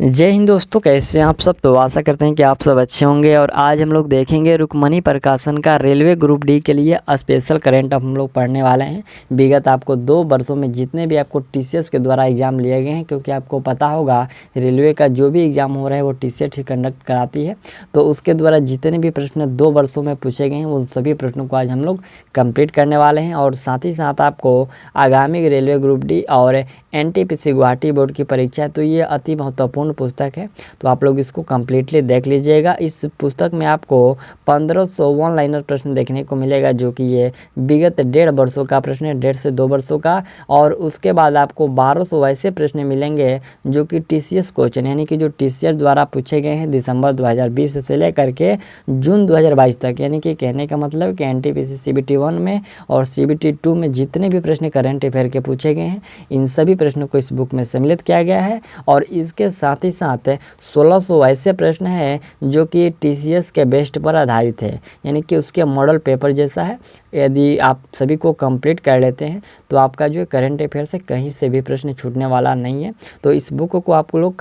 जय हिंद दोस्तों, कैसे हैं आप सब। तो आशा करते हैं कि आप सब अच्छे होंगे। और आज हम लोग देखेंगे रुक्मणी प्रकाशन का रेलवे ग्रुप डी के लिए स्पेशल करंट हम लोग पढ़ने वाले हैं। विगत आपको 2 वर्षों में जितने भी आपको टीसीएस के द्वारा एग्ज़ाम लिए गए हैं, क्योंकि आपको पता होगा रेलवे का जो भी एग्ज़ाम हो रहा है वो टीसीएस ही कंडक्ट कराती है। तो उसके द्वारा जितने भी प्रश्न 2 वर्षों में पूछे गए हैं वो सभी प्रश्नों को आज हम लोग कंप्लीट करने वाले हैं। और साथ ही साथ आपको आगामी रेलवे ग्रुप डी और एनटीपीसी गुवाहाटी बोर्ड की परीक्षा है, तो ये अति महत्वपूर्ण पुस्तक है। तो आप लोग इसको कम्प्लीटली देख लीजिएगा। इस पुस्तक में आपको 1500 वन लाइनर प्रश्न देखने को मिलेगा, जो कि ये विगत 1.5 वर्षों का प्रश्न है, 1.5 से 2 वर्षों का। और उसके बाद आपको 1200 ऐसे प्रश्न मिलेंगे जो कि टीसीएस क्वेश्चन, यानी कि जो टीसीएस द्वारा पूछे गए हैं दिसंबर 2020 से लेकर के जून 2022 तक। यानी कि कहने का मतलब कि एनटीपीसी सीबीटी 1 में और सीबीटी 2 में जितने भी प्रश्न करंट अफेयर के पूछे गए हैं, इन सभी प्रश्नों को इस बुक में सम्मिलित किया गया है। और इसके साथ ही साथ 1600 ऐसे प्रश्न हैं जो कि टीसीएस के बेस्ट पर आधारित है, यानी कि उसके मॉडल पेपर जैसा है। यदि आप सभी को कंप्लीट कर लेते हैं तो आपका जो करंट अफेयर से कहीं से भी प्रश्न छूटने वाला नहीं है। तो इस बुक को आप लोग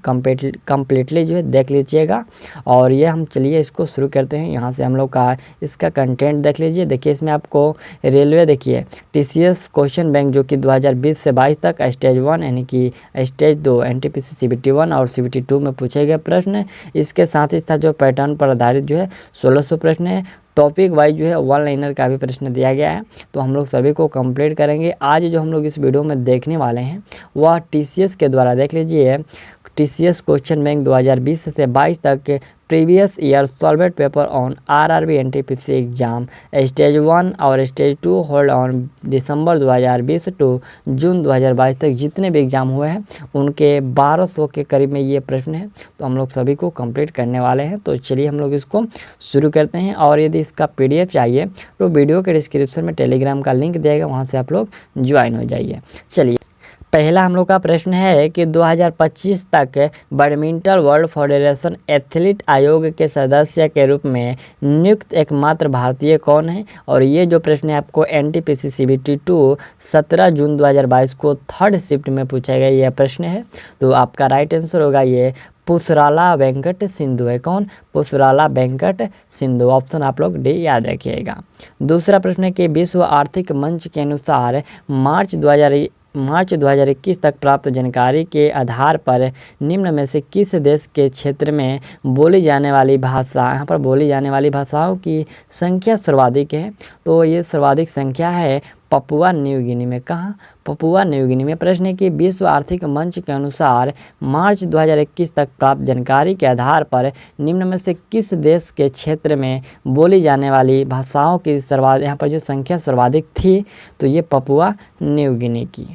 कम्प्लीटली जो है देख लीजिएगा। और ये हम चलिए इसको शुरू करते हैं। यहाँ से हम लोग का इसका कंटेंट देख लीजिए। देखिए इसमें आपको रेलवे, देखिए टीसीएस क्वेश्चन बैंक जो कि 2020 से 22 तक स्टेज 1 यानी कि स्टेज 2 एनटीपीसी सीबीटी 1 और सीबीटी 2 में पूछे गए प्रश्न। इसके साथ ही साथ जो पैटर्न पर आधारित जो है 1600 प्रश्न है। टॉपिक वाइज जो है वन लाइनर का भी प्रश्न दिया गया है। तो हम लोग सभी को कंप्लीट करेंगे। आज जो हम लोग इस वीडियो में देखने वाले हैं वह टीसीएस के द्वारा, देख लीजिए, टीसीएस क्वेश्चन बैंक 2020 से 22 तक previous year solved paper on RRB NTPC exam stage 1 और स्टेज 2 होल्ड ऑन दिसंबर 2020 टू जून 2022 तक जितने भी एग्ज़ाम हुए हैं उनके 1200 के करीब में ये प्रश्न है। तो हम लोग सभी को कंप्लीट करने वाले हैं। तो चलिए हम लोग इसको शुरू करते हैं। और यदि इसका पीडीएफ चाहिए तो वीडियो के डिस्क्रिप्शन में टेलीग्राम का लिंक दिएगा, वहाँ से आप लोग ज्वाइन हो जाइए। चलिए, पहला हम लोग का प्रश्न है कि 2025 तक बैडमिंटन वर्ल्ड फेडरेशन एथलीट आयोग के सदस्य के रूप में नियुक्त एकमात्र भारतीय कौन है। और ये जो प्रश्न है आपको एनटीपीसी सीबीटी 2 17 जून 2022 को 3rd शिफ्ट में पूछा गया यह प्रश्न है। तो आपका राइट आंसर होगा ये पुसराला वेंकट सिंधु है। कौन? पुसराला वेंकट सिंधु। ऑप्शन आप लोग डी याद रखिएगा। दूसरा प्रश्न है कि विश्व आर्थिक मंच के अनुसार मार्च 2021 तक प्राप्त जानकारी के आधार पर निम्न में से किस देश के क्षेत्र में बोली जाने वाली भाषा, यहाँ पर बोली जाने वाली भाषाओं की संख्या सर्वाधिक है। तो ये सर्वाधिक संख्या है पपुआ न्यू गिनी में। कहाँ? पपुआ न्यू गिनी में। प्रश्न है कि विश्व आर्थिक मंच के अनुसार मार्च 2021 तक प्राप्त जानकारी के आधार पर निम्न में से किस देश के क्षेत्र में बोली जाने वाली भाषाओं की यहाँ पर जो संख्या सर्वाधिक थी, तो ये पपुआ न्यू गिनी की।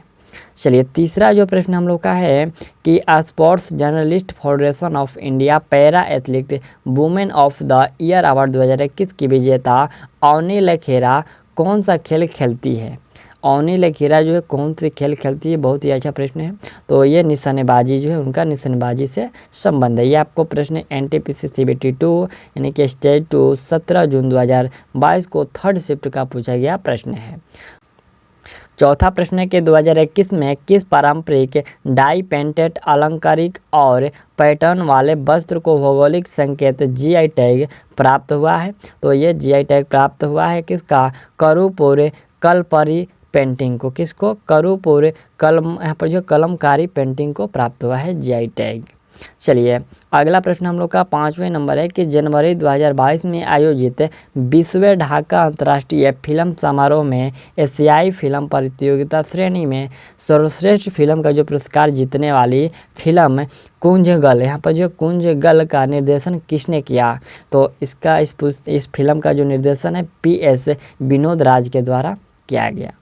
चलिए, तीसरा जो प्रश्न हम लोग का है कि sports journalist federation of India para athlete women of the year award 2021 की विजेता अवनी लखेरा कौन सा खेल खेलती है। अवनी लखेरा जो है कौन सी खेल खेलती है, बहुत ही अच्छा प्रश्न है। तो ये निशानेबाजी जो है, उनका निशानेबाजी से संबंध है। ये आपको प्रश्न एनटीपीसी सीबीटी 2 यानी कि स्टेज 2 17 जून 2022 को 3rd शिफ्ट का पूछा गया प्रश्न है। चौथा प्रश्न है कि 2021 में किस पारंपरिक डाई पेंटेड अलंकारिक और पैटर्न वाले वस्त्र को भौगोलिक संकेत जीआई टैग प्राप्त हुआ है। तो ये जीआई टैग प्राप्त हुआ है किसका? करूपुर कलपरी पेंटिंग को। किसको? करूपुर कलम, यहाँ पर जो कलमकारी पेंटिंग को प्राप्त हुआ है जीआई टैग। चलिए, अगला प्रश्न हम लोग का 5वें नंबर है कि जनवरी 2022 में आयोजित 20वें ढाका अंतर्राष्ट्रीय फिल्म समारोह में एशियाई फिल्म प्रतियोगिता श्रेणी में सर्वश्रेष्ठ फिल्म का जो पुरस्कार जीतने वाली फिल्म कुंजगल, यहाँ पर जो कुंजगल का निर्देशन किसने किया। तो इसका इस फिल्म का जो निर्देशन है PS विनोद राज के द्वारा किया गया।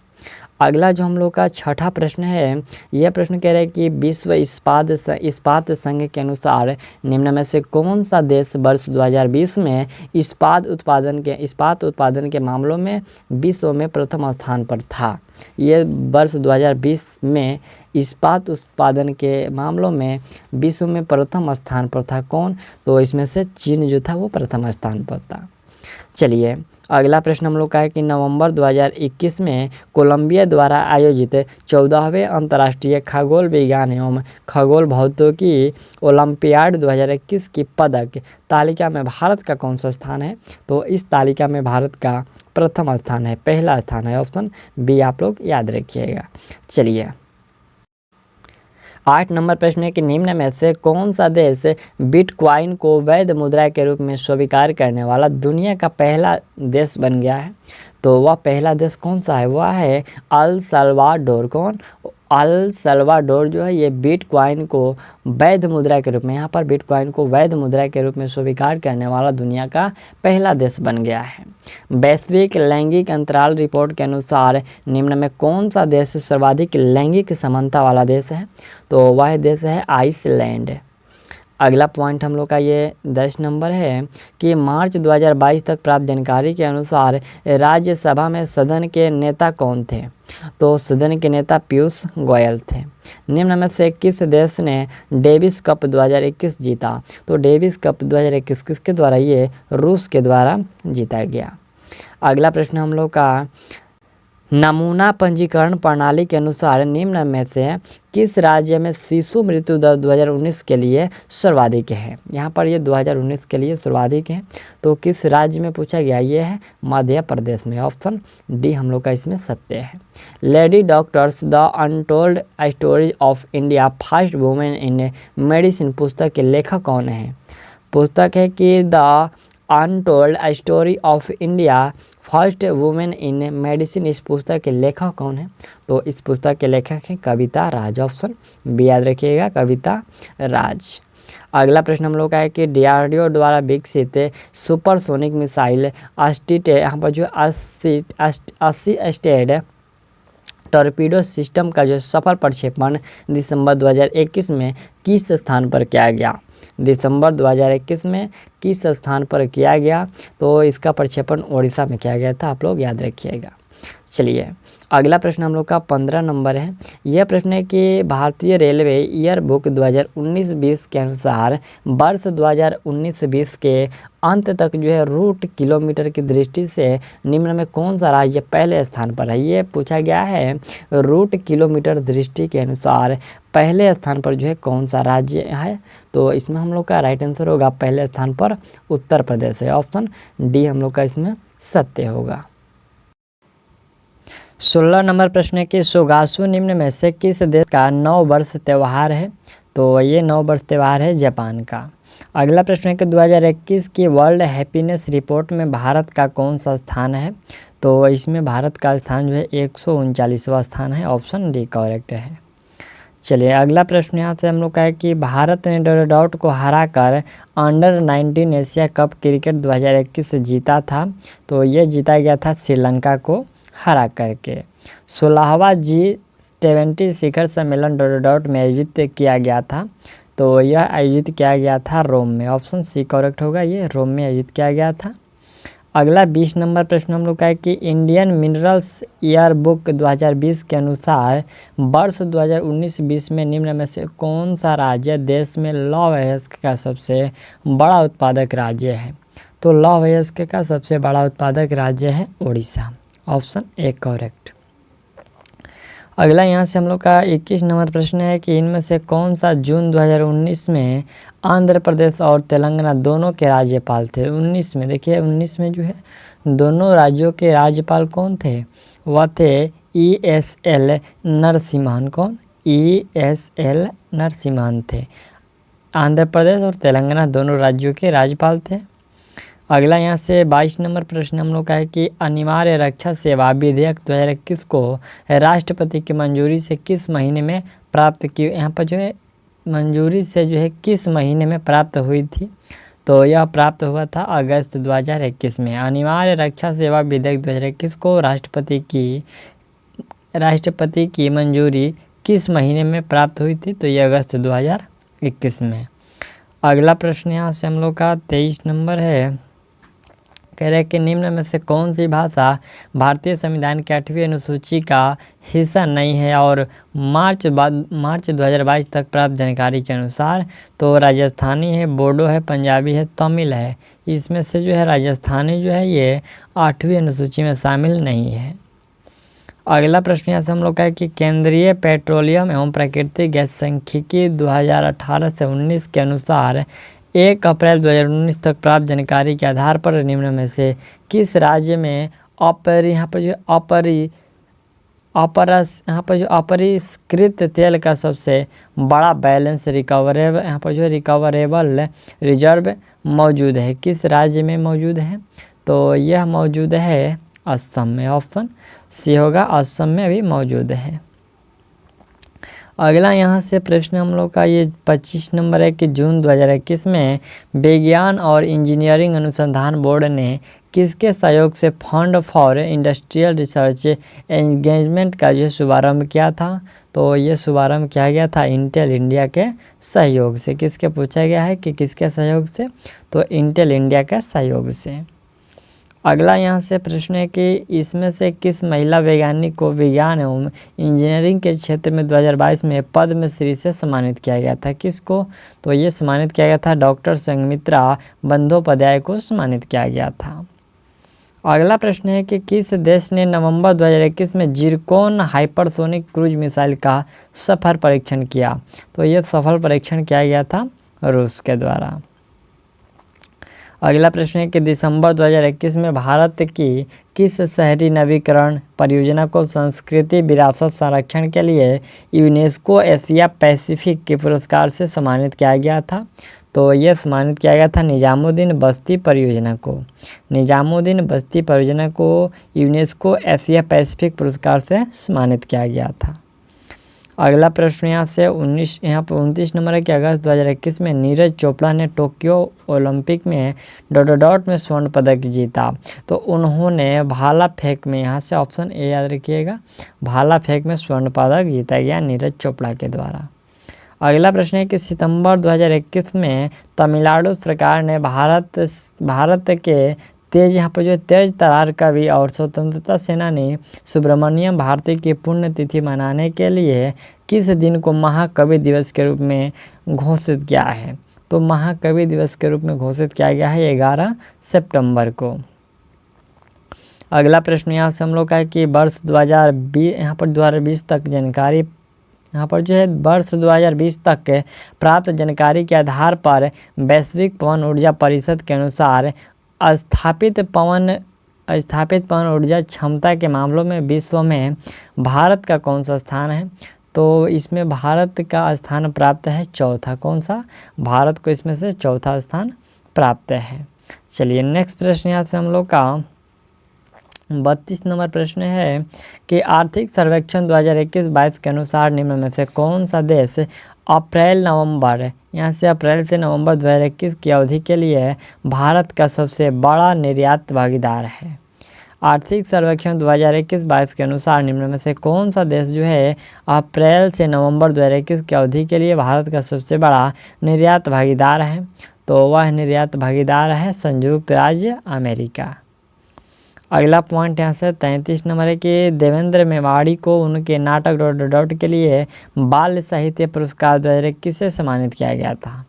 अगला जो हम लोग का छठा प्रश्न है, यह प्रश्न कह रहा है कि विश्व इस्पात संघ के अनुसार निम्न में से कौन सा देश वर्ष 2020 में इस्पात उत्पादन के मामलों में विश्व में प्रथम स्थान पर था। ये वर्ष 2020 में इस्पात उत्पादन के मामलों में विश्व में प्रथम स्थान पर था। कौन? तो इसमें से चीन जो था वो प्रथम स्थान पर था। चलिए अगला प्रश्न हम लोग का है कि नवंबर 2021 में कोलंबिया द्वारा आयोजित 14वें अंतर्राष्ट्रीय खगोल विज्ञान एवं खगोल भौतिकी ओलंपियाड 2021 की पदक तालिका में भारत का कौन सा स्थान है? तो इस तालिका में भारत का प्रथम स्थान है, पहला स्थान है। ऑप्शन बी आप लोग याद रखिएगा। चलिए 8 नंबर प्रश्न है कि निम्न में से कौन सा देश बिटकॉइन को वैध मुद्रा के रूप में स्वीकार करने वाला दुनिया का पहला देश बन गया है? तो वह पहला देश कौन सा है? वह है अल सल्वाडोर। कौन? अल सल्वाडोर जो है ये बिटकॉइन को वैध मुद्रा के रूप में, यहाँ पर बिटकॉइन को वैध मुद्रा के रूप में स्वीकार करने वाला दुनिया का पहला देश बन गया है। वैश्विक लैंगिक अंतराल रिपोर्ट के अनुसार निम्न में कौन सा देश सर्वाधिक लैंगिक समानता वाला देश है? तो वह देश है आइसलैंड। अगला पॉइंट हम लोग का ये 10 नंबर है कि मार्च 2022 तक प्राप्त जानकारी के अनुसार राज्यसभा में सदन के नेता कौन थे? तो सदन के नेता पीयूष गोयल थे। निम्न में से किस देश ने डेविस कप 2021 जीता? तो डेविस कप 2021 किसके द्वारा? ये रूस के द्वारा जीता गया। अगला प्रश्न हम लोग का नमूना पंजीकरण प्रणाली के अनुसार निम्न में से किस राज्य में शिशु मृत्यु दर 2019 के लिए सर्वाधिक है? यहाँ पर ये 2019 के लिए सर्वाधिक है, तो किस राज्य में पूछा गया? ये है मध्य प्रदेश में। ऑप्शन डी हम लोग का इसमें सत्य है। Lady doctors the untold stories of India first women in medicine पुस्तक के लेखक कौन है? पुस्तक है कि the untold story of India first women in medicine. इस पुस्तक के लेखक कौन है? तो इस पुस्तक के लेखक हैं कविता राज। ऑप्शन बी याद रखिएगा, कविता राज। अगला प्रश्न हम लोग का है कि डीआरडीओ द्वारा विकसित सुपरसोनिक मिसाइल यहाँ पर जो 80 स्टेड टॉर्पीडो सिस्टम का जो सफल प्रक्षेपण दिसंबर 2021 में किस स्थान पर किया गया? दिसंबर 2021 में किस स्थान पर किया गया? तो इसका प्रक्षेपण ओडिशा में किया गया था, आप लोग याद रखिएगा। चलिए अगला प्रश्न हम लोग का 15 नंबर है। यह प्रश्न है कि भारतीय रेलवे ईयर बुक 2019-20 के अनुसार वर्ष 2019-20 के अंत तक जो है रूट किलोमीटर की दृष्टि से निम्न में कौन सा राज्य पहले स्थान पर है? ये पूछा गया है रूट किलोमीटर दृष्टि के अनुसार पहले स्थान पर जो है कौन सा राज्य है? तो इसमें हम लोग का राइट आंसर होगा पहले स्थान पर उत्तर प्रदेश है। ऑप्शन डी हम लोग का इसमें सत्य होगा। 16 नंबर प्रश्न है कि सोगासु निम्न में से किस देश का नव वर्ष त्यौहार है? तो ये नव वर्ष त्यौहार है जापान का। अगला प्रश्न है कि 2021 की वर्ल्ड हैप्पीनेस रिपोर्ट में भारत का कौन सा स्थान है? तो इसमें भारत का स्थान जो है 139वां स्थान है। ऑप्शन डी करेक्ट है। चलिए अगला प्रश्न यहाँ से हम लोग का है कि भारत ने डॉट को हराकर अंडर 19 एशिया कप क्रिकेट 2021 जीता था। तो ये जीता गया था श्रीलंका को हरा करके। 16वां G20 शिखर सम्मेलन डॉट में आयोजित किया गया था। तो यह आयोजित किया गया था रोम में। ऑप्शन सी करेक्ट होगा, ये रोम में आयोजित किया गया था। अगला 20 नंबर प्रश्न हम लोग का है कि इंडियन मिनरल्स ईयर बुक 2020 के अनुसार वर्ष 2019-20 में निम्न में से कौन सा राज्य देश में लौह अयस्क का सबसे बड़ा उत्पादक राज्य है? तो लौह अयस्क का सबसे बड़ा उत्पादक राज्य है उड़ीसा। Option A correct. अगला यहाँ से हम लोग का 21 नंबर प्रश्न है कि इनमें से कौन सा जून 2019 में आंध्र प्रदेश और तेलंगाना दोनों के राज्यपाल थे? 19 में देखिए 19 में जो है दोनों राज्यों के राज्यपाल कौन थे? वह थे ESL नरसिम्हन। कौन? ESL नरसिम्हन थे। आंध्र प्रदेश और तेलंगाना दोनों राज्यों के राज्यपाल थे। अगला यहाँ से 22 नंबर प्रश्न हम लोग का है कि अनिवार्य रक्षा सेवा विधेयक 2021 को राष्ट्रपति की मंजूरी से किस महीने में प्राप्त की? यहाँ पर जो है मंजूरी से जो है किस महीने में प्राप्त हुई थी? तो यह प्राप्त हुआ था अगस्त 2021 में। अनिवार्य रक्षा सेवा विधेयक 2021 को राष्ट्रपति की मंजूरी किस महीने में प्राप्त हुई थी? तो ये अगस्त 2021 में। अगला प्रश्न यहाँ से हम लोग का 23 नंबर है कह रहे हैं कि निम्न में से कौन सी भाषा भारतीय संविधान की 8वीं अनुसूची का हिस्सा नहीं है। और मार्च 2022 तक प्राप्त जानकारी के अनुसार तो राजस्थानी है, बोडो है, पंजाबी है, तमिल है। इसमें से जो है राजस्थानी जो है ये 8वीं अनुसूची में शामिल नहीं है। अगला प्रश्न यहाँ से हम लोग का है कि केंद्रीय पेट्रोलियम एवं प्राकृतिक गैस सांख्यिकी 2018 से 19 के अनुसार 1 अप्रैल 2019 तक प्राप्त जानकारी के आधार पर निम्न में से किस राज्य में अपरिष्कृत तेल का सबसे बड़ा बैलेंस रिकवरेबल रिजर्व मौजूद है? किस राज्य में मौजूद है? तो यह मौजूद है असम में। ऑप्शन सी होगा, असम में भी मौजूद है। अगला यहाँ से प्रश्न हम लोग का ये 25 नंबर है कि जून 2021 में विज्ञान और इंजीनियरिंग अनुसंधान बोर्ड ने किसके सहयोग से fund for industrial research engagement का जो शुभारंभ किया था? तो ये शुभारंभ किया गया था इंटेल इंडिया के सहयोग से। किसके पूछा गया है कि किसके सहयोग से? तो इंटेल इंडिया के सहयोग से। अगला यहाँ से प्रश्न है कि इसमें से किस महिला वैज्ञानिक को विज्ञान एवं इंजीनियरिंग के क्षेत्र में 2022 में पद्मश्री से सम्मानित किया गया था? किसको? तो ये सम्मानित किया गया था डॉक्टर संघमित्रा बंदोपाध्याय को सम्मानित किया गया था। अगला प्रश्न है कि किस देश ने नवंबर 2021 में जिरकोन हाइपरसोनिक क्रूज मिसाइल का सफल परीक्षण किया? तो ये सफल परीक्षण किया गया था रूस के द्वारा। अगला प्रश्न है कि दिसंबर 2021 में भारत की किस शहरी नवीकरण परियोजना को संस्कृति विरासत संरक्षण के लिए यूनेस्को एशिया पैसिफिक के पुरस्कार से सम्मानित किया गया था? तो यह सम्मानित किया गया था निजामुद्दीन बस्ती परियोजना को। निजामुद्दीन बस्ती परियोजना को यूनेस्को एशिया पैसिफिक पुरस्कार से सम्मानित किया गया था। अगला प्रश्न यहाँ से 29 नंबर है कि अगस्त 2021 में नीरज चोपड़ा ने टोक्यो ओलंपिक में में स्वर्ण पदक जीता। तो उन्होंने भाला फेंक में, यहाँ से ऑप्शन ए याद रखिएगा, भाला फेंक में स्वर्ण पदक जीता गया नीरज चोपड़ा के द्वारा। अगला प्रश्न है कि सितंबर 2021 में तमिलनाडु सरकार ने भारत के तेज तरार कवि और स्वतंत्रता सेनानी सुब्रमण्यम भारती की पुण्यतिथि मनाने के लिए किस दिन को महाकवि दिवस के रूप में घोषित किया है? तो महाकवि दिवस के रूप में घोषित किया गया है 11 सितंबर को। अगला प्रश्न यहाँ से हम लोग का है कि वर्ष 2020 तक जानकारी, यहाँ पर जो है वर्ष 2020 तक प्राप्त जानकारी के आधार पर वैश्विक पवन ऊर्जा परिषद के अनुसार स्थापित पवन ऊर्जा क्षमता के मामलों में विश्व में भारत का कौन सा स्थान है? तो इसमें भारत का स्थान प्राप्त है चौथा। कौन सा? भारत को इसमें से चौथा स्थान प्राप्त है। चलिए नेक्स्ट प्रश्न यहाँ से हम लोग का 32 नंबर प्रश्न है कि आर्थिक सर्वेक्षण 2021-22 के अनुसार निम्न में से कौन सा देश अप्रैल से नवंबर 2021 की अवधि के लिए भारत का सबसे बड़ा निर्यात भागीदार है? आर्थिक सर्वेक्षण 2021-22 के अनुसार निम्न में से कौन सा देश जो है अप्रैल से नवंबर 2021 की अवधि के लिए भारत का सबसे बड़ा निर्यात भागीदार है? तो वह निर्यात भागीदार है संयुक्त राज्य अमेरिका। अगला पॉइंट यहाँ से 33 नंबर है कि देवेंद्र मेवाड़ी को उनके नाटक के लिए बाल साहित्य पुरस्कार 2021 से सम्मानित किया गया था।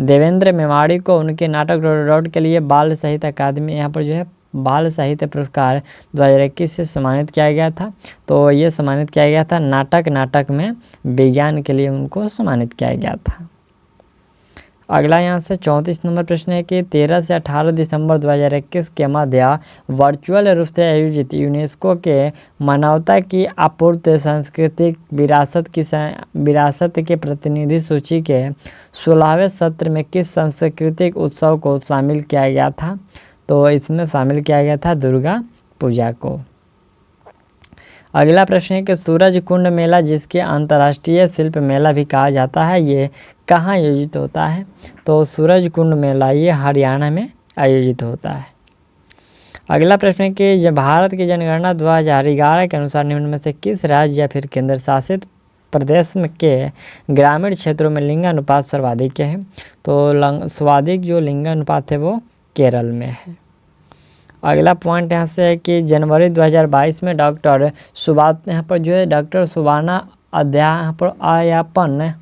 देवेंद्र मेवाड़ी को उनके नाटक के लिए बाल साहित्य अकादमी, यहाँ पर जो है बाल साहित्य पुरस्कार 2021 से सम्मानित किया गया था। तो ये सम्मानित किया गया था नाटक में विज्ञान के लिए उनको सम्मानित किया गया था। अगला यहाँ से 34 नंबर प्रश्न है कि 13 से 18 दिसंबर 2021 के मध्य वर्चुअल रूप से आयोजित यूनेस्को के मानवता की अपूर्त सांस्कृतिक विरासत के प्रतिनिधि सूची के 16वें सत्र में किस सांस्कृतिक उत्सव को शामिल किया गया था? तो इसमें शामिल किया गया था दुर्गा पूजा को। अगला प्रश्न है कि सूरज कुंड मेला, जिसके अंतर्राष्ट्रीय शिल्प मेला भी कहा जाता है, ये कहाँ आयोजित होता है? तो सूरज कुंड मेला ये हरियाणा में आयोजित होता है। अगला प्रश्न है कि जब भारत की जनगणना 2011 के अनुसार निम्न में से किस राज्य या फिर केंद्र शासित प्रदेश में के ग्रामीण क्षेत्रों में लिंगानुपात सर्वाधिक है? तो सर्वाधिक जो लिंगानुपात है वो केरल में है। अगला पॉइंट यहाँ से है कि जनवरी 2022 में डॉक्टर यहाँ पर जो है डॉक्टर सुबाना अय्यप्पन,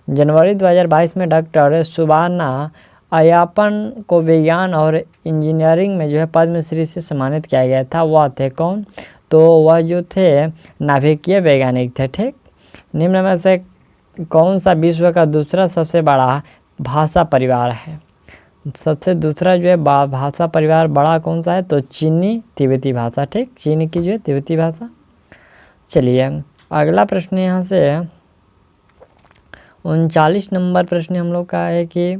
जनवरी 2022 में डॉक्टर सुबाना अय्यप्पन को विज्ञान और इंजीनियरिंग में जो है पद्मश्री से सम्मानित किया गया था। वह थे कौन? तो वह जो थे नाभिकीय वैज्ञानिक थे। ठीक, निम्न में से कौन सा विश्व का दूसरा सबसे बड़ा भाषा परिवार है? सबसे दूसरा जो है भाषा परिवार बड़ा कौन सा है? तो चीनी तिब्बती भाषा। ठीक, चीन की जो है तिब्बती भाषा। चलिए अगला प्रश्न यहाँ से 39 नंबर प्रश्न हम लोग का है कि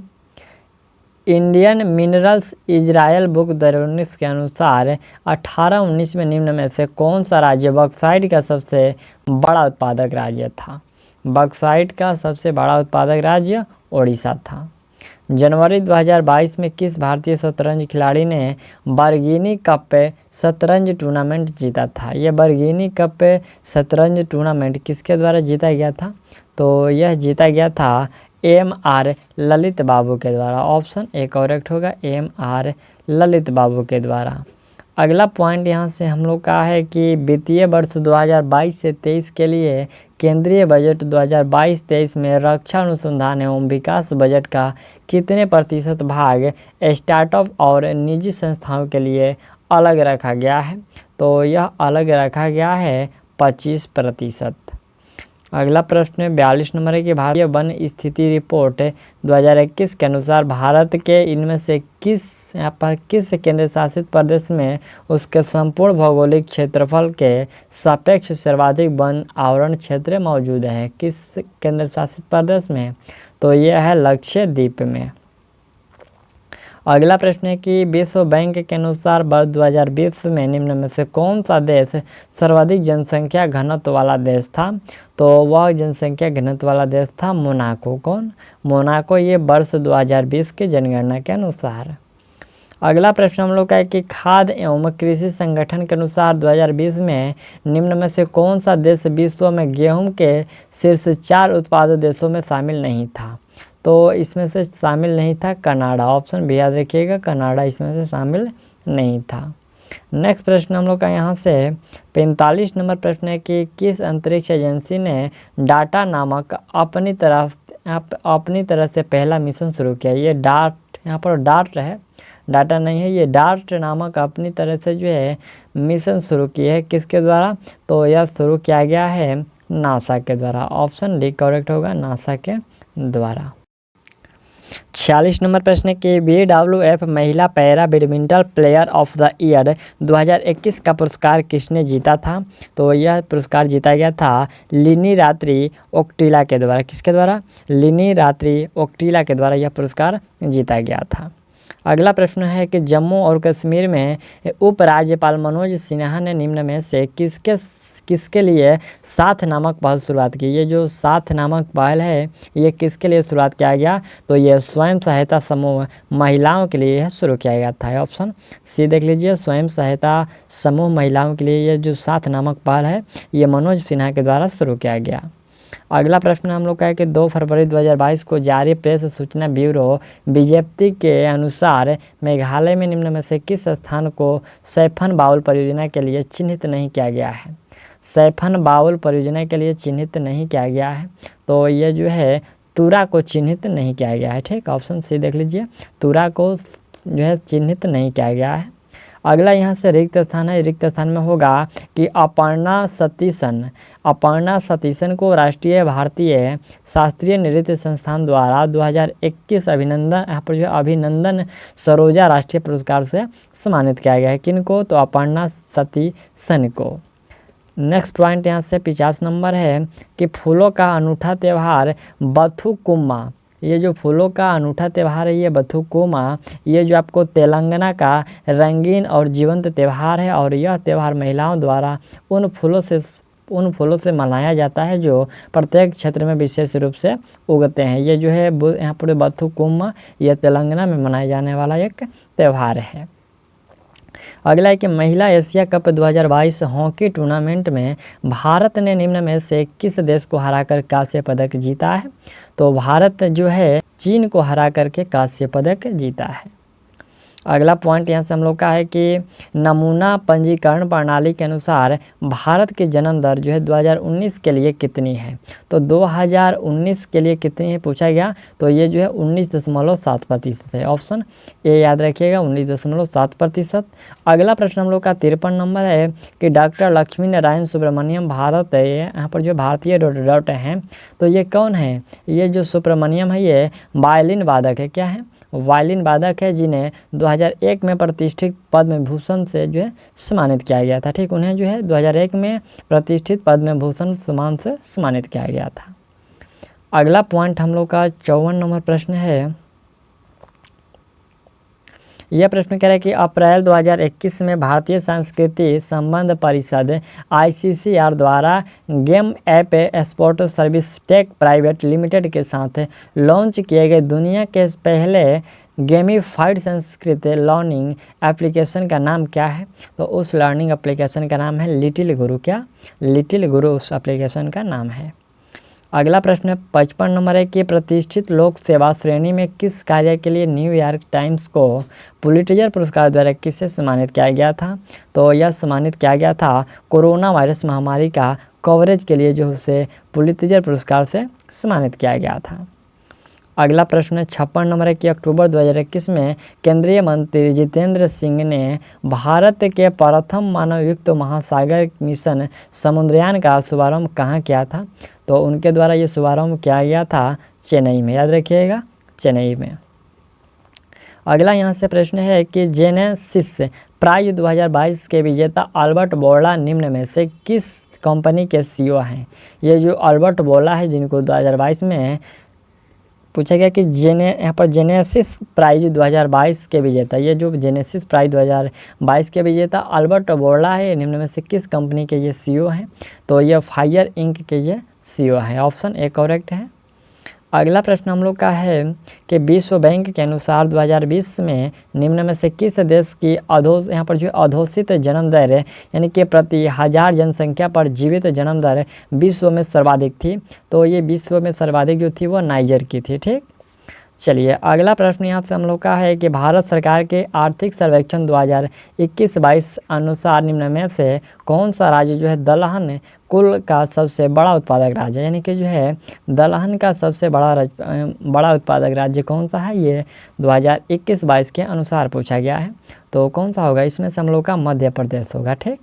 Indian minerals Israel book the के अनुसार 1819 में निम्न में से कौन सा राज्य बॉक्साइट का सबसे बड़ा उत्पादक राज्य था? बॉक्साइट का सबसे बड़ा उत्पादक राज्य ओडिशा था। जनवरी 2022 में किस भारतीय शतरंज खिलाड़ी ने बर्गिनी कप शतरंज टूर्नामेंट जीता था? यह बर्गिनी कप शतरंज टूर्नामेंट किसके द्वारा जीता गया था? तो यह जीता गया था एम.आर. ललित बाबू के द्वारा। ऑप्शन ए करेक्ट होगा, एम.आर. ललित बाबू के द्वारा। अगला पॉइंट यहाँ से हम लोग का है कि वित्तीय वर्ष 2022 से 23 के लिए केंद्रीय बजट 2022-23 में रक्षा अनुसंधान एवं विकास बजट का कितने प्रतिशत भाग स्टार्टअप और निजी संस्थाओं के लिए अलग रखा गया है? तो यह अलग रखा गया है 25%। अगला प्रश्न 42 नंबर है कि भारतीय वन स्थिति रिपोर्ट 2021 के अनुसार भारत के इनमें से किस केंद्र शासित प्रदेश में उसके संपूर्ण भौगोलिक क्षेत्रफल के सापेक्ष सर्वाधिक वन आवरण क्षेत्र मौजूद है? किस केंद्र शासित प्रदेश में? तो यह है लक्षद्वीप में। अगला प्रश्न है कि विश्व बैंक के अनुसार वर्ष 2020 में निम्न में से कौन सा देश सर्वाधिक जनसंख्या घनत्व वाला देश था? तो वह जनसंख्या घनत्व वाला देश था मोनाको। कौन? मोनाको, ये वर्ष 2020 के जनगणना के अनुसार। अगला प्रश्न हम लोग का है कि खाद्य एवं कृषि संगठन के अनुसार 2020 में निम्न में से कौन सा देश विश्व में गेहूं के शीर्ष 4 उत्पादक देशों में शामिल नहीं था? तो इसमें से शामिल नहीं था कनाडा। ऑप्शन भी याद रखिएगा, कनाडा इसमें से शामिल नहीं था। नेक्स्ट प्रश्न हम लोग का यहाँ से 45 नंबर प्रश्न है कि किस अंतरिक्ष एजेंसी ने डाटा नामक अपनी तरफ से पहला मिशन शुरू किया? ये यहाँ पर डार्ट है, डाटा नहीं है, ये डार्ट नामक अपनी तरह से जो है मिशन शुरू की है। किसके द्वारा? तो यह शुरू किया गया है नासा के द्वारा। ऑप्शन डी करेक्ट होगा, नासा के द्वारा। 46 नंबर प्रश्न के BWF महिला para badminton player of the year 2021 का पुरस्कार किसने जीता था? तो यह पुरस्कार जीता गया था लिनी रात्रि ओक्टीला के द्वारा। किसके द्वारा? लिनी रात्रि ओक्टीला के द्वारा यह पुरस्कार जीता गया था। अगला प्रश्न है कि जम्मू और कश्मीर में उपराज्यपाल मनोज सिन्हा ने निम्न में से किसके लिए साथ नामक पहल शुरुआत की? ये जो साथ नामक पहल है ये किसके लिए शुरुआत किया गया? तो ये स्वयं सहायता समूह महिलाओं के लिए शुरू किया गया था। ऑप्शन सी देख लीजिए, स्वयं सहायता समूह महिलाओं के लिए ये जो साथ नामक पहल है ये मनोज सिन्हा के द्वारा शुरू किया गया। अगला प्रश्न हम लोग का है कि 2 फरवरी 2022 को जारी प्रेस सूचना ब्यूरो विज्ञप्ति के अनुसार मेघालय में निम्न में से किस स्थान को सैफन बाउल परियोजना के लिए चिन्हित नहीं किया गया है? सैफन बाउल परियोजना के लिए चिन्हित नहीं किया गया है, तो ये जो है तुरा को चिन्हित नहीं किया गया है। ठीक, ऑप्शन सी देख लीजिए, तुरा को जो है चिन्हित नहीं किया गया है। अगला यहाँ से रिक्त स्थान है, रिक्त स्थान में होगा कि अपर्णा सतीशन को राष्ट्रीय भारतीय शास्त्रीय नृत्य संस्थान द्वारा 2021 अभिनंदन सरोजा राष्ट्रीय पुरस्कार से सम्मानित किया गया है। किनको? तो अपर्णा सतीशन को। नेक्स्ट पॉइंट यहाँ से 50 नंबर है कि फूलों का अनूठा त्यौहार बथुकुम्मा, ये जो फूलों का अनूठा त्यौहार है ये बथुकुम्मा, ये जो आपको तेलंगाना का रंगीन और जीवंत त्यौहार है और यह त्यौहार महिलाओं द्वारा उन फूलों से मनाया जाता है जो प्रत्येक क्षेत्र में विशेष रूप से उगते हैं। ये जो है यहाँ पर बथुकुम्मा यह तेलंगाना में मनाया जाने वाला एक त्यौहार है। अगला है कि महिला एशिया कप 2022 हॉकी टूर्नामेंट में भारत ने निम्न में से किस देश को हराकर कांस्य पदक जीता है? तो भारत जो है चीन को हरा करके कांस्य पदक जीता है। अगला पॉइंट यहाँ से हम लोग का है कि नमूना पंजीकरण प्रणाली के अनुसार भारत की जन्म दर जो है 2019 के लिए कितनी है। तो 2019 के लिए कितनी है पूछा गया, तो ये जो है 19.7% है। ऑप्शन ए याद रखिएगा 19.7%। अगला प्रश्न हम लोग का 53 नंबर है कि डॉक्टर लक्ष्मी नारायण सुब्रमण्यम भारत है, यहाँ पर जो भारतीय डॉट हैं, तो ये कौन है। ये जो सुब्रमण्यम है ये वायलिन वादक है। क्या है, वायलिन वादक है, जिन्हें 2001 में प्रतिष्ठित पद्म भूषण से जो है सम्मानित किया गया था। ठीक, उन्हें जो है 2001 में प्रतिष्ठित पद्म भूषण सम्मान से सम्मानित किया गया था। अगला पॉइंट हम लोग का 54 नंबर प्रश्न है। यह प्रश्न कह रहा है कि अप्रैल 2021 में भारतीय सांस्कृतिक संबंध परिषद ICCR द्वारा game app sport service tech private limited के साथ लॉन्च किए गए दुनिया के पहले गेमिफाइड संस्कृत लर्निंग एप्लीकेशन का नाम क्या है। तो उस लर्निंग एप्लीकेशन का नाम है लिटिल गुरु। क्या, लिटिल गुरु उस एप्लीकेशन का नाम है। अगला प्रश्न 55 नंबर है कि प्रतिष्ठित लोक सेवा श्रेणी में किस कार्य के लिए न्यूयॉर्क टाइम्स को पुलिट्जर पुरस्कार द्वारा किससे सम्मानित किया गया था। तो यह सम्मानित किया गया था कोरोना वायरस महामारी का कवरेज के लिए, जो उसे पुलिट्जर पुरस्कार से सम्मानित किया गया था। अगला प्रश्न 56 नंबर है कि अक्टूबर 2021 में केंद्रीय मंत्री जितेंद्र सिंह ने भारत के प्रथम मानवयुक्त महासागर मिशन समुद्रयान का शुभारंभ कहाँ किया था। तो उनके द्वारा ये शुभारंभ किया गया था चेन्नई में। याद रखिएगा, चेन्नई में। अगला यहाँ से प्रश्न है कि जेनेसिस प्राइज 2022 के विजेता अल्बर्ट बोर्ला निम्न में से किस कंपनी के CEO हैं। ये जो अल्बर्ट बोर्ला है, जिनको 2022 में पूछा गया कि यहाँ पर जेनेसिस प्राइज 2022 के विजेता, ये जो जेनेसिस प्राइज 2022 के विजेता अल्बर्ट बोर्ला है, निम्न में से किस कंपनी के ये CEO हैं। तो ये फायर इंक के ये CEO है। ऑप्शन ए करेक्ट है। अगला प्रश्न हम लोग का है कि विश्व बैंक के अनुसार 2020 में निम्न में से किस देश की यहाँ पर जो अधोषित जन्म दर यानी कि प्रति 1000 जनसंख्या पर जीवित जन्म दर विश्व में सर्वाधिक थी। तो ये विश्व में सर्वाधिक जो थी वो नाइजर की थी। ठीक, चलिए अगला प्रश्न यहाँ से हम लोग का है कि भारत सरकार के आर्थिक सर्वेक्षण 2021-22 अनुसार निम्न में से कौन सा राज्य जो है दलहन कुल का सबसे बड़ा उत्पादक राज्य है। यानी कि जो है दलहन का सबसे बड़ा उत्पादक राज्य कौन सा है, ये 2021-22 के अनुसार पूछा गया है। तो कौन सा होगा, इसमें से हम लोग का मध्य प्रदेश होगा। ठीक,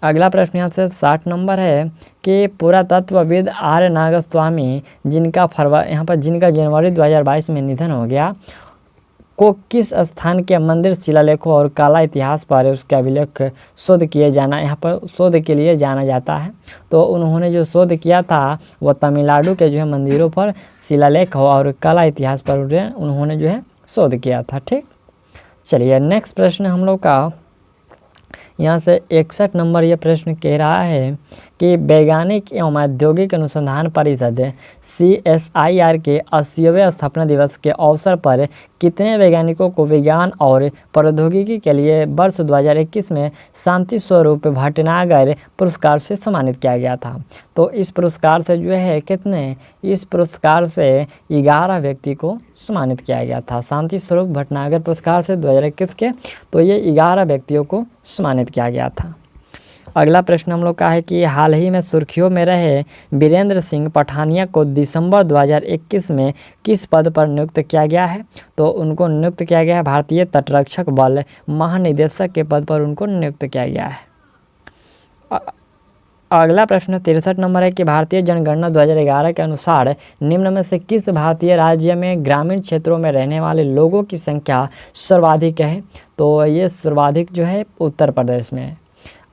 अगला प्रश्न यहाँ से 60 नंबर है कि पुरातत्वविद आर नागस्वामी जिनका जनवरी 2022 में निधन हो गया, को किस स्थान के मंदिर शिलालेखों और कला इतिहास पर उसका अभिलेख शोध के लिए जाना जाता है। तो उन्होंने जो शोध किया था वो तमिलनाडु के जो है मंदिरों पर शिलालेख और कला इतिहास पर उन्होंने जो है शोध किया था। ठीक, चलिए नेक्स्ट प्रश्न हम लोग का यहाँ से 61 नंबर ये प्रश्न कह रहा है कि वैज्ञानिक एवं औद्योगिक अनुसंधान परिषद CSIR के 80वें स्थापना दिवस के अवसर पर कितने वैज्ञानिकों को विज्ञान और प्रौद्योगिकी के लिए वर्ष 2021 में शांति स्वरूप भटनागर पुरस्कार से सम्मानित किया गया था। तो इस पुरस्कार से जो है इस पुरस्कार से 11 व्यक्ति को सम्मानित किया गया था। शांति स्वरूप भटनागर पुरस्कार से 2021 के, तो ये 11 व्यक्तियों को सम्मानित किया गया था। अगला प्रश्न हम लोग का है कि हाल ही में सुर्खियों में रहे बीरेंद्र सिंह पठानिया को दिसंबर 2021 में किस पद पर नियुक्त किया गया है। तो उनको नियुक्त किया गया है भारतीय तटरक्षक बल महानिदेशक के पद पर उनको नियुक्त किया गया है। अगला प्रश्न 63 नंबर है कि भारतीय जनगणना 2011 के अनुसार निम्न में से किस भारतीय राज्य में ग्रामीण क्षेत्रों में रहने वाले लोगों की संख्या सर्वाधिक है। तो ये सर्वाधिक जो है उत्तर प्रदेश में है।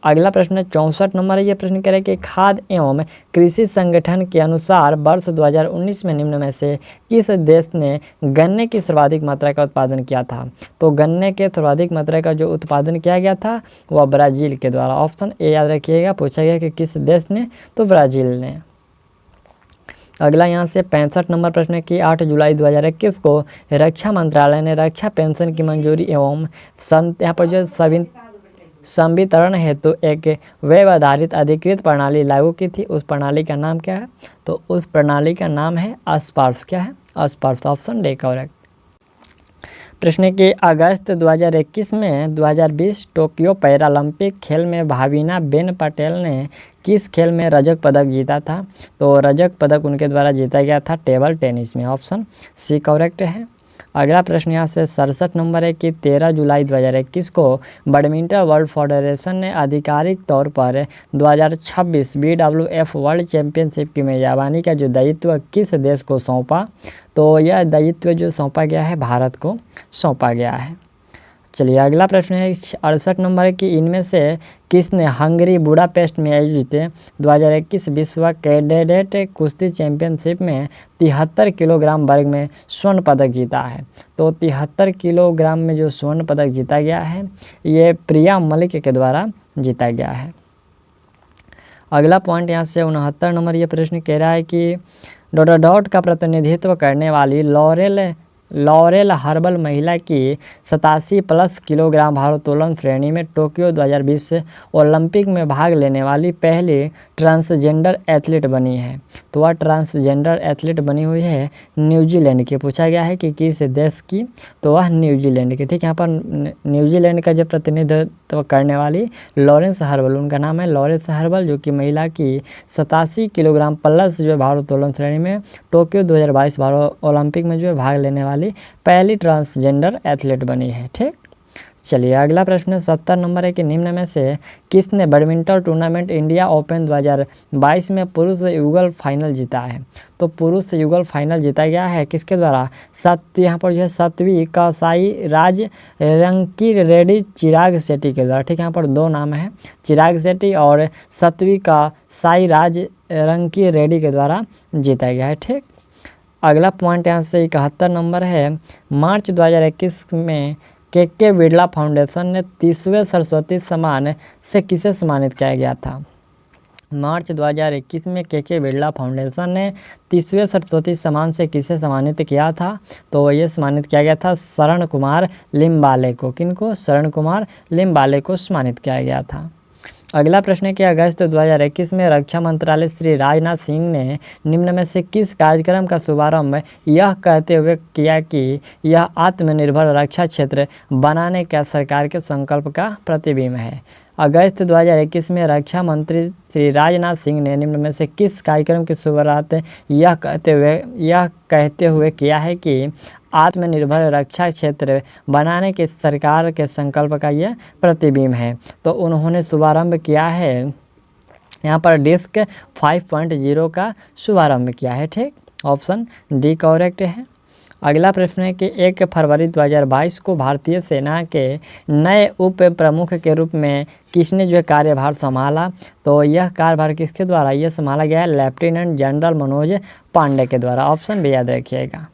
अगला प्रश्न 64 नंबर है। ये प्रश्न कह रहे हैं कि खाद्य एवं कृषि संगठन के अनुसार वर्ष 2019 में निम्न में से किस देश ने गन्ने की सर्वाधिक मात्रा का उत्पादन किया था। तो गन्ने के सर्वाधिक मात्रा का जो उत्पादन किया गया था वह ब्राज़ील के द्वारा। ऑप्शन ए याद रखिएगा, पूछा गया कि किस देश ने, तो ब्राज़ील ने। अगला यहाँ से 65 नंबर प्रश्न है कि 8 जुलाई 2021 को रक्षा मंत्रालय ने रक्षा पेंशन की मंजूरी एवं यहाँ पर जो संवितरण हेतु एक वेब आधारित अधिकृत प्रणाली लागू की थी। उस प्रणाली का नाम क्या है। तो उस प्रणाली का नाम है अस्पार्श। क्या है, अस्पार्श। Option D correct. प्रश्न है कि अगस्त 2021 में 2020 टोक्यो पैरालंपिक खेल में भाविना बेन पटेल ने किस खेल में रजत पदक जीता था? तो रजत पदक उनके द्वारा जीता गया था टेबल टेनिस में। ऑप्शन सी करेक्ट है। अगला प्रश्न यहाँ से 67 नंबर है कि 13 जुलाई 2021 को बैडमिंटन वर्ल्ड फेडरेशन ने आधिकारिक तौर पर 2026 BWF वर्ल्ड चैंपियनशिप की मेजबानी का जो दायित्व किस देश को सौंपा? तो यह दायित्व जो सौंपा गया है भारत को सौंपा गया है। चलिए अगला प्रश्न है 68 नंबर है कि इनमें से किसने हंगरी बुडापेस्ट में आयोजित 2021 विश्व कैडेट कुश्ती चैंपियनशिप में 73 किलोग्राम वर्ग में स्वर्ण पदक जीता है? तो 73 किलोग्राम में जो स्वर्ण पदक जीता गया है ये प्रिया मलिक के द्वारा जीता गया है। अगला पॉइंट यहाँ से 69 नंबर ये प्रश्न कह रहा है कि डॉट का प्रतिनिधित्व करने वाली लॉरेल हर्बल महिला की 87+ किलोग्राम भारोत्तोलन श्रेणी में टोक्यो 2020 ओलंपिक में भाग लेने वाली पहली ट्रांसजेंडर एथलीट बनी है। तो वह ट्रांसजेंडर एथलीट बनी हुई है न्यूजीलैंड की। पूछा गया है कि किस देश की? तो वह न्यूजीलैंड की। ठीक है, यहाँ पर न्यूजीलैंड का जो प्रतिनिधित्व करने वाली लॉरेंस हर्बल, उनका नाम है लॉरेंस हर्बल, जो कि महिला की 87 किलोग्राम प्लस जो है भारोत्तोलन श्रेणी में टोक्यो 2022 ओलंपिक में जो है भाग लेने वाली पहली ट्रांसजेंडर एथलीट बनी है। ठीक, चलिए अगला प्रश्न 70 नंबर है कि निम्न में से किसने बैडमिंटन टूर्नामेंट इंडिया ओपन 2022 में पुरुष युगल फाइनल जीता है? तो पुरुष युगल फाइनल जीता गया है किसके द्वारा? यहाँ पर जो है सात्विक का साई राज रंकी रेड्डी चिराग शेट्टी के द्वारा। ठीक है, यहाँ पर दो नाम है, चिराग शेट्टी और सात्विक का साई राज रंकी रेड्डी के द्वारा जीता गया है। ठीक, अगला पॉइंट यहाँ से 71 नंबर है। मार्च 2021 में के बिरला फाउंडेशन ने 30वें सरस्वती सम्मान से किसे सम्मानित किया गया था? मार्च 2021 में के बिरला फाउंडेशन ने 30वें सरस्वती सम्मान से किसे सम्मानित किया था? तो ये सम्मानित किया गया था शरण कुमार लिम्बाले को। किनको? शरण कुमार लिम्बाले को सम्मानित किया गया था। अगला प्रश्न है कि अगस्त 2021 में रक्षा मंत्रालय श्री राजनाथ सिंह ने निम्न में से किस कार्यक्रम का शुभारंभ यह कहते हुए किया कि यह आत्मनिर्भर रक्षा क्षेत्र बनाने का सरकार के संकल्प का प्रतिबिंब है? अगस्त 2021 में रक्षा मंत्री श्री राजनाथ सिंह ने निम्न में से किस कार्यक्रम की शुरुआत यह कहते हुए किया है कि आत्मनिर्भर रक्षा क्षेत्र बनाने के सरकार के संकल्प का यह प्रतिबिंब है? तो उन्होंने शुभारंभ किया है यहाँ पर डिस्क 5.0 का शुभारंभ किया है। ठीक, ऑप्शन डी करेक्ट है। अगला प्रश्न है कि 1 फरवरी 2022 को भारतीय सेना के नए उप प्रमुख के रूप में किसने जो है कार्यभार संभाला? तो यह कार्यभार किसके द्वारा यह संभाला गया है? लेफ्टिनेंट जनरल मनोज पांडे के द्वारा। ऑप्शन भी याद रखिएगा।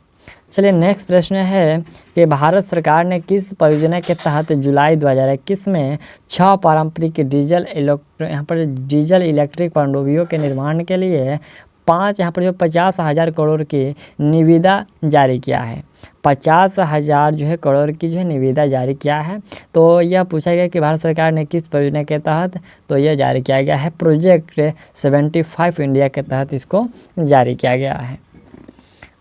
चलिए नेक्स्ट प्रश्न है कि भारत सरकार ने किस परियोजना के तहत जुलाई 2021 में 6 पारंपरिक डीजल इलेक्ट्रिक पनडुब्बियों के निर्माण के लिए 5 यहाँ पर जो 50,000 करोड़ की निविदा जारी किया है? 50,000 जो है करोड़ की जो है निविदा जारी किया है। तो यह पूछा गया कि भारत सरकार ने किस परियोजना के तहत? तो यह जारी किया गया है प्रोजेक्ट 75 इंडिया के तहत इसको जारी किया गया है।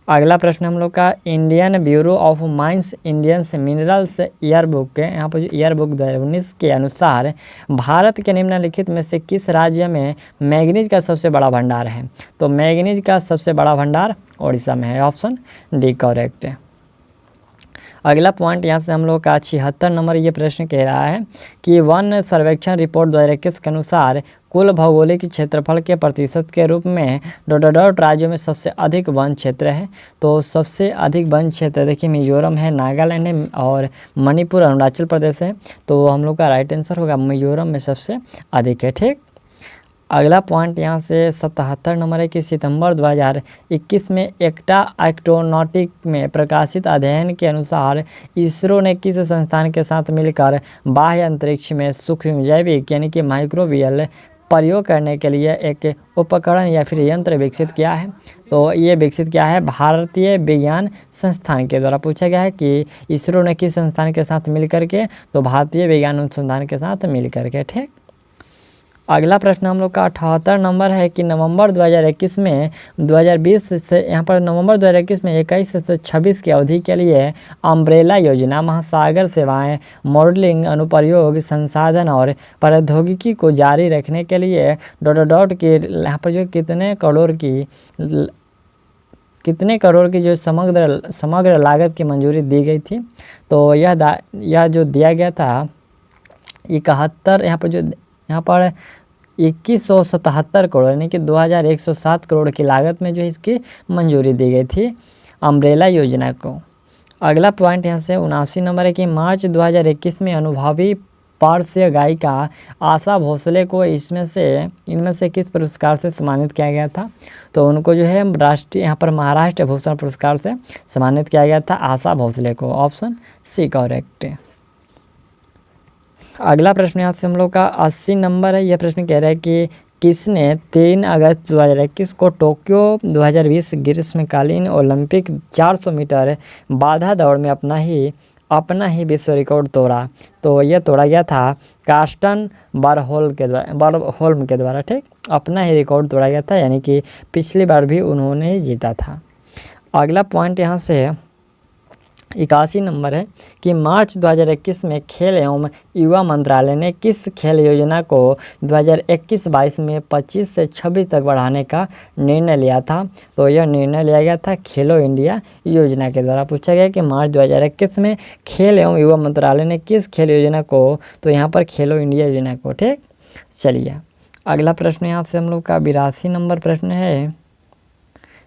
अगला प्रश्न हम लोग का Indian bureau of mines Indians minerals yearbook के यहाँ पर जो ईयरबुक 2019 के अनुसार भारत के निम्नलिखित में से किस राज्य में मैंगनीज का सबसे बड़ा भंडार है? तो मैंगनीज का सबसे बड़ा भंडार ओडिशा में है। ऑप्शन डी करेक्ट है। अगला पॉइंट यहाँ से हम लोग का 76 नंबर ये प्रश्न कह रहा है कि वन सर्वेक्षण रिपोर्ट 2021 के अनुसार कुल भौगोलिक क्षेत्रफल के प्रतिशत के रूप में राज्यों में सबसे अधिक वन क्षेत्र है? तो सबसे अधिक वन क्षेत्र देखिए मिजोरम है, नागालैंड है और मणिपुर अरुणाचल प्रदेश है। तो हम लोग का राइट आंसर होगा मिजोरम में सबसे अधिक है। ठीक, अगला पॉइंट यहाँ से 77 नंबर है कि सितंबर 2021 में एक्टा एस्ट्रोनॉटिक में प्रकाशित अध्ययन के अनुसार इसरो ने किस संस्थान के साथ मिलकर बाह्य अंतरिक्ष में सूक्ष्म जैविक यानी कि माइक्रोबियल प्रयोग करने के लिए एक उपकरण या फिर यंत्र विकसित किया है? तो ये विकसित किया है भारतीय विज्ञान संस्थान के द्वारा। पूछा गया है कि इसरो ने किस संस्थान के साथ मिल करके? तो भारतीय विज्ञान अनुसंधान के साथ मिल करके। ठीक, अगला प्रश्न हम लोग का 78 नंबर है कि नवंबर 2021 में 2020 से यहाँ पर नवंबर 2021 में 21 से 26 की अवधि के लिए अम्ब्रेला योजना महासागर सेवाएं, मॉडलिंग, अनुप्रयोग, संसाधन और प्रौद्योगिकी को जारी रखने के लिए डॉट के यहाँ पर जो कितने करोड़ की जो समग्र लागत की मंजूरी दी गई थी। तो यह जो दिया गया था 71 यहाँ पर 2177 करोड़ यानी कि 2107 करोड़ की लागत में जो इसकी मंजूरी दी गई थी अम्ब्रेला योजना को। अगला पॉइंट यहाँ से 79 नंबर है कि मार्च 2021 में अनुभवी पार्श्व गायिका आशा भोसले को इनमें से किस पुरस्कार से सम्मानित किया गया था। तो उनको जो है राष्ट्रीय यहाँ पर महाराष्ट्र भूषण पुरस्कार से सम्मानित किया गया था आशा भोसले को। ऑप्शन सी करेक्ट है। अगला प्रश्न यहाँ से हम लोग का 80 नंबर है। यह प्रश्न कह रहा है कि किसने 3 अगस्त 2021 को टोक्यो 2020 ग्रीष्मकालीन ओलंपिक 400 मीटर बाधा दौड़ में अपना ही विश्व रिकॉर्ड तोड़ा। तो यह तोड़ा गया था कार्स्टन बारहोल्म के द्वारा। ठीक, अपना ही रिकॉर्ड तोड़ा गया था यानी कि पिछली बार भी उन्होंने ही जीता था। अगला पॉइंट यहाँ से 81 नंबर है कि मार्च 2021 में खेल एवं युवा मंत्रालय ने किस खेल योजना को 2021-22 में 25 से 26 तक बढ़ाने का निर्णय लिया था। तो यह निर्णय लिया गया था खेलो इंडिया योजना के द्वारा। पूछा गया कि मार्च 2021 में खेल एवं युवा मंत्रालय ने किस खेल योजना को, तो यहाँ पर खेलो इंडिया योजना को। ठीक, चलिए अगला प्रश्न यहाँ से हम लोग का 82 नंबर प्रश्न है।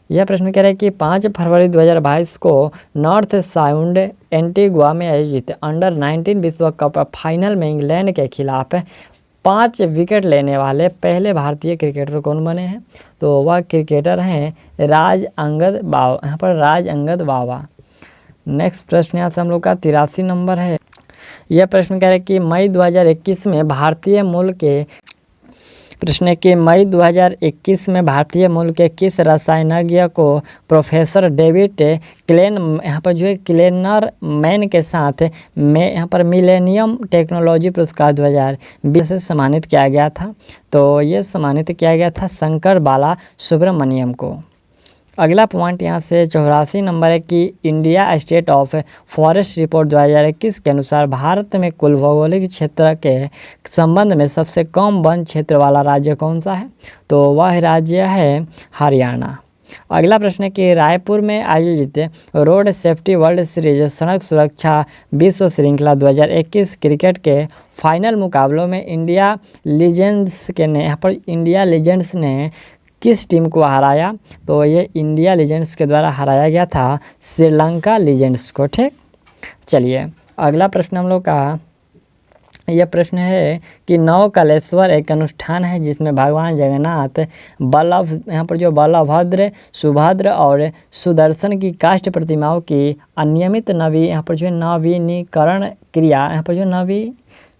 यह प्रश्न कह रहा है कि 5 फरवरी 2022 को नॉर्थ साउंड एंटीगुआ में आयोजित अंडर-19 विश्व कप फाइनल में इंग्लैंड के खिलाफ 5 विकेट लेने वाले पहले भारतीय क्रिकेटर कौन बने हैं। तो वह क्रिकेटर हैं राज अंगद बावा। नेक्स्ट प्रश्न यहाँ से हम लोग का 83 नंबर है। यह प्रश्न कह रहा है कि मई 2021 में भारतीय मूल के किस रसायनज्ञ को प्रोफेसर डेविड क्लेनर मैन के साथ में यहाँ पर मिलेनियम टेक्नोलॉजी पुरस्कार 2020 से सम्मानित किया गया था। तो ये सम्मानित किया गया था शंकर बाला सुब्रमण्यम को। अगला पॉइंट यहाँ से 84 नंबर है कि India state of forest report 2021 के अनुसार भारत में कुल भौगोलिक क्षेत्र के संबंध में सबसे कम वन क्षेत्र वाला राज्य कौन सा है। तो वह राज्य है हरियाणा। अगला प्रश्न है कि रायपुर में आयोजित रोड सेफ्टी वर्ल्ड सीरीज सड़क सुरक्षा विश्व श्रृंखला 2021 क्रिकेट के फाइनल मुकाबलों में इंडिया लीजेंड्स ने किस टीम को हराया। तो ये इंडिया लीजेंड्स के द्वारा हराया गया था श्रीलंका लीजेंड्स को। ठीक, चलिए अगला प्रश्न हम लोग का यह प्रश्न है कि नवकलेश्वर एक अनुष्ठान है जिसमें भगवान जगन्नाथ बलभद्र, सुभद्र और सुदर्शन की काष्ठ प्रतिमाओं की अनियमित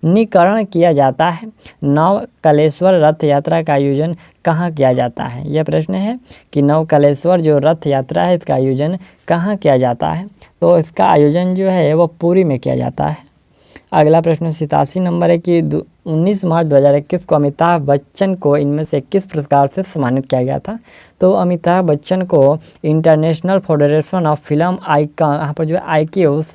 नवीनीकरण किया जाता है। नवकलेश्वर रथ यात्रा का आयोजन कहाँ किया जाता है। यह प्रश्न है कि नवकलेश्वर जो रथ यात्रा है इसका आयोजन कहाँ किया जाता है। तो इसका आयोजन जो है वो पुरी में किया जाता है। अगला प्रश्न 87 नंबर है कि 19 मार्च 2021 को अमिताभ बच्चन को इनमें से किस पुरस्कार से सम्मानित किया गया था। तो अमिताभ बच्चन को इंटरनेशनल फेडरेशन ऑफ फिल्म आईक्यूज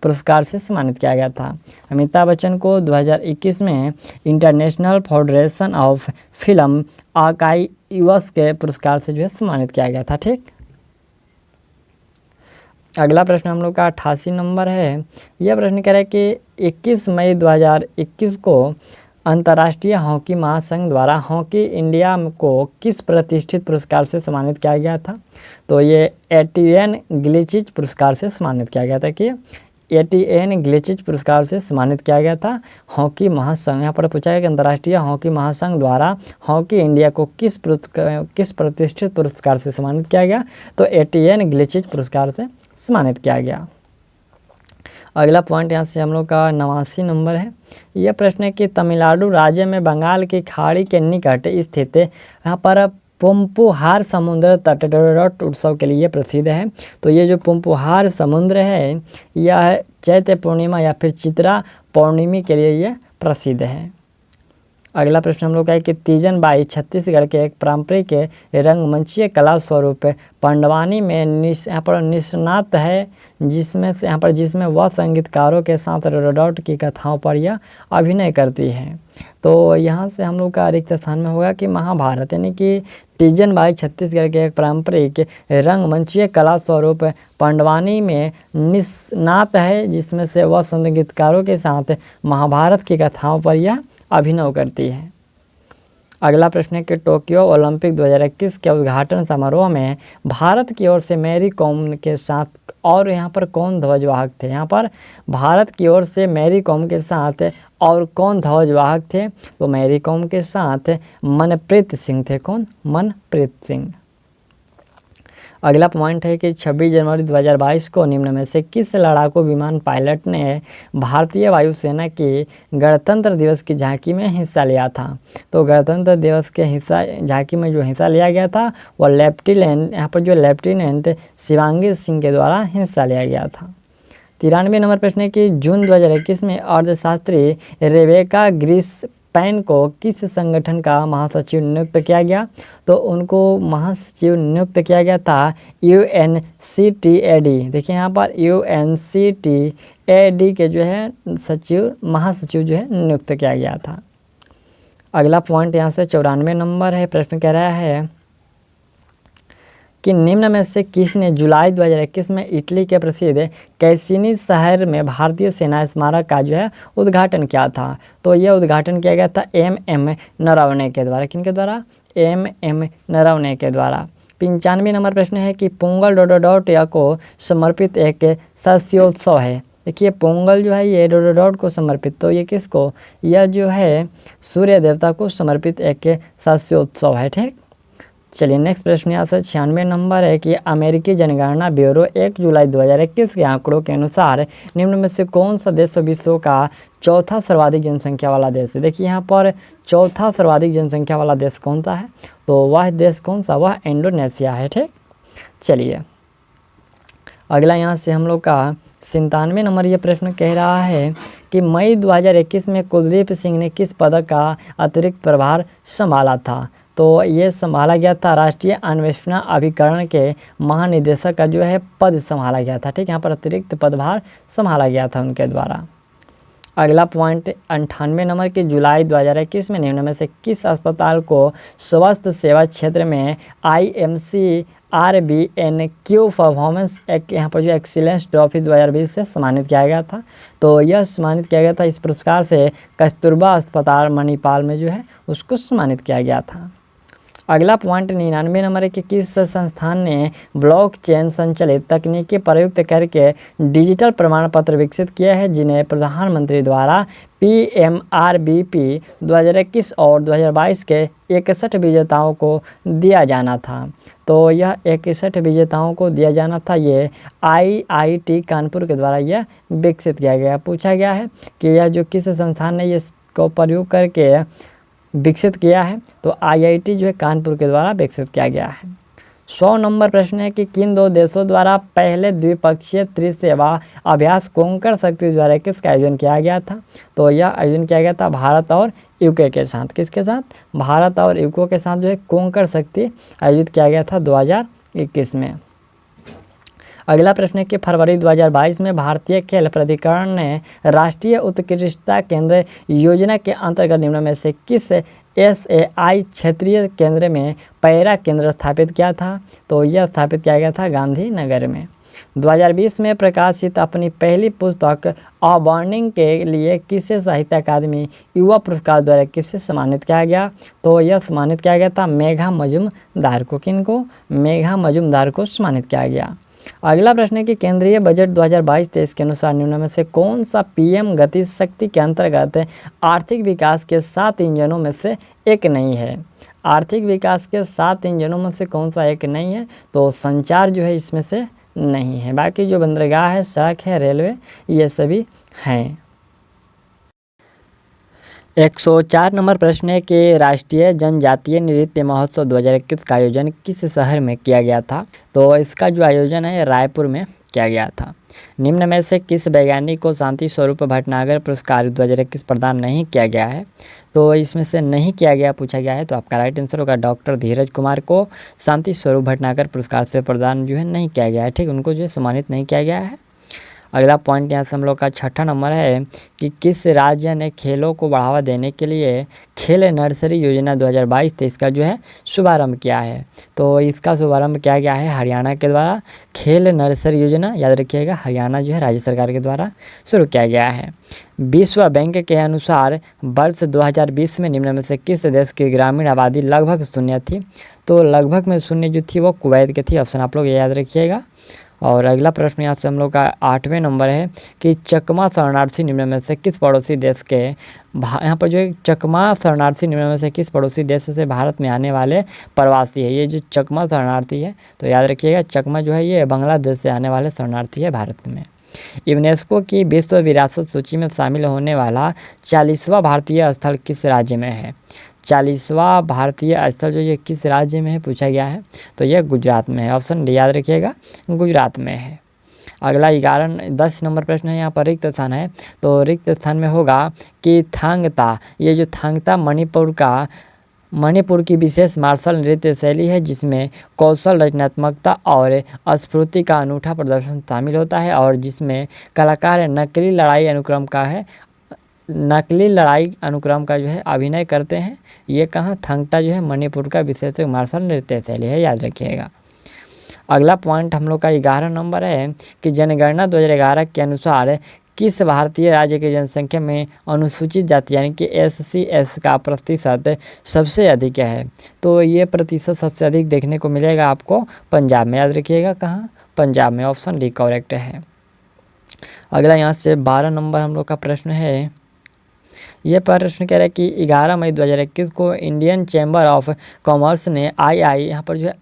पुरस्कार से सम्मानित किया गया था। अमिताभ बच्चन को 2021 में इंटरनेशनल फेडरेशन ऑफ फिल्म आईक्यूज के पुरस्कार से जो है सम्मानित किया गया था। ठीक, अगला प्रश्न हम लोग का 88 नंबर है। यह प्रश्न कह रहा है कि 21 मई 2021 को अंतर्राष्ट्रीय हॉकी महासंघ द्वारा हॉकी इंडिया को किस प्रतिष्ठित पुरस्कार से सम्मानित किया गया था। तो ये एटीएन ग्लिचिज पुरस्कार से सम्मानित किया गया था कि एटीएन ग्लिचिज पुरस्कार से सम्मानित किया गया था हॉकी महासंघ। यहाँ पर पूछा है कि अंतर्राष्ट्रीय हॉकी महासंघ द्वारा हॉकी इंडिया को किस प्रतिष्ठित पुरस्कार से सम्मानित किया गया। तो एटीएन ग्लिचिज पुरस्कार से सम्मानित किया गया। अगला पॉइंट यहाँ से हम लोग का 89 नंबर है। यह प्रश्न है कि तमिलनाडु राज्य में बंगाल की खाड़ी के निकट स्थित यहाँ पर पुम्पुहार समुद्र तट उत्सव के लिए प्रसिद्ध है। तो ये जो पुम्पुहार समुद्र है यह चैत्र पूर्णिमा या फिर चित्रा पौर्णिमा के लिए यह प्रसिद्ध है। अगला प्रश्न हम लोग का है कि तीजन बाई छत्तीसगढ़ के एक पारंपरिक रंगमंचीय कला स्वरूप पंडवानी में यहाँ पर निष्णात है, जिसमें वह संगीतकारों के साथ रोडोट की कथाओं पर यह अभिनय करती है। तो यहाँ से हम लोग का रिक्त स्थान में होगा कि महाभारत, यानी कि तीजन बाई छत्तीसगढ़ के एक पारंपरिक रंगमंचीय कला स्वरूप पंडवानी में निष्णात है, जिसमें से वह संगीतकारों के साथ महाभारत की कथाओं पर यह अभिनय करती है। अगला प्रश्न है कि टोक्यो ओलंपिक 2021 के उद्घाटन समारोह में भारत की ओर से मैरी कॉम के साथ और यहाँ पर कौन ध्वजवाहक थे? यहाँ पर भारत की ओर से मैरी कॉम के साथ और कौन ध्वजवाहक थे? तो मैरी कॉम के साथ मनप्रीत सिंह थे। कौन? मनप्रीत सिंह। अगला पॉइंट है कि 26 जनवरी 2022 को निम्न में से किस लड़ाकू विमान पायलट ने भारतीय वायुसेना की गणतंत्र दिवस की झांकी में हिस्सा लिया था? तो गणतंत्र दिवस के झांकी में जो हिस्सा लिया गया था वह लेफ्टिनेंट शिवांगी सिंह के द्वारा हिस्सा लिया गया था। 93 नंबर प्रश्न है कि जून 2021 में अर्थशास्त्री रेबेका ग्रीसपैन को किस संगठन का महासचिव नियुक्त किया गया? तो उनको महासचिव नियुक्त किया गया था UNCTAD। देखिए यहाँ पर UNCTAD के जो है महासचिव जो है नियुक्त किया गया था। अगला पॉइंट यहाँ से 94 नंबर है। प्रश्न कह रहा है कि निम्न में से किसने जुलाई 2021 में इटली के प्रसिद्ध कैसिनी शहर में भारतीय सेना स्मारक का जो है उद्घाटन किया था? तो यह उद्घाटन किया गया था MM नरवणे के द्वारा। किनके द्वारा? MM नरवणे के द्वारा। 95 नंबर प्रश्न है कि पोंगल डोडोडॉट को समर्पित एक शस्योत्सव है। देखिए पोंगल जो है ये डोडोडॉट को समर्पित, तो ये किसको? यह जो है सूर्य देवता को समर्पित एक शस्योत्सव है। ठीक, चलिए नेक्स्ट प्रश्न यहाँ से 96 नंबर है कि अमेरिकी जनगणना ब्यूरो 1 जुलाई 2021 के आंकड़ों के अनुसार निम्न में से कौन सा देश विश्व का चौथा सर्वाधिक जनसंख्या वाला देश है? देखिए यहाँ पर चौथा सर्वाधिक जनसंख्या वाला देश कौन सा है? तो वह देश कौन सा? वह इंडोनेशिया है। ठीक, चलिए अगला यहाँ से हम लोग का 97 नंबर ये प्रश्न कह रहा है कि मई 2021 में कुलदीप सिंह ने किस पद का अतिरिक्त प्रभार संभाला था? तो ये संभाला गया था राष्ट्रीय अन्वेषण अभिकरण के महानिदेशक का जो है पद संभाला गया था। ठीक, यहाँ पर अतिरिक्त पदभार संभाला गया था उनके द्वारा। अगला पॉइंट 98 नंबर की जुलाई 2021 में निम्न में से किस अस्पताल को स्वास्थ्य सेवा क्षेत्र में IMC RBNQ परफॉर्मेंस यहाँ पर जो एक्सीलेंस ट्रॉफी 2020 से सम्मानित किया गया था? तो यह सम्मानित किया गया था, इस पुरस्कार से कस्तूरबा अस्पताल मणिपाल में जो है उसको सम्मानित किया गया था। अगला पॉइंट 99 नंबर है कि किस संस्थान ने ब्लॉकचेन संचालित तकनीकी प्रयुक्त करके डिजिटल प्रमाण पत्र विकसित किया है, जिन्हें प्रधानमंत्री द्वारा PMRBP 2021 और 2022 के 61 विजेताओं को दिया जाना था? तो यह 61 विजेताओं को दिया जाना था, ये IIT कानपुर के द्वारा यह विकसित किया गया। पूछा गया है कि यह जो किस संस्थान ने इसको प्रयोग करके विकसित किया है? तो IIT जो है कानपुर के द्वारा विकसित किया गया है। 100 नंबर प्रश्न है कि किन दो देशों द्वारा पहले द्विपक्षीय त्रिसेवा अभ्यास कोंकण शक्ति द्वारा किसका आयोजन किया गया था? तो यह आयोजन किया गया था भारत और UK के साथ। किसके साथ? भारत और UK के साथ जो है कोंकण शक्ति आयोजित किया गया था 2021 में। अगला प्रश्न है कि फरवरी 2022 में भारतीय खेल प्राधिकरण ने राष्ट्रीय उत्कृष्टता केंद्र योजना के अंतर्गत निम्न में से किस SAI क्षेत्रीय केंद्र में पैरा केंद्र स्थापित किया था? तो यह स्थापित किया गया था गांधीनगर में। 2020 में प्रकाशित अपनी पहली पुस्तक अ बर्निंग के लिए किसे साहित्य अकादमी युवा पुरस्कार द्वारा किससे सम्मानित किया गया? तो यह सम्मानित किया गया था मेघा मजुमदार को। किनको? मेघा मजुमदार को सम्मानित किया गया। अगला प्रश्न है कि केंद्रीय बजट 2022-23 के अनुसार निम्न में से कौन सा PM गति शक्ति के अंतर्गत आर्थिक विकास के 7 इंजनों में से एक नहीं है? आर्थिक विकास के 7 इंजनों में से कौन सा एक नहीं है? तो संचार जो है इसमें से नहीं है, बाकी जो बंदरगाह है, सड़क है, रेलवे, ये सभी हैं। 104 नंबर प्रश्न है कि राष्ट्रीय जनजातीय नृत्य महोत्सव 2021 का आयोजन किस शहर में किया गया था? तो इसका जो आयोजन है रायपुर में किया गया था। निम्न में से किस वैज्ञानिक को शांति स्वरूप भटनागर पुरस्कार 2021 प्रदान नहीं किया गया है? तो इसमें से नहीं किया गया पूछा गया है, तो आपका राइट आंसर होगा डॉक्टर धीरज कुमार को शांति स्वरूप भटनागर पुरस्कार से प्रदान जो है नहीं किया गया है। ठीक, उनको जो है सम्मानित नहीं किया गया है। अगला पॉइंट यहाँ से हम लोग का छठा नंबर है कि किस राज्य ने खेलों को बढ़ावा देने के लिए खेल नर्सरी योजना 2022-23 का जो है शुभारंभ किया है? तो इसका शुभारंभ किया गया है हरियाणा के द्वारा। खेल नर्सरी योजना याद रखिएगा, हरियाणा जो है राज्य सरकार के द्वारा शुरू किया गया है। विश्व बैंक के अनुसार वर्ष 2020 में निम्न में से किस देश की ग्रामीण आबादी लगभग शून्य थी? तो लगभग में शून्य जो थी वो कुवैत की थी। ऑप्शन आप लोग याद रखिएगा। और अगला प्रश्न यहाँ से हम लोग का 8वें नंबर है कि चकमा शरणार्थी निम्न में से किस पड़ोसी देश के यहाँ पर जो है चकमा शरणार्थी निम्न में से किस पड़ोसी देश से भारत में आने वाले प्रवासी है? ये जो चकमा शरणार्थी है तो याद रखिएगा, चकमा जो है ये बांग्लादेश से आने वाले शरणार्थी है भारत में। यूनेस्को की विश्व विरासत सूची में शामिल होने वाला 40वां भारतीय स्थल किस राज्य में है? 40वां भारतीय स्थल जो ये किस राज्य में है पूछा गया है, तो यह गुजरात में है। ऑप्शन डी याद रखिएगा, गुजरात में है। अगला 10 नंबर प्रश्न है, यहाँ पर रिक्त स्थान है, तो रिक्त स्थान में होगा कि थांगता, ये जो थांगता मणिपुर की विशेष मार्शल नृत्य शैली है जिसमें कौशल, रचनात्मकता और स्फूर्ति का अनूठा प्रदर्शन शामिल होता है और जिसमें कलाकार नकली लड़ाई अनुक्रम का जो है अभिनय करते हैं। ये कहाँ? थांगटा जो है मणिपुर का विशेष मार्शल नृत्य शैली है, याद रखिएगा। अगला पॉइंट हम लोग का 11 नंबर है कि जनगणना 2011 के अनुसार किस भारतीय राज्य की जनसंख्या में अनुसूचित जाति यानी कि SC/ST का प्रतिशत सबसे अधिक है? तो ये प्रतिशत सबसे अधिक देखने को मिलेगा आपको पंजाब में, याद रखिएगा। कहाँ? पंजाब में। ऑप्शन डी करेक्ट है। अगला यहाँ से 12 नंबर हम लोग का प्रश्न है। ये प्रश्न कह रहा है कि 11 मई 2021 को इंडियन चैम्बर ऑफ कॉमर्स ने यहाँ पर जो है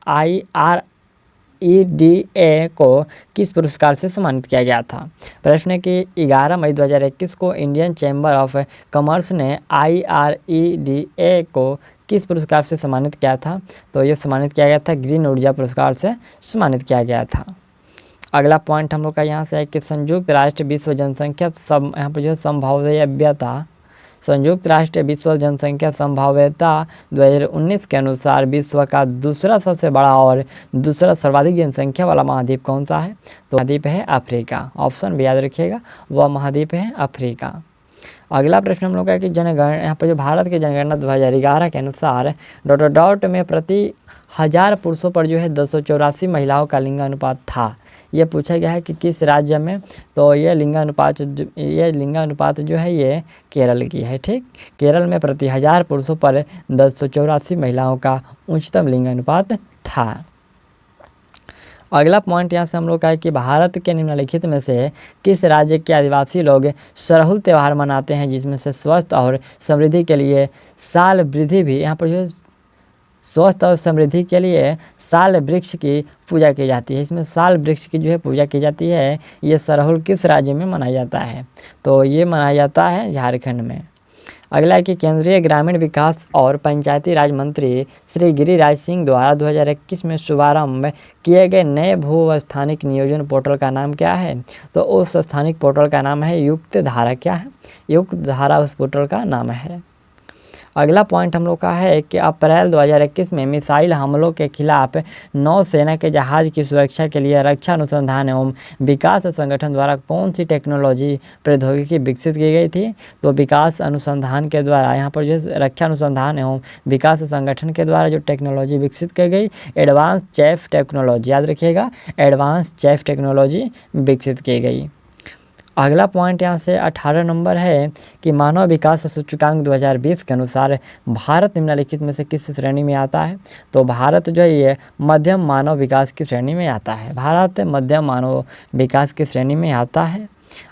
IREDA को किस पुरस्कार से सम्मानित किया गया था? प्रश्न है कि 11 मई 2021 को इंडियन चैम्बर ऑफ कॉमर्स ने IREDA को किस पुरस्कार से सम्मानित किया था? तो ये सम्मानित किया गया था ग्रीन ऊर्जा पुरस्कार से सम्मानित किया गया था। अगला पॉइंट हम लोग का यहाँ से है कि संयुक्त राष्ट्र विश्व जनसंख्या यहाँ पर जो है संयुक्त राष्ट्र विश्व जनसंख्या संभाव्यता 2019 के अनुसार विश्व का दूसरा सबसे बड़ा और दूसरा सर्वाधिक जनसंख्या वाला महाद्वीप कौन सा है? तो महाद्वीप है अफ्रीका। ऑप्शन भी याद रखिएगा, वह महाद्वीप है अफ्रीका। अगला प्रश्न हम लोग का कि जनगणना यहाँ पर जो भारत की जनगणना 2011 के अनुसार ... में प्रति 1000 पुरुषों पर जो है 284 महिलाओं का लिंगानुपात था। ये पूछा गया है कि किस राज्य में? तो ये लिंगानुपात जो है ये केरल की है। ठीक, केरल में प्रति 1000 पुरुषों पर 284 महिलाओं का उच्चतम लिंगानुपात था। अगला पॉइंट यहाँ से हम लोग का है कि भारत के निम्नलिखित में से किस राज्य के आदिवासी लोग सरहुल त्यौहार मनाते हैं जिसमें से स्वस्थ और समृद्धि के लिए साल वृद्धि भी यहाँ पर जो स्वस्थ और समृद्धि के लिए साल वृक्ष की पूजा की जाती है। इसमें साल वृक्ष की जो है पूजा की जाती है। ये सरहुल किस राज्य में मनाया जाता है? तो ये मनाया जाता है झारखंड में। अगला है कि केंद्रीय ग्रामीण विकास और पंचायती राज मंत्री श्री गिरिराज सिंह द्वारा 2021 में शुभारंभ किए गए नए भू स्थानिक नियोजन पोर्टल का नाम क्या है? तो उस स्थानिक पोर्टल का नाम है युक्त धारा। क्या है? युक्त धारा उस पोर्टल का नाम है। अगला पॉइंट हम लोग का है कि अप्रैल 2021 में मिसाइल हमलों के खिलाफ नौसेना के जहाज़ की सुरक्षा के लिए रक्षा अनुसंधान एवं विकास संगठन द्वारा कौन सी टेक्नोलॉजी प्रौद्योगिकी विकसित की गई थी? तो विकास अनुसंधान के द्वारा यहाँ पर जो रक्षा अनुसंधान एवं विकास संगठन के द्वारा जो टेक्नोलॉजी विकसित की गई एडवांस चैफ टेक्नोलॉजी, याद रखिएगा, एडवांस चैफ टेक्नोलॉजी विकसित की गई। अगला पॉइंट यहाँ से 18 नंबर है कि मानव विकास सूचकांक 2020 के अनुसार भारत निम्नलिखित में से किस श्रेणी में आता है? तो भारत जो है ये मध्यम मानव विकास की श्रेणी में आता है। भारत मध्यम मानव विकास की श्रेणी में आता है।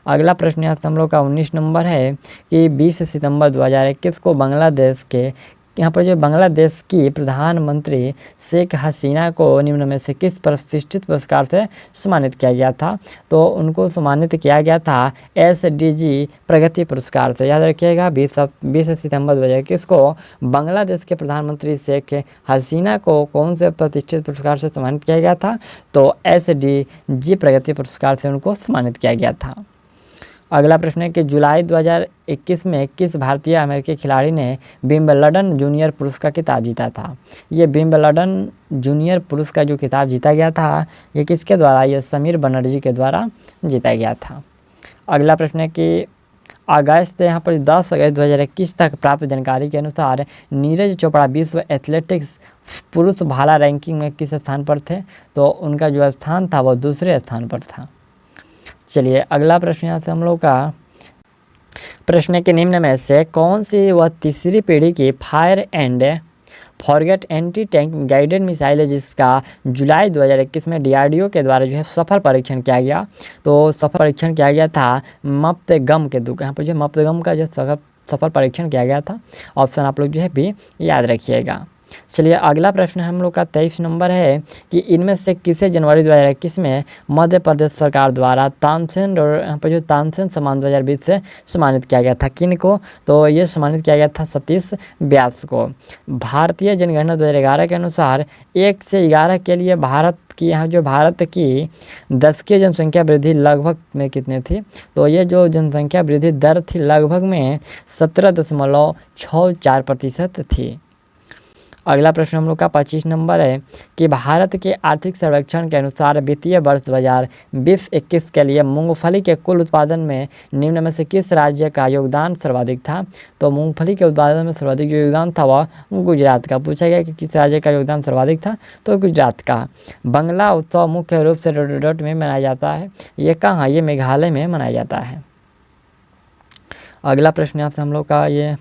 अगला प्रश्न यहाँ से हम लोग का 19 नंबर है कि 20 सितंबर 2021 को बांग्लादेश के यहाँ पर जो बांग्लादेश की प्रधानमंत्री शेख हसीना को निम्न में से किस प्रतिष्ठित पुरस्कार से सम्मानित किया गया था? तो उनको सम्मानित किया गया था SDG प्रगति पुरस्कार से। याद रखिएगा 20 सितंबर 2021 को बांग्लादेश के प्रधानमंत्री शेख हसीना को कौन से प्रतिष्ठित पुरस्कार से सम्मानित किया गया था? तो SDG प्रगति पुरस्कार से उनको सम्मानित किया गया था। अगला प्रश्न है कि जुलाई 2021 में किस भारतीय अमेरिकी खिलाड़ी ने विंबलडन जूनियर पुरुष का खिताब जीता था? ये विंबलडन जूनियर पुरुष का जो खिताब जीता गया था ये किसके द्वारा? ये समीर बनर्जी के द्वारा जीता गया था। अगला प्रश्न है कि अगस्त यहाँ पर 10 अगस्त 2021 तक प्राप्त जानकारी के अनुसार नीरज चोपड़ा विश्व एथलेटिक्स पुरुष भाला रैंकिंग में किस स्थान पर थे? तो उनका जो स्थान था वो दूसरे स्थान पर था। चलिए अगला प्रश्न यहाँ से हम लोग का प्रश्न के निम्न में से कौन सी वह तीसरी पीढ़ी की fire and forget anti tank guided missile है जिसका जुलाई 2021 में DRDO के द्वारा जो है सफल परीक्षण किया गया? तो सफल परीक्षण किया गया था मप्तगम के द्वारा। यहाँ पर जो मप्तगम का जो सफल परीक्षण किया गया था, ऑप्शन आप लोग जो है भी याद रखिएगा। चलिए अगला प्रश्न हम लोग का 23 नंबर है कि इनमें से किसे जनवरी 2021 में मध्य प्रदेश सरकार द्वारा तानसेन और यहाँ पर जो तानसेन सम्मान 2020 से सम्मानित किया गया था? किन को? तो ये सम्मानित किया गया था सतीश व्यास को। भारतीय जनगणना 2011 के अनुसार 1 से 11 के लिए भारत की दशकीय जनसंख्या वृद्धि लगभग में कितनी थी? तो ये जो जनसंख्या वृद्धि दर थी लगभग में 17.64% थी। अगला प्रश्न हम लोग का 25 नंबर है कि भारत के आर्थिक सर्वेक्षण के अनुसार वित्तीय वर्ष 2020-21 के लिए मूंगफली के कुल उत्पादन में निम्न में से किस राज्य का योगदान सर्वाधिक था? तो मूंगफली के उत्पादन में सर्वाधिक जो योगदान था वह गुजरात का। पूछा गया कि किस राज्य का योगदान सर्वाधिक था? तो गुजरात का। बंगला उत्सव मुख्य रूप से डोडोडोट में मनाया जाता है, ये कहाँ? ये मेघालय में मनाया जाता है। अगला प्रश्न आपसे हम लोग का ये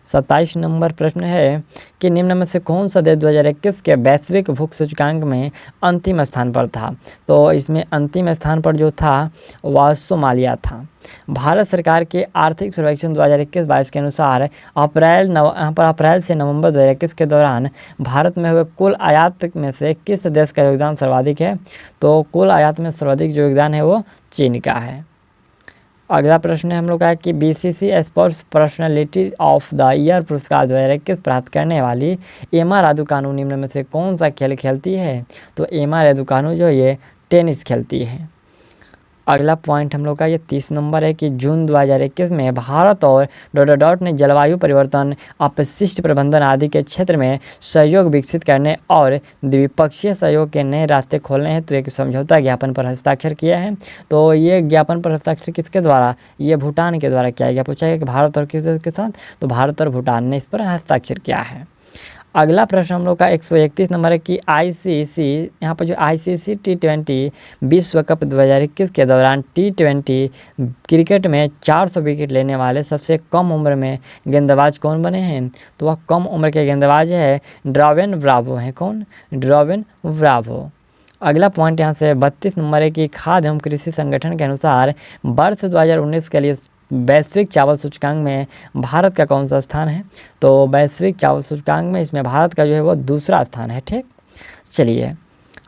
27 नंबर प्रश्न है कि निम्न में से कौन सा देश 2021 के वैश्विक भूख सूचकांक में अंतिम स्थान पर था? तो इसमें अंतिम स्थान पर जो था वह सोमालिया था। भारत सरकार के आर्थिक सर्वेक्षण 2021-22 के अनुसार अप्रैल से नवंबर 2021 के दौरान भारत में हुए कुल आयात में से किस देश का योगदान सर्वाधिक है? तो कुल आयात में सर्वाधिक जो योगदान है वो चीन का है। अगला प्रश्न है हम लोग का कि BCC sports personality of the year पुरस्कार 2021 प्राप्त करने वाली एमा रादुकानु निम्न में से कौन सा खेल खेलती है? तो एमा रादुकानु जो ये टेनिस खेलती है। अगला पॉइंट हम लोग का ये 30 नंबर है कि जून 2021 में भारत और डॉट ने जलवायु परिवर्तन, अपशिष्ट प्रबंधन आदि के क्षेत्र में सहयोग विकसित करने और द्विपक्षीय सहयोग के नए रास्ते खोलने हैं तो एक समझौता ज्ञापन पर हस्ताक्षर किया है। तो ये ज्ञापन पर हस्ताक्षर किसके द्वारा? ये भूटान के द्वारा किया गया। पूछा गया कि भारत और किस देश के साथ? तो भारत और भूटान ने इस पर हस्ताक्षर किया है। अगला प्रश्न हम लोग का 131 नंबर है कि ICC यहाँ पर जो ICC T20 विश्व कप 2021 के दौरान T20 क्रिकेट में 400 विकेट लेने वाले सबसे कम उम्र में गेंदबाज कौन बने हैं? तो वह कम उम्र के गेंदबाज है ड्रॉवेन ब्रावो हैं। कौन? ड्रॉवेन ब्रावो। अगला पॉइंट यहाँ से 32 नंबर है कि खाद्य एवं कृषि संगठन के अनुसार वर्ष 2019 के लिए वैश्विक चावल सूचकांक में भारत का कौन सा स्थान है? तो वैश्विक चावल सूचकांक में इसमें भारत का जो है वो दूसरा स्थान है। ठीक, चलिए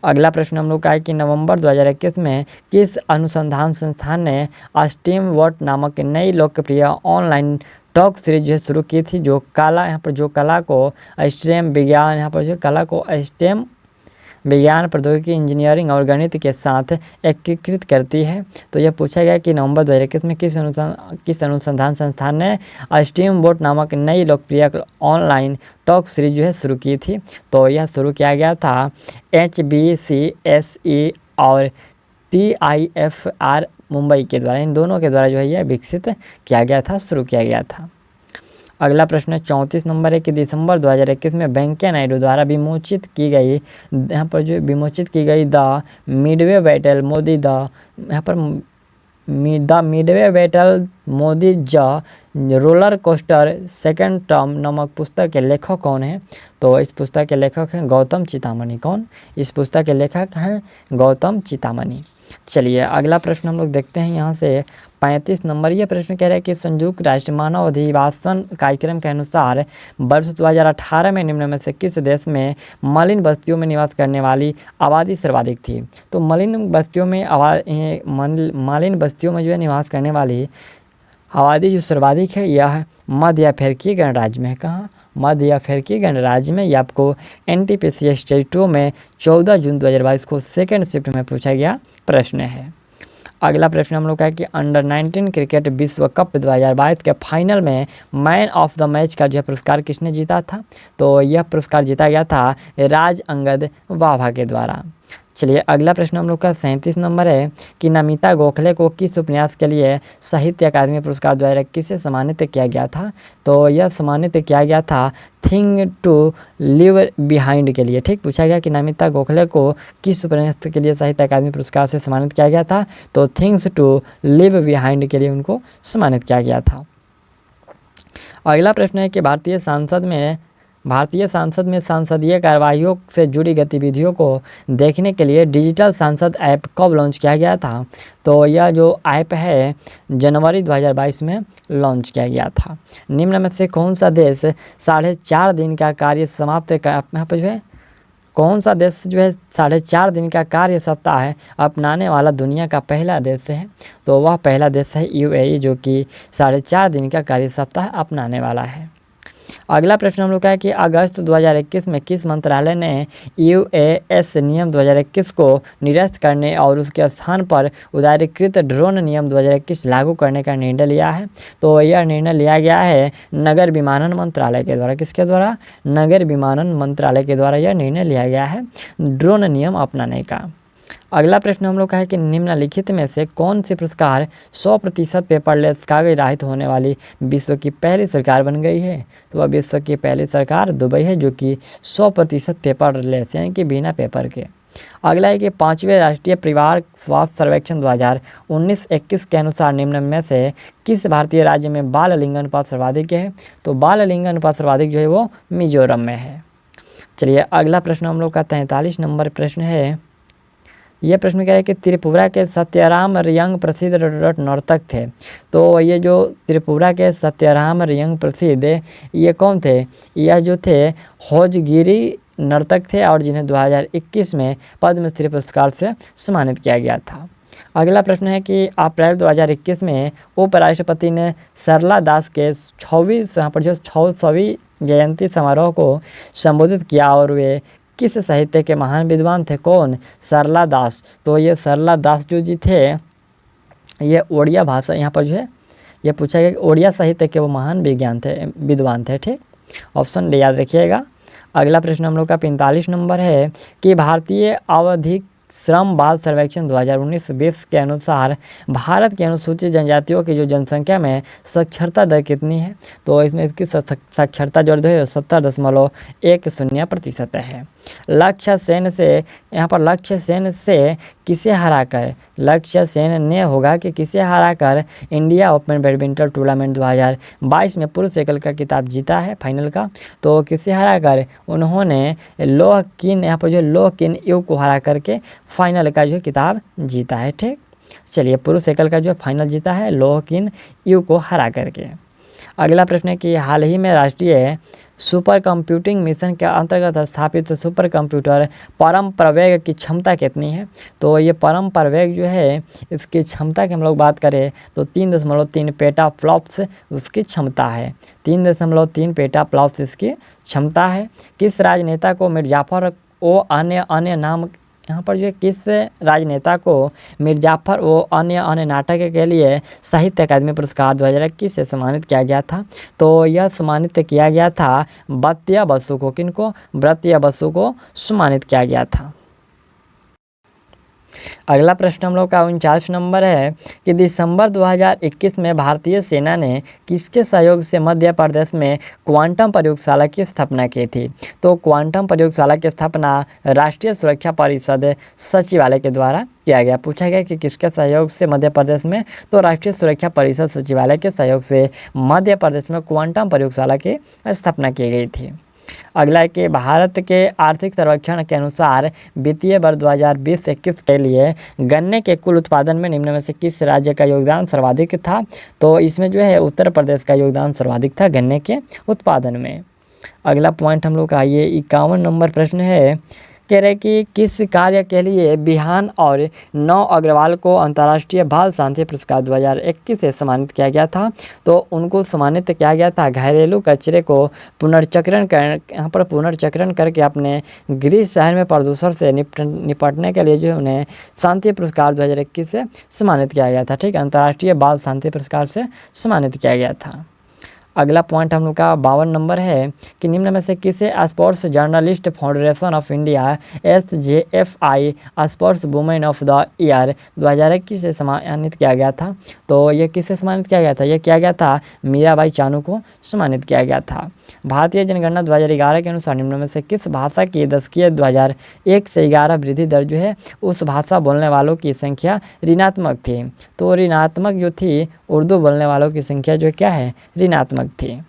अगला प्रश्न हम लोग का है कि नवंबर 2021 में किस अनुसंधान संस्थान ने स्टेम वॉट नामक नई लोकप्रिय ऑनलाइन टॉक सीरीज जो है शुरू की थी, जो कला को स्टेम विज्ञान स्टेम विज्ञान, प्रौद्योगिकी, इंजीनियरिंग और गणित के साथ एकीकृत करती है? तो यह पूछा गया कि नवंबर 2021 में किस अनुसंधान संस्थान ने स्टेम बोट नामक नई लोकप्रिय ऑनलाइन टॉक सीरीज जो है शुरू की थी? तो यह शुरू किया गया था HBCSE और TIFR मुंबई के द्वारा, इन दोनों के द्वारा जो है यह विकसित किया गया था, शुरू किया गया था। अगला प्रश्न 34 नंबर है कि दिसंबर 2021 में वेंकैया नायडू द्वारा विमोचित की गई the Midway battle Modi the roller coaster second term नामक पुस्तक के लेखक कौन है? तो इस पुस्तक के लेखक हैं गौतम चितामणि। कौन? इस पुस्तक के लेखक हैं गौतम चितामणि। चलिए अगला प्रश्न हम लोग देखते हैं यहाँ से 35 नंबर। ये प्रश्न कह रहा है कि संयुक्त राष्ट्र मानव अधिवासन कार्यक्रम के अनुसार वर्ष 2018 में निम्न में से किस देश में मलिन बस्तियों में निवास करने वाली आबादी सर्वाधिक थी। तो मलिन बस्तियों में मलिन बस्तियों में जो है निवास करने वाली आबादी जो सर्वाधिक है यह मध्य या अफ्रीकी गणराज्य में है। कहाँ? मध्य या अफ्रीकी गणराज्य में। ये आपको NTPC स्टेट 2 में 14 जून 2022 को सेकेंड शिफ्ट में पूछा गया प्रश्न है। अगला प्रश्न हम लोग का है कि अंडर 19 क्रिकेट विश्व कप 2022 के फाइनल में मैन ऑफ द मैच का जो है पुरस्कार किसने जीता था। तो यह पुरस्कार जीता गया था राज अंगद वाभा के द्वारा। चलिए अगला प्रश्न हम लोग का 37 नंबर है कि नमिता गोखले को किस उपन्यास के लिए साहित्य अकादमी पुरस्कार 2021 से सम्मानित किया गया था। तो यह सम्मानित किया गया था थिंग टू लिव बिहाइंड के लिए। ठीक, पूछा गया कि नमिता गोखले को किस उपन्यास के लिए साहित्य अकादमी पुरस्कार से सम्मानित किया गया था। तो थिंग्स टू लिव बिहाइंड के लिए उनको सम्मानित किया गया था। अगला प्रश्न है कि भारतीय संसद में संसदीय कार्यवाहियों से जुड़ी गतिविधियों को देखने के लिए डिजिटल संसद ऐप कब लॉन्च किया गया था। तो यह जो ऐप है जनवरी 2022 में लॉन्च किया गया था। निम्न में से कौन सा देश 4.5 दिन का कार्य समाप्त यहाँ पर जो है कौन सा देश जो है 4.5 दिन का कार्य सप्ताह अपनाने वाला दुनिया का पहला देश है। तो वह पहला देश है UAE जो कि 4.5 दिन का कार्य सप्ताह अपनाने वाला है। अगला प्रश्न हम लोग का है कि अगस्त 2021 में किस मंत्रालय ने UAS नियम 2021 को निरस्त करने और उसके स्थान पर उदारीकृत ड्रोन नियम 2021 लागू करने का निर्णय लिया है। तो यह निर्णय लिया गया है नगर विमानन मंत्रालय के द्वारा। किसके द्वारा? नगर विमानन मंत्रालय के द्वारा यह निर्णय लिया गया है ड्रोन नियम अपनाने का। अगला प्रश्न हम लोग का है कि निम्नलिखित में से कौन सी पुरस्कार 100% पेपरलेस कागज रहित होने वाली विश्व की पहली सरकार बन गई है। तो वह विश्व की पहली सरकार दुबई है जो कि 100% पेपरलेस यानी कि बिना पेपर के। अगला है कि 5वें राष्ट्रीय परिवार स्वास्थ्य सर्वेक्षण 2019-21 के अनुसार निम्न में से किस भारतीय राज्य में बाल लिंग अनुपात सर्वाधिक है। तो बाल लिंग अनुपात सर्वाधिक जो है वो मिजोरम में है। चलिए अगला प्रश्न हम लोग का 43 नंबर प्रश्न है। यह प्रश्न कह रहा है कि त्रिपुरा के सत्यराम रियंग प्रसिद्ध नर्तक थे। तो ये जो त्रिपुरा के सत्यराम रियंग प्रसिद्ध ये कौन थे? यह जो थे होजगिरी नर्तक थे और जिन्हें 2021 में पद्मश्री पुरस्कार से सम्मानित किया गया था। अगला प्रश्न है कि अप्रैल 2021 में उपराष्ट्रपति ने सरला दास के 6वीं जयंती समारोह को संबोधित किया और वे किस साहित्य के महान विद्वान थे? कौन? सरला दास। तो ये सरला दास जो जी थे ये ओडिया भाषा यहाँ पर जो है ये पूछा गया कि ओडिया साहित्य के वो महान विद्वान थे। ठीक, ऑप्शन डी याद रखिएगा। अगला प्रश्न हम लोग का 45 नंबर है कि भारतीय आवधिक श्रम बाल सर्वेक्षण 2019-20 के अनुसार भारत की अनुसूचित जनजातियों की जो जनसंख्या में साक्षरता दर कितनी है। तो इसमें इसकी साक्षरता दर जो है 70.10% है। लक्ष्य सेन से किसे हराकर लक्ष्य सेन ने होगा कि किसे हराकर इंडिया ओपन बैडमिंटन टूर्नामेंट 2022 में पुरुष एकल का खिताब जीता है फाइनल का। तो किसे हराकर? उन्होंने लोह किन यू को हरा करके फाइनल का जो खिताब जीता है। ठीक, चलिए पुरुष एकल का जो फाइनल जीता है लोह किन यू को हरा करके। अगला प्रश्न है कि हाल ही में राष्ट्रीय सुपर कंप्यूटिंग मिशन के अंतर्गत स्थापित सुपर कंप्यूटर परम प्रवेग की क्षमता कितनी है। तो ये परम प्रवेग जो है इसकी क्षमता की हम लोग बात करें तो 3.3 पेटाफ्लॉप्स उसकी क्षमता है। 3.3 पेटाफ्लॉप्स इसकी क्षमता है। किस राजनेता को मिर्जाफर ओ अन्य नाम यहाँ पर जो है किस राजनेता को मिर्जाफर वो अन्य नाटक के लिए साहित्य अकादमी पुरस्कार 2021 से सम्मानित किया गया था। तो यह सम्मानित किया गया था ब्रत्या बसु को। किनको? ब्रत्या बसु को सम्मानित किया गया था। अगला प्रश्न हम लोग का 49 नंबर है कि दिसंबर 2021 में भारतीय सेना ने किसके सहयोग से मध्य प्रदेश में क्वांटम प्रयोगशाला की स्थापना की थी। तो क्वांटम प्रयोगशाला की स्थापना राष्ट्रीय सुरक्षा परिषद सचिवालय के द्वारा किया गया। पूछा गया कि किसके सहयोग से मध्य प्रदेश में। तो राष्ट्रीय सुरक्षा परिषद सचिवालय के सहयोग से मध्य प्रदेश में क्वांटम प्रयोगशाला की स्थापना की गई थी। अगला है कि भारत के आर्थिक सर्वेक्षण के अनुसार वित्तीय वर्ष 2020-21 के लिए गन्ने के कुल उत्पादन में निम्न में से किस राज्य का योगदान सर्वाधिक था? तो इसमें जो है उत्तर प्रदेश का योगदान सर्वाधिक था गन्ने के उत्पादन में। अगला पॉइंट हम लोग का ये 51 नंबर प्रश्न है, कह रहे कि किस कार्य के लिए बिहान और नौ अग्रवाल को अंतर्राष्ट्रीय बाल शांति पुरस्कार 2021 से सम्मानित किया गया था? तो उनको सम्मानित किया गया था घरेलू कचरे को पुनर्चक्रण करके अपने गृह शहर में प्रदूषण से निपटने के लिए जो उन्हें शांति पुरस्कार 2021 से सम्मानित किया गया था। ठीक, अंतर्राष्ट्रीय बाल शांति पुरस्कार से सम्मानित किया गया था। अगला पॉइंट हम लोग का 52 नंबर है कि निम्न में से किसे sports journalist foundation of India SJFI sports women of the year 2021 से सम्मानित किया गया था? तो ये किसे सम्मानित किया गया था? ये किया गया था मीराबाई चानू को सम्मानित किया गया था। भारतीय जनगणना 2011 के अनुसार निम्न में से किस भाषा की दशकीय 2001 से 11 वृद्धि दर जो है उस भाषा बोलने वालों की संख्या ऋणात्मक थी? तो ऋणात्मक जो थी उर्दू बोलने वालों की संख्या जो क्या है ऋणात्मक थी।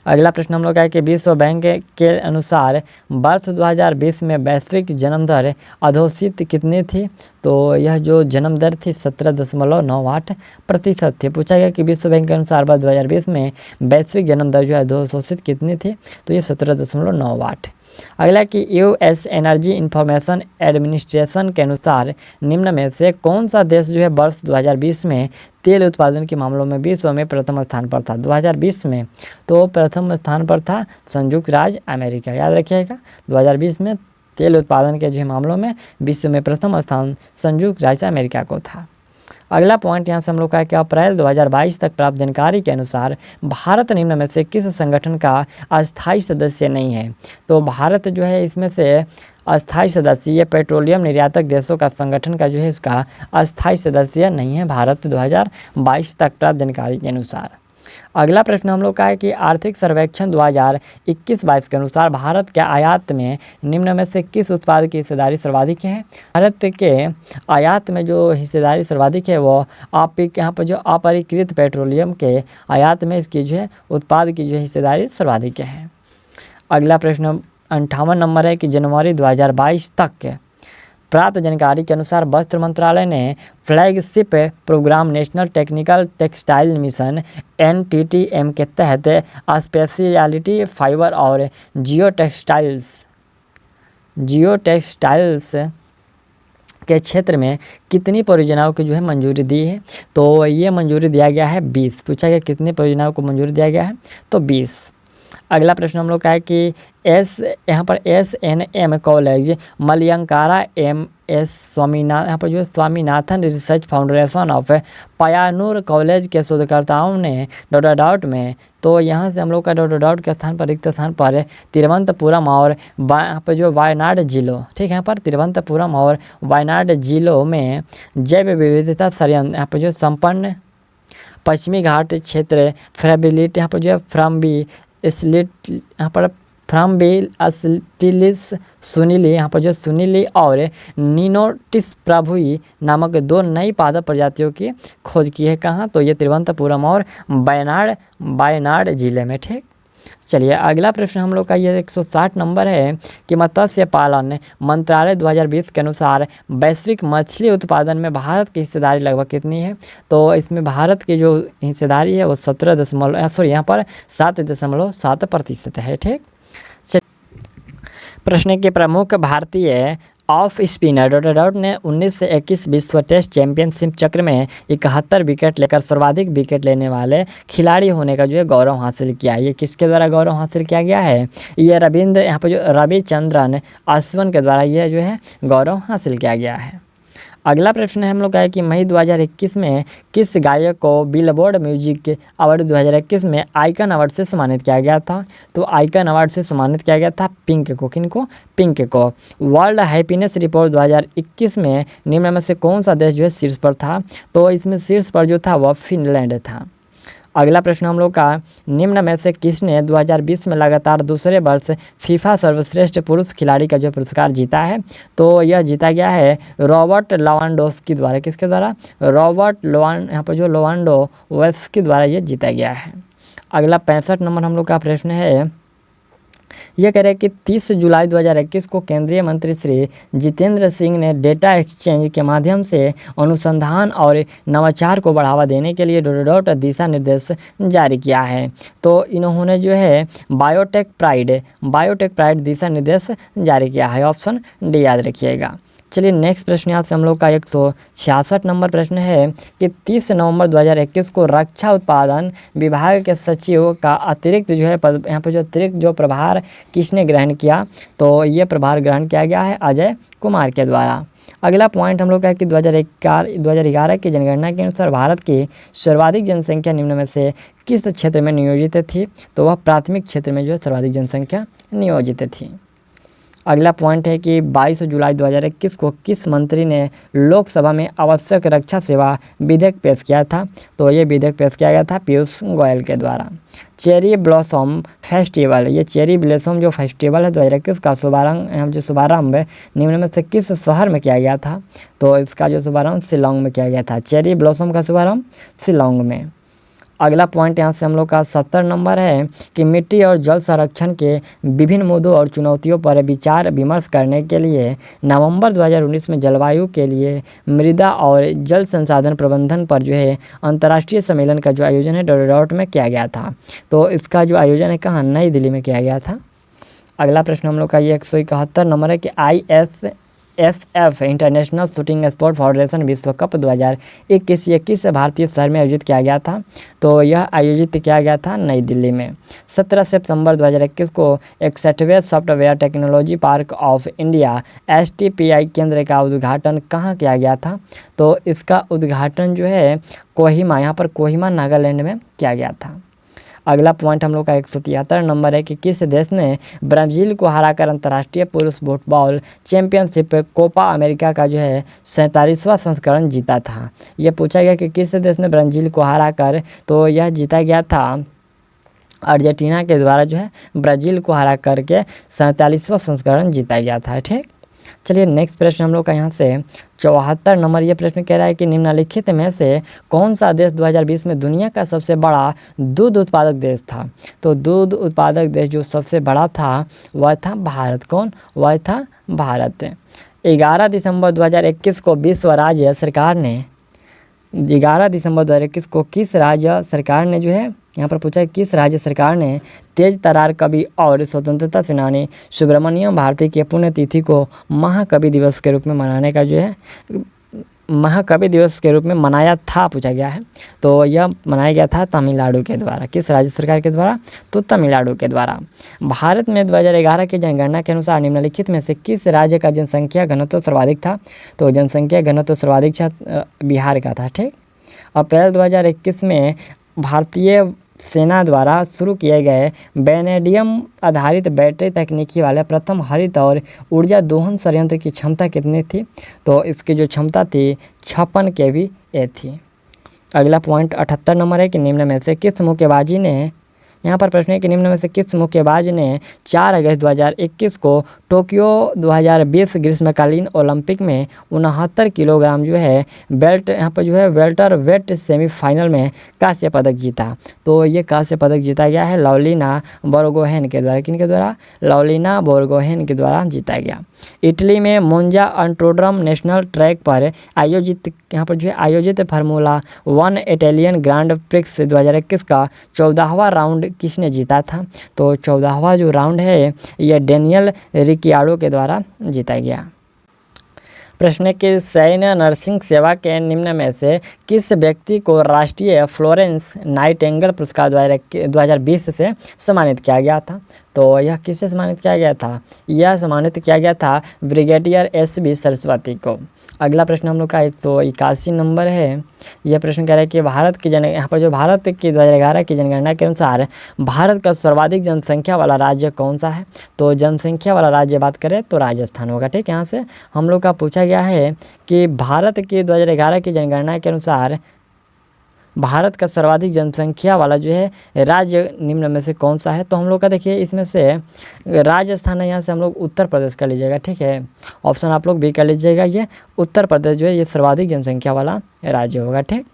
अगला प्रश्न हम लोग का है कि विश्व बैंक के अनुसार वर्ष 2020 में वैश्विक जन्म दर अधोसित कितनी थी? तो यह जो जन्म दर थी 17.98% थी। पूछा गया कि विश्व बैंक के अनुसार वर्ष 2020 में वैश्विक जन्म दर जो है अधोसित कितनी थी? तो ये 17.98। अगला कि US एनर्जी इंफॉर्मेशन एडमिनिस्ट्रेशन के अनुसार निम्न में से कौन सा देश जो है वर्ष 2020 में तेल उत्पादन के मामलों में विश्व में प्रथम स्थान पर था? 2020 में तो प्रथम स्थान पर था संयुक्त राज्य अमेरिका। याद रखिएगा 2020 में तेल उत्पादन के जो मामलों में विश्व में प्रथम स्थान संयुक्त राज्य अमेरिका को था। अगला पॉइंट यहाँ से हम लोग का है कि अप्रैल 2022 तक प्राप्त जानकारी के अनुसार भारत निम्न में से किस संगठन का अस्थायी सदस्य नहीं है? तो भारत जो है इसमें से अस्थायी सदस्य ये पेट्रोलियम निर्यातक देशों का संगठन का जो है इसका अस्थायी सदस्य नहीं है भारत 2022 तक प्राप्त जानकारी के अनुसार। अगला प्रश्न हम लोग का है कि आर्थिक सर्वेक्षण 2021-22 के अनुसार भारत के आयात में निम्न में से किस उत्पाद की हिस्सेदारी सर्वाधिक है? भारत के आयात में जो हिस्सेदारी सर्वाधिक है वो यहाँ पर जो अपरिकृत पेट्रोलियम के आयात में इसकी जो है उत्पाद की जो हिस्सेदारी सर्वाधिक है। अगला प्रश्न 58 नंबर है कि जनवरी 2022 तक प्राप्त जानकारी के अनुसार वस्त्र मंत्रालय ने flagship programme national technical textile mission NTTM के तहत स्पेशलिटी फाइबर और जियो टेक्सटाइल्स के क्षेत्र में कितनी परियोजनाओं की जो है मंजूरी दी है? तो ये मंजूरी दिया गया है 20। पूछा गया कितनी परियोजनाओं को मंजूरी दिया गया है? तो 20। अगला प्रश्न हम लोग का है कि यहाँ पर SNM कॉलेज मलयंकारा MS यहाँ पर जो Swaminathan research foundation of Payyanur college के शोधकर्ताओं ने डॉट में, तो यहाँ से हम लोग का डॉट के स्थान पर रिक्त स्थान पर तिरुवनंतपुरम और यहाँ पर जो वायनाड जिलों, ठीक है, यहाँ पर तिरुवनंतपुरम और वायनाड जिलों में जैव विविधता संयंत्र यहाँ पर जो संपन्न पश्चिमी घाट क्षेत्र फ्रेबिलिट यहाँ पर जो है फ्राम्बिलिस सुनीली यहाँ पर जो सुनीली और निनोटिस प्रभुई नामक 2 नई पादप प्रजातियों की खोज की है। कहाँ? तो ये तिरुवनंतपुरम और वायनाड जिले में। ठीक, चलिए अगला प्रश्न हम लोग का ये 160 नंबर है कि मत्स्य पालन मंत्रालय 2020 के अनुसार वैश्विक मछली उत्पादन में भारत की हिस्सेदारी लगभग कितनी है? तो इसमें भारत की जो हिस्सेदारी है वो 7.7% है। ठीक, प्रश्न के प्रमुख भारतीय ऑफ स्पिनर ने 19 से 21 विश्व टेस्ट चैंपियनशिप चक्र में 71 विकेट लेकर सर्वाधिक विकेट लेने वाले खिलाड़ी होने का जो है गौरव हासिल किया है। ये किसके द्वारा गौरव हासिल किया गया है? ये यहाँ पर जो रविचंद्रन अश्विन के द्वारा ये जो है गौरव हासिल किया गया है। अगला प्रश्न है हम लोग का है कि मई 2021 में किस गायक को बिलबोर्ड म्यूजिक अवार्ड 2021 में आइकन अवार्ड से सम्मानित किया गया था? तो आइकन अवार्ड से सम्मानित किया गया था पिंक को। किनको? पिंक को। वर्ल्ड हैप्पीनेस रिपोर्ट 2021 में निम्न में से कौन सा देश जो है शीर्ष पर था? तो इसमें शीर्ष पर जो था वह फिनलैंड था। अगला प्रश्न हम लोग का निम्न में से किसने 2020 में लगातार दूसरे वर्ष फीफा सर्वश्रेष्ठ पुरुष खिलाड़ी का जो पुरस्कार जीता है? तो यह जीता गया है रॉबर्ट लेवांडोव्स्की द्वारा। किसके द्वारा? रॉबर्ट यहाँ पर जो लेवांडोव्स्की द्वारा ये जीता गया है। अगला 65 नंबर हम लोग का प्रश्न है, यह कह रहे हैं कि 30 जुलाई 2021 को केंद्रीय मंत्री श्री जितेंद्र सिंह ने डेटा एक्सचेंज के माध्यम से अनुसंधान और नवाचार को बढ़ावा देने के लिए डॉट दिशा निर्देश जारी किया है। तो इन्होंने जो है बायोटेक प्राइड दिशा निर्देश जारी किया है। ऑप्शन डी याद रखिएगा। चलिए नेक्स्ट प्रश्न यहाँ से हम लोग का 166 नंबर प्रश्न है कि 30 नवंबर 2021 को रक्षा उत्पादन विभाग के सचिव का अतिरिक्त जो है पद, यहाँ पर जो अतिरिक्त जो प्रभार किसने ग्रहण किया? तो ये प्रभार ग्रहण किया गया है अजय कुमार के द्वारा। अगला पॉइंट हम लोग का है कि 2011 की जनगणना के अनुसार भारत की सर्वाधिक जनसंख्या निम्न में से किस क्षेत्र में नियोजित थी? तो वह प्राथमिक क्षेत्र में जो है सर्वाधिक जनसंख्या नियोजित थी। अगला पॉइंट है कि 22 जुलाई 2021 को किस मंत्री ने लोकसभा में आवश्यक रक्षा सेवा विधेयक पेश किया था? तो ये विधेयक पेश किया गया था पीयूष गोयल के द्वारा। चेरी ब्लॉसम फेस्टिवल, ये चेरी ब्लॉसम जो फेस्टिवल है 2021 का शुभारंभ निम्न में से किस शहर में किया गया था? तो इसका जो शुभारंभ शिलोंग में किया गया था। चेरी ब्लॉसम का शुभारंभ शिलोंग में। अगला पॉइंट यहाँ से हम लोग का 70 नंबर है कि मिट्टी और जल संरक्षण के विभिन्न मुद्दों और चुनौतियों पर विचार विमर्श करने के लिए नवंबर 2019 में जलवायु के लिए मृदा और जल संसाधन प्रबंधन पर जो है अंतर्राष्ट्रीय सम्मेलन का जो आयोजन है डॉट में किया गया था। तो इसका जो आयोजन है कहाँ? नई दिल्ली में किया गया था। अगला प्रश्न हम लोग का ये 171 नंबर है कि ISSF international shooting sport federation विश्व कप 2021 ये किस भारतीय शहर में आयोजित किया गया था? तो यह आयोजित किया गया था नई दिल्ली में। 17 सितंबर 2021 को 61वें software technology park of India STPI केंद्र का उद्घाटन कहाँ किया गया था? तो इसका उद्घाटन जो है कोहिमा, यहाँ पर कोहिमा नागालैंड में किया गया था। अगला पॉइंट हम लोग का 173 नंबर है कि किस देश ने ब्राज़ील को हराकर अंतर्राष्ट्रीय पुरुष फुटबॉल चैंपियनशिप कोपा अमेरिका का जो है 47वां संस्करण जीता था? यह पूछा गया कि किस देश ने ब्राज़ील को हराकर, तो यह जीता गया था अर्जेंटीना के द्वारा जो है ब्राज़ील को हरा करके 47वां संस्करण जीता गया था। ठीक, चलिए नेक्स्ट प्रश्न हम लोग का यहाँ से 74 नंबर ये प्रश्न कह रहा है कि निम्नलिखित में से कौन सा देश 2020 में दुनिया का सबसे बड़ा दूध उत्पादक देश था? तो दूध उत्पादक देश जो सबसे बड़ा था वह था भारत। कौन? वह था भारत। 11 दिसंबर 2021 को विश्व राज्य सरकार ने 11 दिसंबर 2021 को किस राज्य सरकार ने जो है, यहाँ पर पूछा है किस राज्य सरकार ने तेज तरार कवि और स्वतंत्रता सेनानी सुब्रमण्यम भारती की पुण्यतिथि को महाकवि दिवस के रूप में मनाने का जो है महाकवि दिवस के रूप में मनाया था, पूछा गया है। तो यह मनाया गया था तमिलनाडु के द्वारा। किस राज्य सरकार के द्वारा? तो तमिलनाडु के द्वारा। भारत में 2011 की जनगणना के अनुसार निम्नलिखित में से किस राज्य का जनसंख्या घनत्व सर्वाधिक था? तो जनसंख्या घनत्व सर्वाधिक बिहार का था। ठीक, अप्रैल 2021 में भारतीय सेना द्वारा शुरू किए गए वेनेडियम आधारित बैटरी तकनीकी वाले प्रथम हरित और ऊर्जा दोहन संयंत्र की क्षमता कितनी थी? तो इसकी जो क्षमता थी 56 kVA थी। अगला पॉइंट 78 नंबर है कि निम्न में से किस मुक्केबाजी ने, यहाँ पर प्रश्न है कि निम्न में से किस मुक्केबाज ने 4 अगस्त 2021 को टोक्यो 2020 ग्रीष्मकालीन ओलंपिक में 69 किलोग्राम जो है बेल्ट, यहाँ पर जो है वेल्टर वेट सेमीफाइनल में कांस्य पदक जीता? तो ये कांस्य पदक जीता गया है लवलीना बोर्गोहेन के द्वारा। किनके द्वारा? लवलीना बोर्गोहेन के द्वारा जीता गया। इटली में मोंजा अंट्रोड्रम नेशनल ट्रैक पर आयोजित, यहाँ पर जो है आयोजित फार्मूला 1 इटालियन ग्रांड प्रिक्स 2021 का 14वां राउंड किसने जीता था? तो 14वां जो राउंड है यह डेनियल रिकियाडो के द्वारा जीता गया। प्रश्न के सैन्य नर्सिंग सेवा के निम्न में से किस व्यक्ति को राष्ट्रीय फ्लोरेंस नाइटिंगेल पुरस्कार 2020 से सम्मानित किया गया था? तो यह किससे सम्मानित किया गया था? यह सम्मानित किया गया था ब्रिगेडियर SB सरस्वती को। अगला प्रश्न हम लोग का 181 नंबर है। यह प्रश्न कह रहा है कि यहाँ पर जो भारत की 2011 की जनगणना के अनुसार भारत का सर्वाधिक जनसंख्या वाला राज्य कौन सा है? तो जनसंख्या वाला राज्य बात करें तो राजस्थान होगा। ठीक, यहाँ से हम लोग का पूछा गया है कि भारत की 2011 की जनगणना के अनुसार भारत का सर्वाधिक जनसंख्या वाला जो है राज्य निम्न में से कौन सा है? तो हम लोग का देखिए इसमें से राजस्थान है, यहाँ से हम लोग उत्तर प्रदेश कर लीजिएगा। ठीक है, ऑप्शन आप लोग भी कर लीजिएगा। ये उत्तर प्रदेश जो है ये सर्वाधिक जनसंख्या वाला राज्य होगा। ठीक,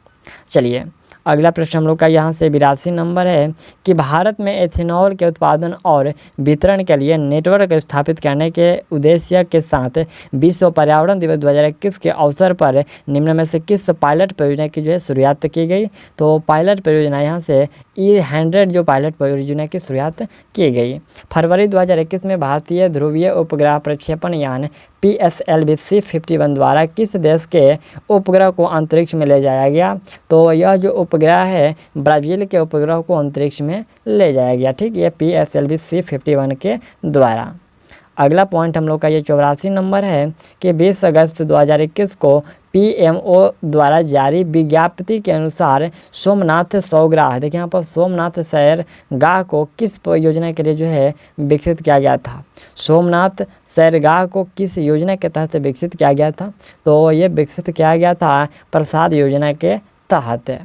चलिए अगला प्रश्न हम लोग का यहाँ से 82 नंबर है कि भारत में एथेनॉल के उत्पादन और वितरण के लिए नेटवर्क स्थापित करने के उद्देश्य के साथ विश्व पर्यावरण दिवस 2021 के अवसर पर निम्न में से किस पायलट परियोजना की जो है शुरुआत की गई। तो पायलट परियोजना यहाँ से E100 जो पायलट परियोजना की शुरुआत की गई। फरवरी 2021 में भारतीय ध्रुवीय उपग्रह प्रक्षेपण यान PSLV C-51 द्वारा किस देश के उपग्रह को अंतरिक्ष में ले जाया गया। तो यह जो उपग्रह है ब्राज़ील के उपग्रह को अंतरिक्ष में ले जाया गया। ठीक, ये PSLV C-51 के द्वारा। अगला पॉइंट हम लोग का ये 84 नंबर है कि 20 अगस्त 2021 को PMO द्वारा जारी विज्ञप्ति के अनुसार सोमनाथ सौगाह, देखिए यहाँ पर सोमनाथ सैरगाह को किस योजना के लिए जो है विकसित किया गया था। सोमनाथ सैरगाह को किस योजना के तहत विकसित किया गया था। तो ये विकसित किया गया था प्रसाद योजना के तहत।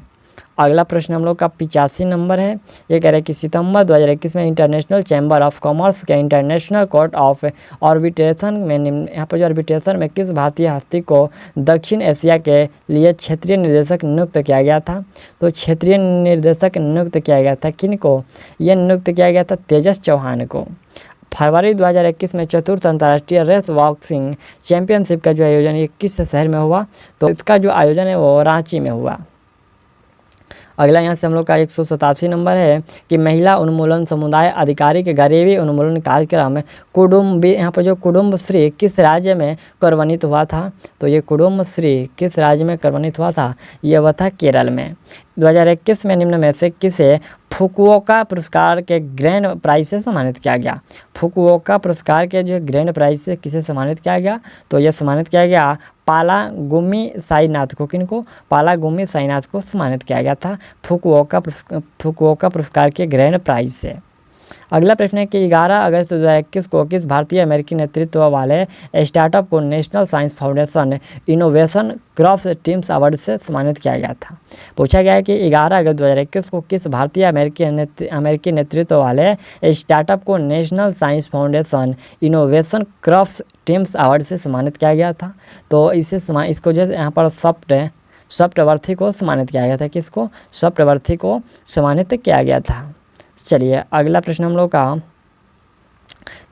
अगला प्रश्न हम लोग का 85 नंबर है। ये कह रहे हैं कि सितंबर 2021 में इंटरनेशनल चैम्बर ऑफ कॉमर्स के इंटरनेशनल कोर्ट ऑफ आर्बिट्रेशन में यहाँ पर जो आर्बिट्रेशन में किस भारतीय हस्ती को दक्षिण एशिया के लिए क्षेत्रीय निर्देशक नियुक्त किया गया था। तो क्षेत्रीय निर्देशक नियुक्त किया गया था किन को, यह नियुक्त किया गया था तेजस चौहान को। फरवरी 2021 में चतुर्थ अंतर्राष्ट्रीय रेस बॉक्सिंग चैंपियनशिप का जो आयोजन ये किस शहर में हुआ। तो इसका जो आयोजन है वो रांची में हुआ। अगला यहाँ से हम लोग का 187 नंबर है कि महिला उन्मूलन समुदाय अधिकारी के गरीबी उन्मूलन कार्यक्रम कुटुम्बी, यहाँ पर जो कुटुम्बश्री किस राज्य में कार्यान्वित हुआ था। तो ये कुटुम्बश्री किस राज्य में कार्यान्वित हुआ था, ये हुआ था केरल में। 2021 में निम्न में से किसे फुकुओका पुरस्कार के ग्रैंड प्राइज से सम्मानित किया गया। फुकुओका पुरस्कार के जो ग्रैंड प्राइज से किसे सम्मानित किया गया। तो यह सम्मानित किया गया पालागुमी साईनाथ को। किनको, पालागुमी साईनाथ को सम्मानित किया गया था फुकुओका पुरस्कार के ग्रैंड प्राइज से। अगला प्रश्न है कि 11 अगस्त 2021 को किस भारतीय अमेरिकी नेतृत्व वाले स्टार्टअप को national science foundation innovation crops teams award से सम्मानित किया गया था। पूछा गया है कि 11 अगस्त 2021 को किस भारतीय अमेरिकी नेतृत्व वाले स्टार्टअप को national science foundation innovation crops teams award से सम्मानित किया गया था। तो इसको जो यहाँ पर सप्तवर्ती को सम्मानित किया गया था। किसको, सप्तवर्ती को सम्मानित किया गया था। चलिए अगला प्रश्न हम लोग का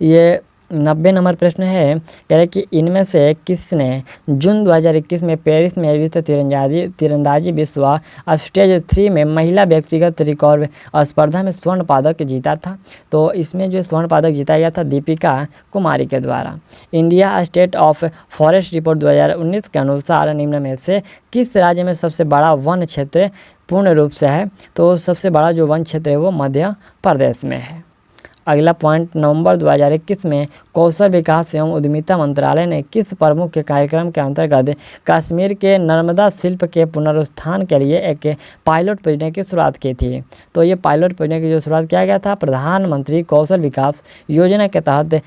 ये 90 नंबर प्रश्न है। कह रहे कि इनमें से किसने जून 2021 में पेरिस में विश्व तीरंदाजी विश्व स्टेज 3 में महिला व्यक्तिगत रिकॉर्ड स्पर्धा में स्वर्ण पदक जीता था। तो इसमें जो स्वर्ण पदक जीता गया था दीपिका कुमारी के द्वारा। India state of forest report 2019 के अनुसार निम्न में से किस राज्य में सबसे बड़ा वन क्षेत्र पूर्ण रूप से है। तो सबसे बड़ा जो वन क्षेत्र है वो मध्य प्रदेश में है। अगला पॉइंट, नवंबर 2021 में कौशल विकास एवं उद्यमिता मंत्रालय ने किस प्रमुख कार्यक्रम के अंतर्गत कश्मीर के नर्मदा शिल्प के पुनरुत्थान के लिए एक पायलट परियोजना की शुरुआत की थी। तो ये पायलट परियोजना की जो शुरुआत किया गया था प्रधानमंत्री कौशल विकास योजना के तहत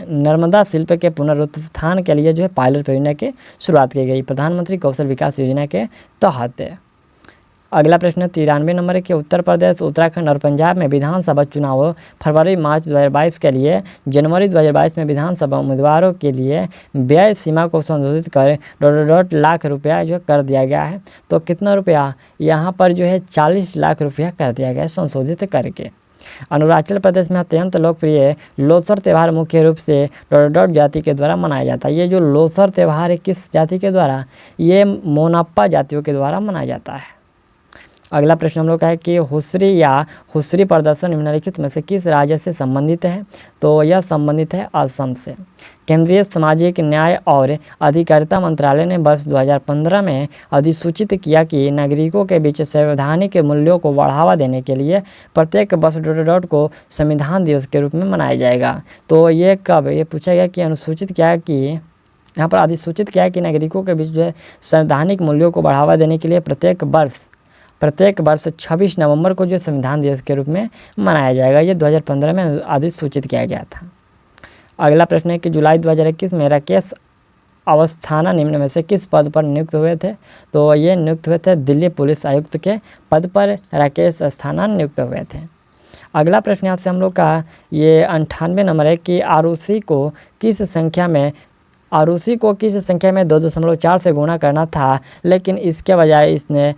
नर्मदा शिल्प के पुनरुत्थान के लिए जो है पायलट परियोजना की शुरुआत की गई प्रधानमंत्री कौशल विकास योजना के तहत। अगला प्रश्न 93 नंबर है कि उत्तर प्रदेश, उत्तराखंड और पंजाब में विधानसभा चुनाव फरवरी-मार्च 2022 के लिए जनवरी 2022 में विधानसभा उम्मीदवारों के लिए व्यय सीमा को संशोधित कर लाख रुपया जो कर दिया गया है। तो कितना रुपया, यहाँ पर जो है 40 लाख रुपया कर दिया गया है संशोधित करके। अरुणाचल प्रदेश में अत्यंत लोकप्रिय लोसर त्यौहार मुख्य रूप से जाति के द्वारा मनाया जाता है। ये जो लोसर त्यौहार है किस जाति के द्वारा, ये मोनाप्पा जातियों के द्वारा मनाया जाता है। अगला प्रश्न हम लोग का है कि हुस्री या हुस्री प्रदर्शन निम्नलिखित में से किस राज्य से संबंधित है। तो यह संबंधित है असम से। केंद्रीय सामाजिक न्याय और अधिकारिता मंत्रालय ने वर्ष 2015 में अधिसूचित किया कि नागरिकों के बीच संवैधानिक मूल्यों को बढ़ावा देने के लिए प्रत्येक वर्ष को संविधान दिवस के रूप में मनाया जाएगा। तो ये कब, ये पूछा गया कि अनुसूचित क्या है कि यहाँ पर अधिसूचित किया है कि नागरिकों के बीच जो है संवैधानिक मूल्यों को बढ़ावा देने के लिए प्रत्येक वर्ष 26 नवंबर को जो संविधान दिवस के रूप में मनाया जाएगा। ये 2015 में अधिसूचित किया गया था। अगला प्रश्न है कि जुलाई 2021 में राकेश अवस्थाना निम्न में से किस पद पर नियुक्त हुए थे। तो ये नियुक्त हुए थे दिल्ली पुलिस आयुक्त के पद पर राकेश अस्थाना नियुक्त हुए थे। अगला प्रश्न यहाँ से हम लोग का ये 98 नंबर है कि आरुषि को किस संख्या में 2.4 से गुणा करना था, लेकिन इसके बजाय इसने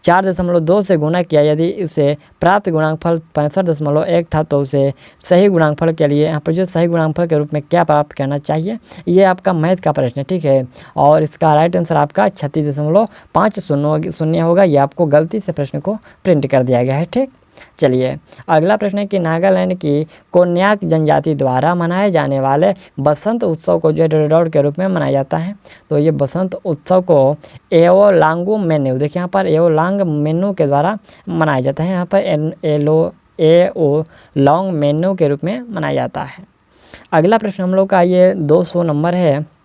4.2 से गुना किया, यदि उसे प्राप्त गुणांकफल 65.1 था तो उसे सही गुणांकफल के लिए यहाँ पर जो सही गुणांकफल के रूप में क्या प्राप्त करना चाहिए। ये आपका मैथ का प्रश्न है, ठीक है। और इसका राइट आंसर आपका 36.50 होगा। ये आपको गलती से प्रश्न को प्रिंट कर दिया गया है, ठीक। चलिए अगला प्रश्न है कि नागालैंड की कोन्याक जनजाति द्वारा मनाए जाने वाले बसंत उत्सव को जो है डॉट के रूप में मनाया जाता है। तो ये बसंत उत्सव को एओलांगू मेन्यू, देखिए यहाँ पर एओलांग मेन्यू के द्वारा मनाया जाता है। यहाँ पर एओलांग मेन्यू के रूप में मनाया जाता है। अगला प्रश्न हम लोग का ये 200 नंबर है।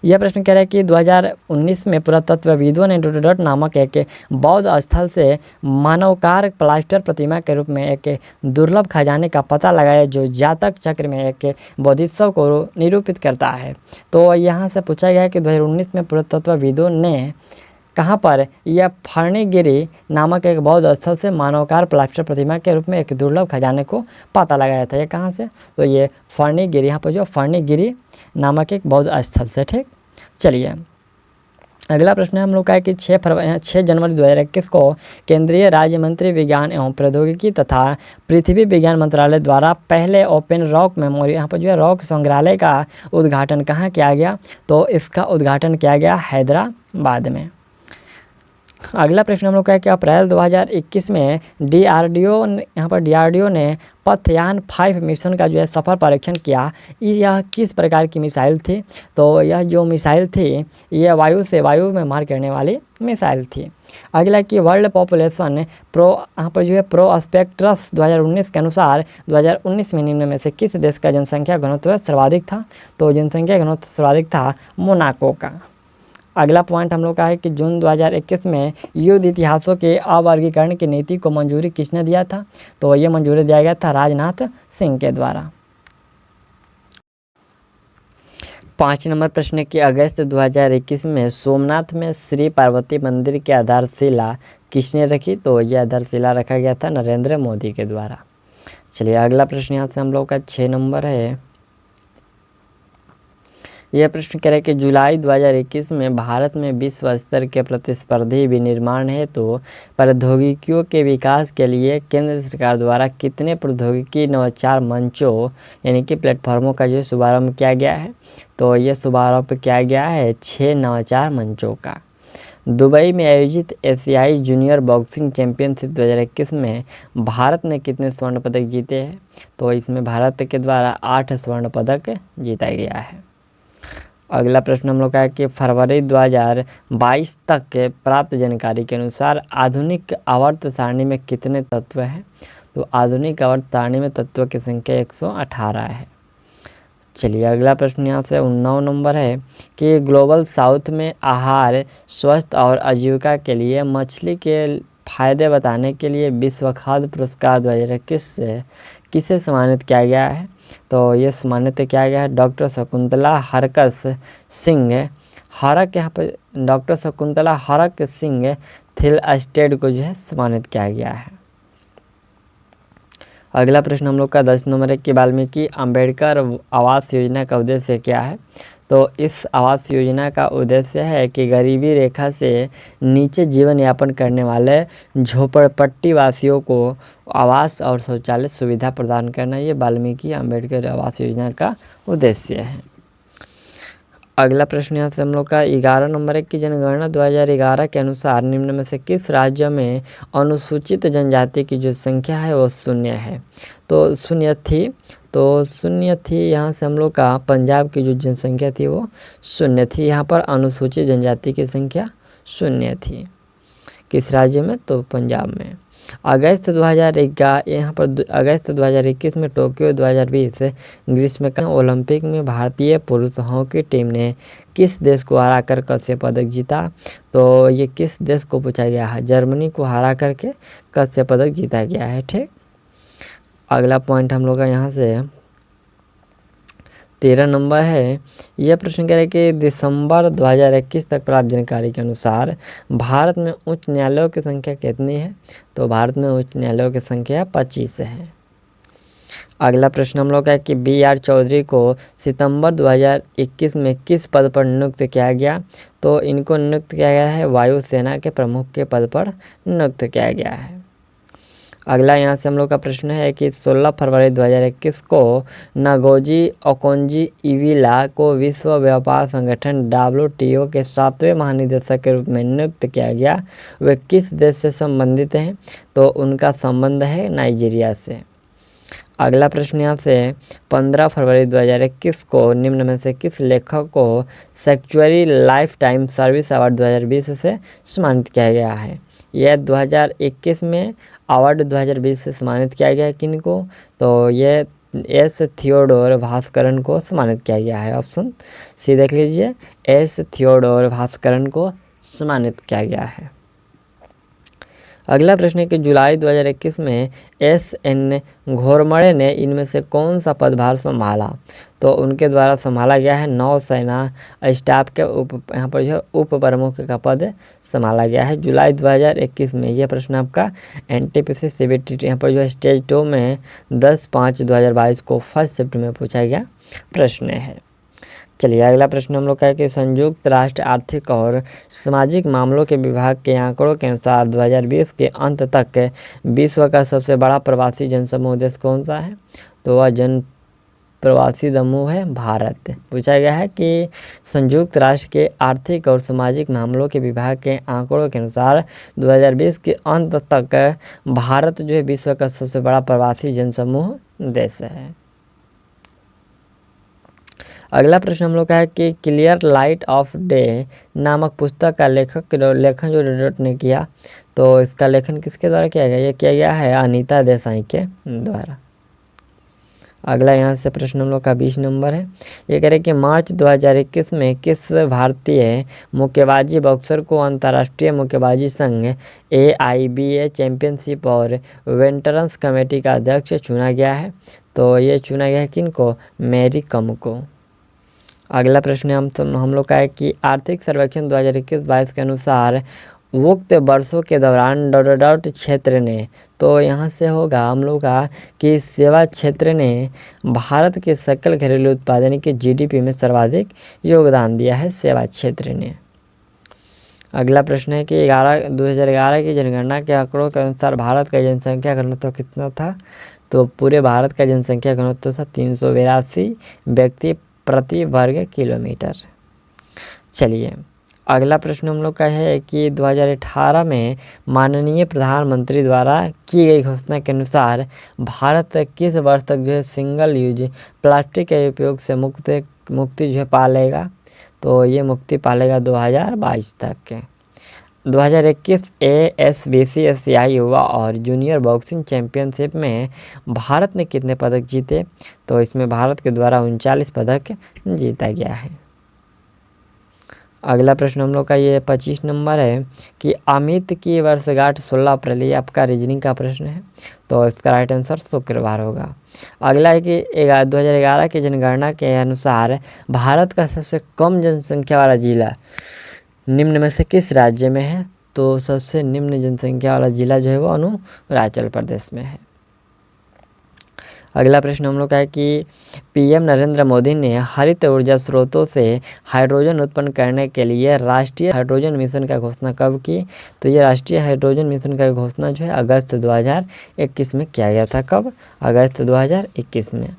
यह प्रश्न कह रहा है कि 2019 में पुरातत्वविदों ने डोडोडॉट नामक एक बौद्ध स्थल से मानवकार प्लास्टर प्रतिमा के रूप में एक दुर्लभ खजाने का पता लगाया जो जातक चक्र में एक बौद्धोत्सव को निरूपित करता है। तो यहाँ से पूछा गया है कि 2019 में पुरातत्वविदों ने कहाँ पर यह फर्नीगिरी नामक एक बौद्ध स्थल से मानवकार प्लास्टर प्रतिमा के रूप में एक दुर्लभ खजाने को पता लगाया था। ये कहाँ से, तो ये फर्नीगिरी, यहाँ पर जो फर्नीगिरी नामक एक बौद्ध स्थल से, ठीक। चलिए अगला प्रश्न हम लोग का है कि 6 जनवरी 2021 को केंद्रीय राज्य मंत्री विज्ञान एवं प्रौद्योगिकी तथा पृथ्वी विज्ञान मंत्रालय द्वारा पहले ओपन रॉक मेमोरी, यहाँ पर जो है रॉक संग्रहालय का उद्घाटन कहाँ किया गया, तो इसका उद्घाटन किया गया हैदराबाद में। अगला प्रश्न हम लोग का है कि अप्रैल 2021 में डीआरडीओ ने पथयान 5 मिशन का जो है सफल परीक्षण किया। यह किस प्रकार की मिसाइल थी, तो यह जो मिसाइल थी यह वायु में मार करने वाली मिसाइल थी। अगला कि वर्ल्ड पॉपुलेशन यहाँ पर जो है प्रोस्पेक्टस 2019 के अनुसार 2019 में निम्न में से किस देश का जनसंख्या घनत्व सर्वाधिक था, तो जनसंख्या घनत्व सर्वाधिक था मोनाको का। अगला पॉइंट हम लोग का है कि जून 2021 में युद्ध इतिहासों के अवर्गीकरण की नीति को मंजूरी किसने दिया था, तो ये मंजूरी दिया गया था राजनाथ सिंह के द्वारा। 5 नंबर प्रश्न की अगस्त 2021 में सोमनाथ में श्री पार्वती मंदिर की आधारशिला किसने रखी, तो ये आधारशिला रखा गया था नरेंद्र मोदी के द्वारा। चलिए अगला प्रश्न यहाँ से हम लोग का 6 नंबर है। यह प्रश्न कह रहा है कि जुलाई 2021 में भारत में विश्व स्तर के प्रतिस्पर्धी विनिर्माण हेतु प्रौद्योगिकियों के विकास के लिए केंद्र सरकार द्वारा कितने प्रौद्योगिकी नवाचार मंचों यानी कि प्लेटफॉर्मों का जो शुभारंभ किया गया है, तो ये शुभारंभ किया गया है 6 नवाचार मंचों का। दुबई में आयोजित एशियाई जूनियर बॉक्सिंग चैंपियनशिप 2021 में भारत ने कितने स्वर्ण पदक जीते हैं, तो इसमें भारत के द्वारा 8 स्वर्ण पदक जीता गया है। अगला प्रश्न हम लोग का है कि फरवरी 2022 तक के प्राप्त जानकारी के अनुसार आधुनिक आवर्त सारणी में कितने तत्व हैं, तो आधुनिक आवर्त सारणी में तत्व की संख्या 118 है। चलिए अगला प्रश्न यहाँ से 9 नंबर है कि ग्लोबल साउथ में आहार, स्वास्थ्य और आजीविका के लिए मछली के फायदे बताने के लिए विश्व खाद्य पुरस्कार 2021 से किसे सम्मानित किया गया है, तो ये सम्मानित किया गया है डॉक्टर शकुंतला हरकस सिंह हरक, यहाँ पर डॉक्टर शकुंतला हरक सिंह थिलस्टेड को जो है सम्मानित किया गया है। अगला प्रश्न हम लोग का 10 नंबर है कि वाल्मीकि अंबेडकर आवास योजना का उद्देश्य क्या है, तो इस आवास योजना का उद्देश्य है कि गरीबी रेखा से नीचे जीवन यापन करने वाले झोपड़पट्टी वासियों को आवास और शौचालय सुविधा प्रदान करना, ये वाल्मीकि अंबेडकर आवास योजना का उद्देश्य है। अगला प्रश्न यहाँ से हम लोग का 11 नंबर है कि जनगणना 2011 के अनुसार निम्न में से किस राज्य में अनुसूचित जनजाति की जो संख्या है वो 0 है, तो 0 थी, तो 0 थी। यहाँ से हम लोग का पंजाब की जो जनसंख्या थी वो 0 थी। यहाँ पर अनुसूचित जनजाति की संख्या 0 थी। किस राज्य में, तो पंजाब में। अगस्त 2011 यहाँ पर अगस्त 2021 में टोक्यो 2020 ग्रीष्मकालीन ओलंपिक में भारतीय पुरुष हॉकी टीम ने किस देश को हराकर कांस्य पदक जीता, तो ये किस देश को पूछा गया है, जर्मनी को हरा करके कांस्य पदक जीता गया है, ठीक। अगला पॉइंट हम लोग का यहाँ से 13 नंबर है। यह प्रश्न कह रहा है कि दिसंबर 2021 तक प्राप्त जानकारी के अनुसार भारत में उच्च न्यायालयों की संख्या कितनी है, तो भारत में उच्च न्यायालयों की संख्या 25 है। अगला प्रश्न हम लोग का है कि B.R. चौधरी को सितंबर 2021 में किस पद पर नियुक्त किया गया? तो इनको नियुक्त किया गया है वायुसेना के प्रमुख के पद पर नियुक्त किया गया है। अगला यहाँ से हम लोग का प्रश्न है कि 16 फरवरी 2021 को नागोजी ओकोंजी इविला को विश्व व्यापार संगठन WTO के 7वें महानिदेशक के रूप में नियुक्त किया गया। वे किस देश से संबंधित हैं? तो उनका संबंध है नाइजीरिया से। अगला प्रश्न यहाँ से 15 फरवरी 2021 को निम्न में से किस लेखक को century lifetime service award 2020 से सम्मानित किया गया है? यह 2021 में अवार्ड 2020 से सम्मानित किया गया है किनको? तो ये एस थियोडोर भास्करन को सम्मानित किया गया है। ऑप्शन सी देख लीजिए, एस थियोडोर भास्करन को सम्मानित किया गया है। अगला प्रश्न है कि जुलाई 2021 में S.N. घोरमड़े ने इनमें से कौन सा पदभार संभाला? तो उनके द्वारा संभाला गया है नौसेना स्टाफ के यहाँ पर जो उप प्रमुख का पद संभाला गया है जुलाई 2021 में। यह प्रश्न आपका NTPC CBT यहाँ पर जो स्टेज 2 में 10/5/2022 को फर्स्ट शिफ्ट में पूछा गया प्रश्न है। चलिए अगला प्रश्न हम लोग का है कि संयुक्त राष्ट्र आर्थिक और सामाजिक मामलों के विभाग के आंकड़ों के अनुसार 2020 के अंत तक विश्व का सबसे बड़ा प्रवासी जनसमूह देश कौन सा है? तो वह प्रवासी समूह है भारत। पूछा गया है कि संयुक्त राष्ट्र के आर्थिक और सामाजिक मामलों के विभाग के आंकड़ों के अनुसार 2020 के अंत तक भारत जो है विश्व का सबसे बड़ा प्रवासी जनसमूह देश है। अगला प्रश्न हम लोग का है कि क्लियर लाइट ऑफ डे नामक पुस्तक का लेखन जो डॉट ने किया, तो इसका लेखन किसके द्वारा किया गया? ये किया गया है अनीता देसाई के द्वारा। अगला यहाँ से प्रश्न हम लोग का 20 नंबर है। ये कह रहे कि मार्च 2021 में किस भारतीय मुक्केबाजी बॉक्सर को अंतर्राष्ट्रीय मुक्केबाजी संघ AIBA चैंपियनशिप और वेटरन्स कमेटी का अध्यक्ष चुना गया है? तो ये चुना गया है किनको? मैरी कॉम को। अगला प्रश्न हम लोग का है कि आर्थिक सर्वेक्षण 2021-22 के अनुसार उक्त वर्षों के दौरान डॉट क्षेत्र ने, तो यहाँ से होगा हम लोग का कि सेवा क्षेत्र ने भारत के सकल घरेलू उत्पाद यानी कि GDP में सर्वाधिक योगदान दिया है सेवा क्षेत्र ने। अगला प्रश्न है कि 2011 की जनगणना के आंकड़ों के अनुसार भारत का जनसंख्या घनत्व कितना था? तो पूरे भारत का जनसंख्या घनत्व था 382 व्यक्ति प्रति वर्ग किलोमीटर। चलिए अगला प्रश्न हम लोग का है कि 2018 में माननीय प्रधानमंत्री द्वारा की गई घोषणा के अनुसार भारत किस वर्ष तक जो है सिंगल यूज प्लास्टिक के उपयोग से मुक्ति जो है पालेगा? तो ये मुक्ति पालेगा 2022 तक। 2021 ASBC एशियाई युवा और जूनियर बॉक्सिंग चैंपियनशिप में भारत ने कितने पदक जीते? तो इसमें भारत के द्वारा 39 पदक जीता गया है। अगला प्रश्न हम लोग का ये 25 नंबर है कि अमित की वर्षगांठ 16 अप्रैल, ये आपका रीजनिंग का प्रश्न है, तो इसका राइट आंसर शुक्रवार होगा। अगला है कि 2011 की जनगणना के अनुसार भारत का सबसे कम जनसंख्या वाला जिला निम्न में से किस राज्य में है? तो सबसे निम्न जनसंख्या वाला जिला जो है वो अरुणाचल प्रदेश में है। अगला प्रश्न हम लोग का है कि PM नरेंद्र मोदी ने हरित ऊर्जा स्रोतों से हाइड्रोजन उत्पन्न करने के लिए राष्ट्रीय हाइड्रोजन मिशन का घोषणा कब की? तो ये राष्ट्रीय हाइड्रोजन मिशन का घोषणा जो है अगस्त 2021 में किया गया था। कब? अगस्त 2021 में।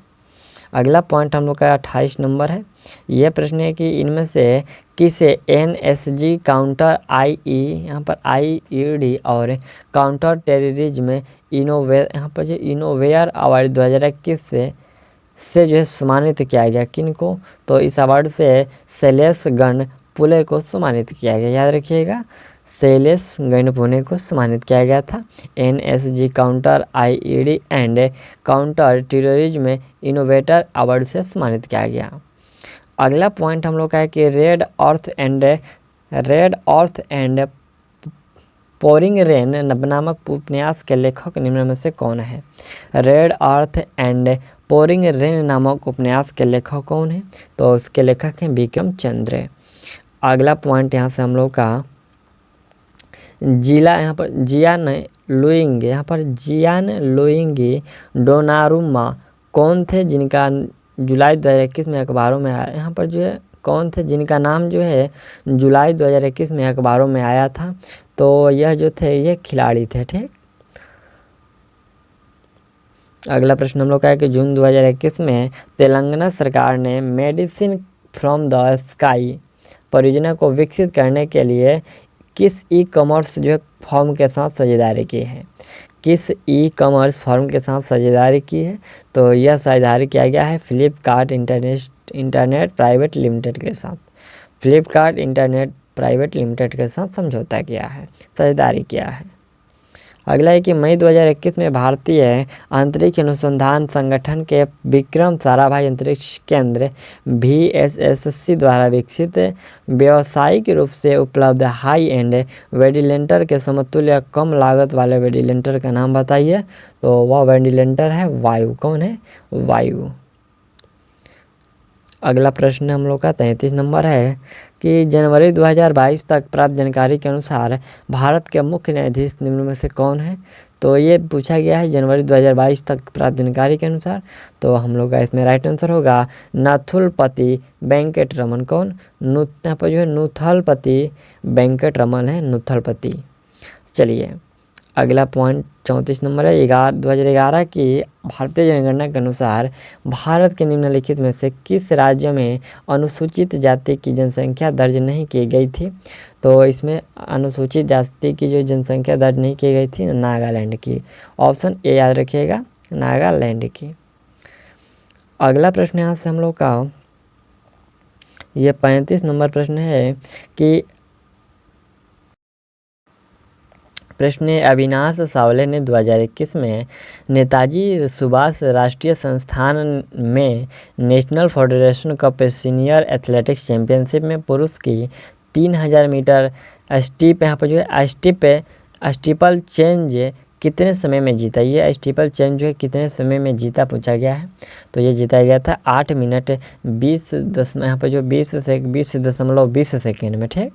अगला पॉइंट हम लोग का 28 नंबर है। यह प्रश्न है कि इनमें से किसे NSG काउंटर यहाँ पर IED और काउंटर टेररिज्म यहाँ पर जो इनोवेयर अवार्ड 2021 से जो है सम्मानित किया गया किनको? तो इस अवार्ड से शैलेश गणपुले को सम्मानित किया गया। याद रखिएगा, शैलेश गणपुले को सम्मानित किया गया था। NSG counter IED and counter terrorism innovator award से सम्मानित किया गया। अगला पॉइंट हम लोग का है कि red earth and pouring rain नामक उपन्यास के लेखक निम्न में से कौन है? Red earth and pouring rain नामक उपन्यास के लेखक कौन है? तो उसके लेखक हैं विक्रम चंद्र। अगला पॉइंट यहाँ से हम लोग का यहाँ पर जियान लुइंग डोनारुमा कौन थे जिनका जुलाई 2021 में अखबारों में आया, यहाँ पर जो है कौन थे जिनका नाम जो है जुलाई 2021 में अखबारों में आया था, तो यह जो थे ये खिलाड़ी थे। ठीक, अगला प्रश्न हम लोग का है कि जून 2021 में तेलंगाना सरकार ने मेडिसिन फ्रॉम द स्काई परियोजना को विकसित करने के लिए किस ई कॉमर्स जो है फॉर्म के साथ साझेदारी की है, किस ई कॉमर्स फर्म के साथ साझेदारी की है, तो यह साझेदारी किया गया है फ्लिपकार्ट इंटरनेट प्राइवेट लिमिटेड के साथ। फ्लिपकार्ट इंटरनेट प्राइवेट लिमिटेड के साथ समझौता किया है, साझेदारी किया है। अगला है कि मई 2021 में भारतीय अंतरिक्ष अनुसंधान संगठन के विक्रम साराभाई अंतरिक्ष केंद्र VSSC द्वारा विकसित व्यावसायिक रूप से उपलब्ध हाई एंड वेंटिलेटर के समतुल्य कम लागत वाले वेंटिलेटर का नाम बताइए, तो वह वेंटिलेटर है वायु। कौन है? वायु। अगला प्रश्न हम लोग का 33 नंबर है कि जनवरी 2022 तक प्राप्त जानकारी के अनुसार भारत के मुख्य न्यायाधीश निम्न में से कौन है, तो ये पूछा गया है जनवरी 2022 तक प्राप्त जानकारी के अनुसार, तो हम लोग का इसमें राइट आंसर होगा नथुलपति वेंकट रमन। कौन? यहाँ पर जो है नुथलपति वेंकट रमन है, नुथलपति। चलिए अगला पॉइंट 34 नंबर है 2011 की भारतीय जनगणना के अनुसार भारत के निम्नलिखित में से किस राज्य में अनुसूचित जाति की जनसंख्या दर्ज नहीं की गई थी, तो इसमें अनुसूचित जाति की जो जनसंख्या दर्ज नहीं की गई थी नागालैंड की। ऑप्शन ए याद रखिएगा, नागालैंड की। अगला प्रश्न यहाँ से हम लोग का ये 35 नंबर प्रश्न है कि प्रश्न अविनाश सावले ने 2021 में नेताजी सुभाष राष्ट्रीय संस्थान में national federation cup senior athletics championship में पुरुष की 3000 मीटर स्टीप यहाँ पर जो है स्टीपल चेंज कितने समय में जीता। ये स्टीपल चेंज जो है कितने समय में जीता पूछा गया है, तो ये जीता गया था 8 मिनट 20 यहाँ पर जो 20.20 सेकेंड में। ठीक,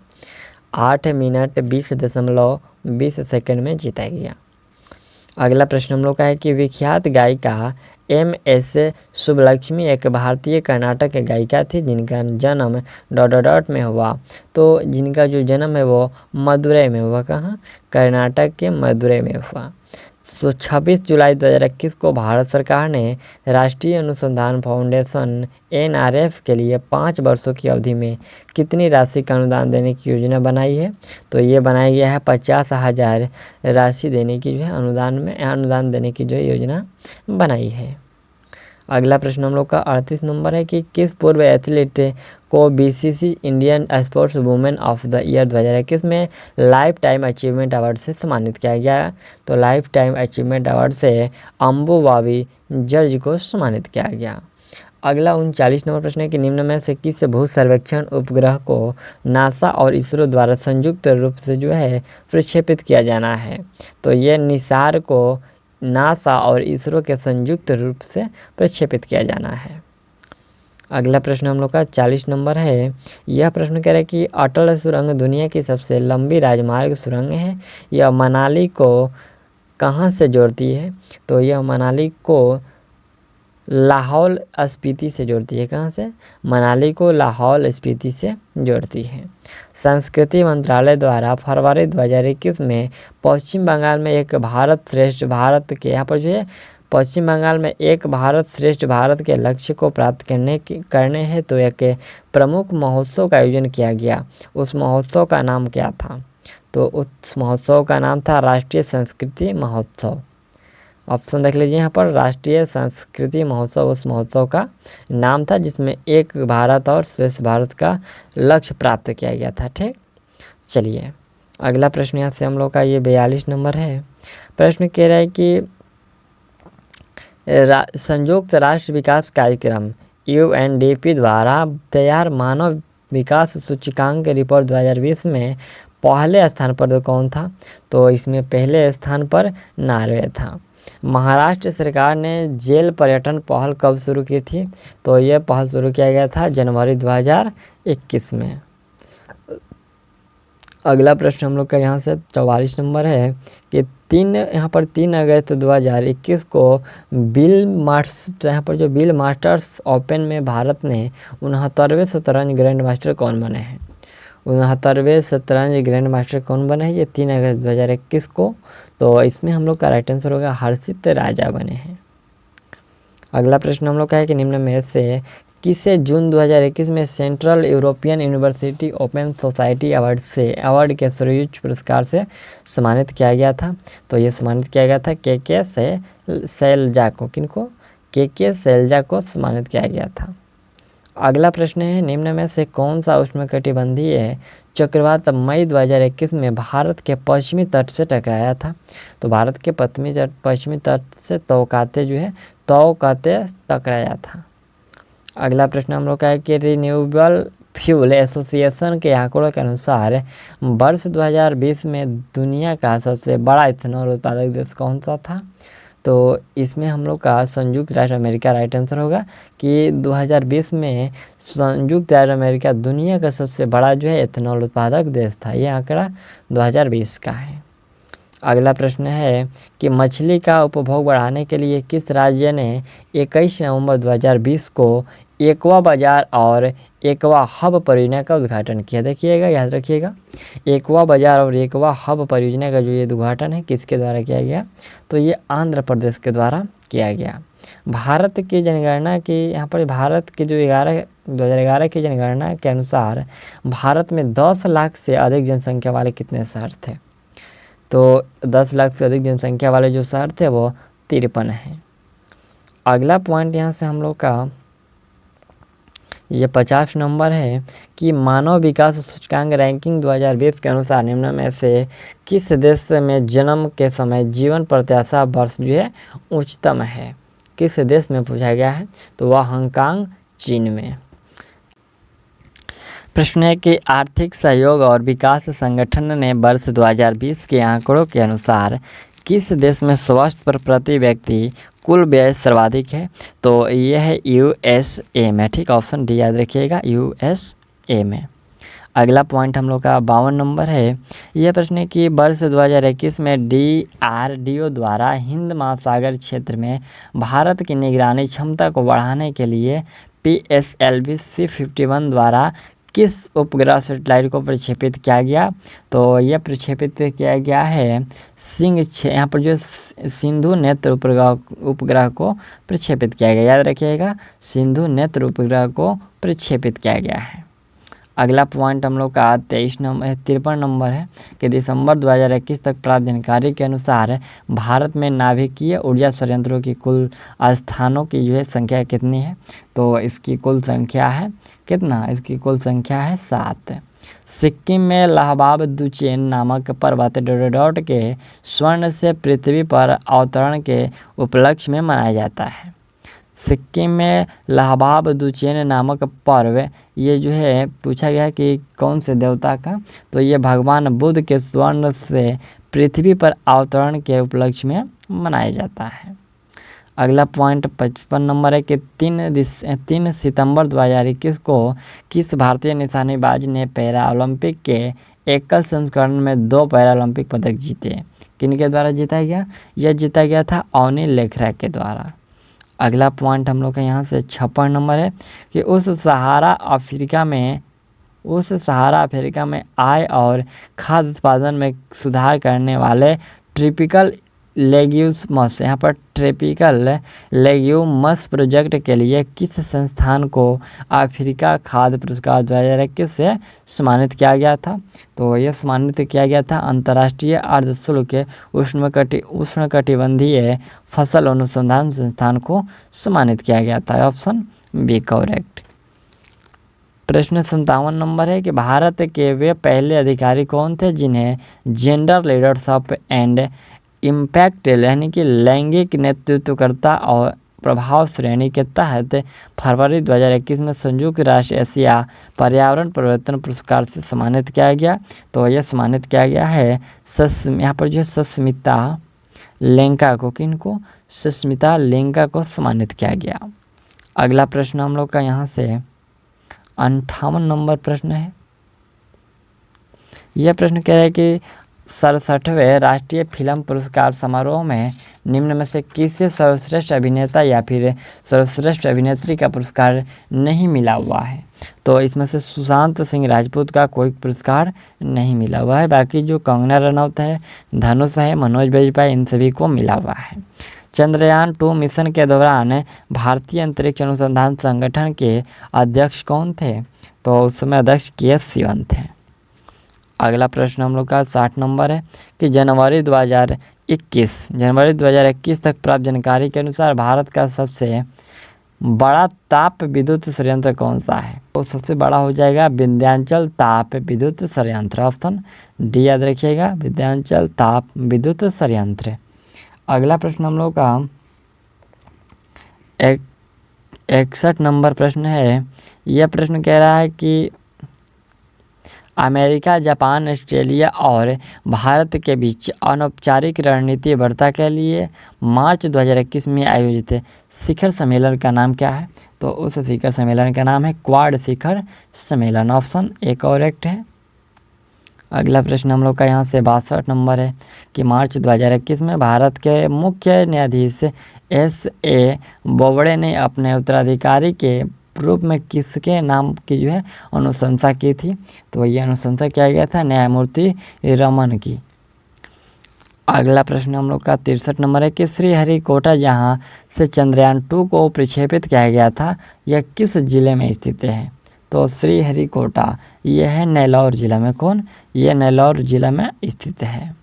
8 मिनट 20.20 सेकेंड में जीता गया। अगला प्रश्न हम लोग का है कि विख्यात गायिका MS सुब्बलक्ष्मी एक भारतीय कर्नाटक के गायिका थी जिनका जन्म ... में हुआ, तो जिनका जो जन्म है वो मदुरई में हुआ। कहाँ? कर्नाटक के मदुरई में हुआ। 26 जुलाई 2021 को भारत सरकार ने राष्ट्रीय अनुसंधान फाउंडेशन NRF के लिए 5 वर्षों की अवधि में कितनी राशि का अनुदान देने की योजना बनाई है, तो ये बनाया गया है 50,000 राशि देने की जो है अनुदान देने की जो योजना बनाई है। अगला प्रश्न हम लोग का 38 नंबर है कि किस पूर्व एथलीट को BCC Indian sports women of the year 2021 में लाइफ टाइम अचीवमेंट अवार्ड से सम्मानित किया गया, तो लाइफ टाइम अचीवमेंट अवार्ड से अम्बुबावी जॉर्ज को सम्मानित किया गया। अगला 39 नंबर प्रश्न है कि निम्न में से किस भू सर्वेक्षण उपग्रह को नासा और इसरो द्वारा संयुक्त रूप से जो है प्रक्षेपित किया जाना है, तो ये निसार को नासा और इसरो के संयुक्त रूप से प्रक्षेपित किया जाना है। अगला प्रश्न हम लोग का 40 नंबर है। यह प्रश्न कह रहा है कि अटल सुरंग दुनिया की सबसे लंबी राजमार्ग सुरंग है, यह मनाली को कहाँ से जोड़ती है, तो यह मनाली को लाहौल स्पीति से जोड़ती है। कहाँ से? मनाली को लाहौल स्पीति से जोड़ती है। संस्कृति मंत्रालय द्वारा फरवरी 2021 में पश्चिम बंगाल में एक भारत श्रेष्ठ भारत के यहाँ पर जो है पश्चिम बंगाल में एक भारत श्रेष्ठ भारत के लक्ष्य को प्राप्त करने है तो एक प्रमुख महोत्सव का आयोजन किया गया। उस महोत्सव का नाम क्या था, तो उस महोत्सव का नाम था राष्ट्रीय संस्कृति महोत्सव। ऑप्शन देख लीजिए यहाँ पर, राष्ट्रीय संस्कृति महोत्सव उस महोत्सव का नाम था जिसमें एक भारत और श्रेष्ठ भारत का लक्ष्य प्राप्त किया गया था। ठीक, चलिए अगला प्रश्न यहाँ से हम लोग का ये 42 नंबर है। प्रश्न कह रहा है कि संयुक्त राष्ट्र विकास कार्यक्रम UNDP द्वारा तैयार मानव विकास सूचकांक रिपोर्ट 2020 में पहले स्थान पर कौन था, तो इसमें पहले स्थान पर नॉर्वे था। महाराष्ट्र सरकार ने जेल पर्यटन पहल कब शुरू की थी, तो यह पहल शुरू किया गया था जनवरी 2021 में। अगला प्रश्न हम लोग का यहाँ से 44 नंबर है कि यहाँ पर 3 अगस्त 2021 को यहाँ पर जो बिल मास्टर्स ओपन में भारत ने 69वें शतरंज ग्रैंड मास्टर कौन बने हैं? 69वें शतरंज ग्रैंड मास्टर कौन बने हैं? ये 3 अगस्त 2021 को। तो इसमें हम लोग का राइट आंसर होगा हर्षित राजा बने हैं। अगला प्रश्न हम लोग का है कि निम्न में से किसे जून 2021 में central European university open society award के सर्वोच्च पुरस्कार से सम्मानित किया गया था? तो ये सम्मानित किया गया था के शैलजा को। किनको? के शैलजा को सम्मानित किया गया था। अगला प्रश्न है निम्न में से कौन सा उष्णकटिबंधीय चक्रवात मई 2021 में भारत के पश्चिमी तट से टकराया था? तो भारत के पश्चिमी तट से तौकाते टकराया था। अगला प्रश्न हम लोग का है कि रिन्यूएबल फ्यूल एसोसिएशन के आंकड़ों के अनुसार वर्ष 2020 में दुनिया का सबसे बड़ा इथेनॉल उत्पादक देश कौन सा था? तो इसमें हम लोग का संयुक्त राष्ट्र अमेरिका राइट आंसर होगा कि 2020 में संयुक्त राज्य अमेरिका दुनिया का सबसे बड़ा इथेनॉल उत्पादक देश था। ये आंकड़ा 2020 का है। अगला प्रश्न है कि मछली का उपभोग बढ़ाने के लिए किस राज्य ने 21 नवंबर 2020 को एक्वा बाजार और एक्वा हब परियोजना का उद्घाटन किया? देखिएगा, याद रखिएगा, एक्वा बाजार और एक्वा हब परियोजना का जो ये उद्घाटन है किसके द्वारा किया गया? तो ये आंध्र प्रदेश के द्वारा किया गया। भारत की जनगणना की यहाँ पर भारत के जो 2011 की जनगणना के अनुसार भारत में 10 लाख से अधिक जनसंख्या वाले कितने शहर थे? तो 10 लाख से अधिक जनसंख्या वाले जो शहर थे वो 53 हैं। अगला पॉइंट यहाँ से हम लोग का ये 50 नंबर है कि मानव विकास सूचकांक रैंकिंग 2020 के अनुसार निम्न में से किस देश में जन्म के समय जीवन प्रत्याशा वर्ष उच्चतम है? किस देश में पूछा गया है? तो वह हांगकांग, चीन में। प्रश्न है कि आर्थिक सहयोग और विकास संगठन ने वर्ष 2020 के आंकड़ों के अनुसार किस देश में स्वास्थ्य पर प्रति व्यक्ति कुल व्यय सर्वाधिक है? तो यह है USA में। ठीक, ऑप्शन डी याद रखिएगा, USA में। अगला पॉइंट हम लोग का 52 नंबर है। यह प्रश्न है कि वर्ष 2021 में DRDO द्वारा हिंद महासागर क्षेत्र में भारत की निगरानी क्षमता को बढ़ाने के लिए PSLV C-51 द्वारा किस उपग्रह सैटेलाइट को प्रक्षेपित किया गया? तो यह प्रक्षेपित किया गया है यहाँ पर जो सिंधु नेत्र उपग्रह को प्रक्षेपित किया गया। याद रखिएगा, सिंधु नेत्र उपग्रह को प्रक्षेपित किया गया है। अगला पॉइंट हम लोग का 53 नंबर है कि दिसंबर 2021 तक प्राप्त जानकारी के अनुसार भारत में नाभिकीय ऊर्जा संयंत्रों की कुल स्थानों की संख्या कितनी है? तो इसकी कुल संख्या है कितना? इसकी कुल संख्या है 7। सिक्किम में लाहबाब दुचेन नामक पर्वत के स्वर्ण से पृथ्वी पर अवतरण के उपलक्ष्य में मनाया जाता है। सिक्किम में लाहबाब दुचेन नामक पर्व ये पूछा गया है कि कौन से देवता का? तो ये भगवान बुद्ध के स्वर्ण से पृथ्वी पर अवतरण के उपलक्ष्य में मनाया जाता है। अगला पॉइंट 55 नंबर है कि 3 सितंबर 2021 को किस भारतीय निशानेबाज ने पैरा ओलंपिक के एकल संस्करण में 2 पैरा ओलंपिक पदक जीते? किनके द्वारा जीता गया? यह जीता गया था अवनी लेखरा के द्वारा। अगला पॉइंट हम लोग का यहाँ से 56 नंबर है कि उस सहारा अफ्रीका में आय और खाद्य उत्पादन में सुधार करने वाले ट्रॉपिकल लेग्यूमस यहाँ पर ट्रॉपिकल लेग्यूमस प्रोजेक्ट के लिए किस संस्थान को अफ्रीका खाद्य पुरस्कार 2021 से सम्मानित किया गया था? तो यह सम्मानित किया गया था अंतर्राष्ट्रीय अर्धशुल्क उष्णकटिबंधीय फसल अनुसंधान संस्थान को सम्मानित किया गया था। Option B correct. प्रश्न 57 नंबर है कि भारत के वे पहले अधिकारी कौन थे जिन्हें जेंडर लीडरशिप एंड इम्पैक्ट यानी कि लैंगिक नेतृत्वकर्ता और प्रभाव श्रेणी के तहत फरवरी 2021 में संयुक्त राष्ट्र एशिया पर्यावरण परिवर्तन पुरस्कार से सम्मानित किया गया? तो यह सम्मानित किया गया है यहाँ पर सस्मिता लेंका को। किनको? सस्मिता लेंका को सम्मानित किया गया। अगला प्रश्न हम लोग का यहाँ से 58 नंबर प्रश्न है। यह प्रश्न कह रहा है कि 67वें राष्ट्रीय फिल्म पुरस्कार समारोह में निम्न में से किसे सर्वश्रेष्ठ अभिनेता या फिर सर्वश्रेष्ठ अभिनेत्री का पुरस्कार नहीं मिला हुआ है? तो इसमें से सुशांत सिंह राजपूत का कोई पुरस्कार नहीं मिला हुआ है। बाकी जो कंगना रनौत है, धनुष है, मनोज बाजपेयी, इन सभी को मिला हुआ है। चंद्रयान 2 मिशन के दौरान भारतीय अंतरिक्ष अनुसंधान संगठन के अध्यक्ष कौन थे? तो उस समय अध्यक्ष के सिवन थे। अगला प्रश्न हम लोग का 60 नंबर है कि जनवरी 2021 तक प्राप्त जानकारी के अनुसार भारत का सबसे बड़ा ताप विद्युत संयंत्र कौन सा है? तो सबसे बड़ा हो जाएगा विंध्याचल ताप विद्युत संयंत्र, ऑप्शन डी याद रखिएगा, विंध्याचल ताप विद्युत संयंत्र। अगला प्रश्न हम लोग का 61 नंबर प्रश्न है। यह प्रश्न कह रहा है कि अमेरिका, जापान, ऑस्ट्रेलिया और भारत के बीच अनौपचारिक रणनीति वार्ता के लिए मार्च 2021 में आयोजित शिखर सम्मेलन का नाम क्या है? तो उस शिखर सम्मेलन का नाम है क्वाड शिखर सम्मेलन, ऑप्शन ए करेक्ट है। अगला प्रश्न हम लोग का यहाँ से 62 नंबर है कि मार्च 2021 में भारत के मुख्य न्यायाधीश S.A. बोबड़े ने अपने उत्तराधिकारी के रूप में किसके नाम की जो है अनुशंसा की थी? तो ये अनुशंसा किया गया था न्यायमूर्ति रमन की। अगला प्रश्न हम लोग का 63 नंबर है कि श्रीहरिकोटा जहां से चंद्रयान 2 को प्रक्षेपित किया गया था, यह किस जिले में स्थित है? तो श्रीहरिकोटा यह है नेल्लौर जिला में। कौन? यह नेल्लौर जिला में स्थित है।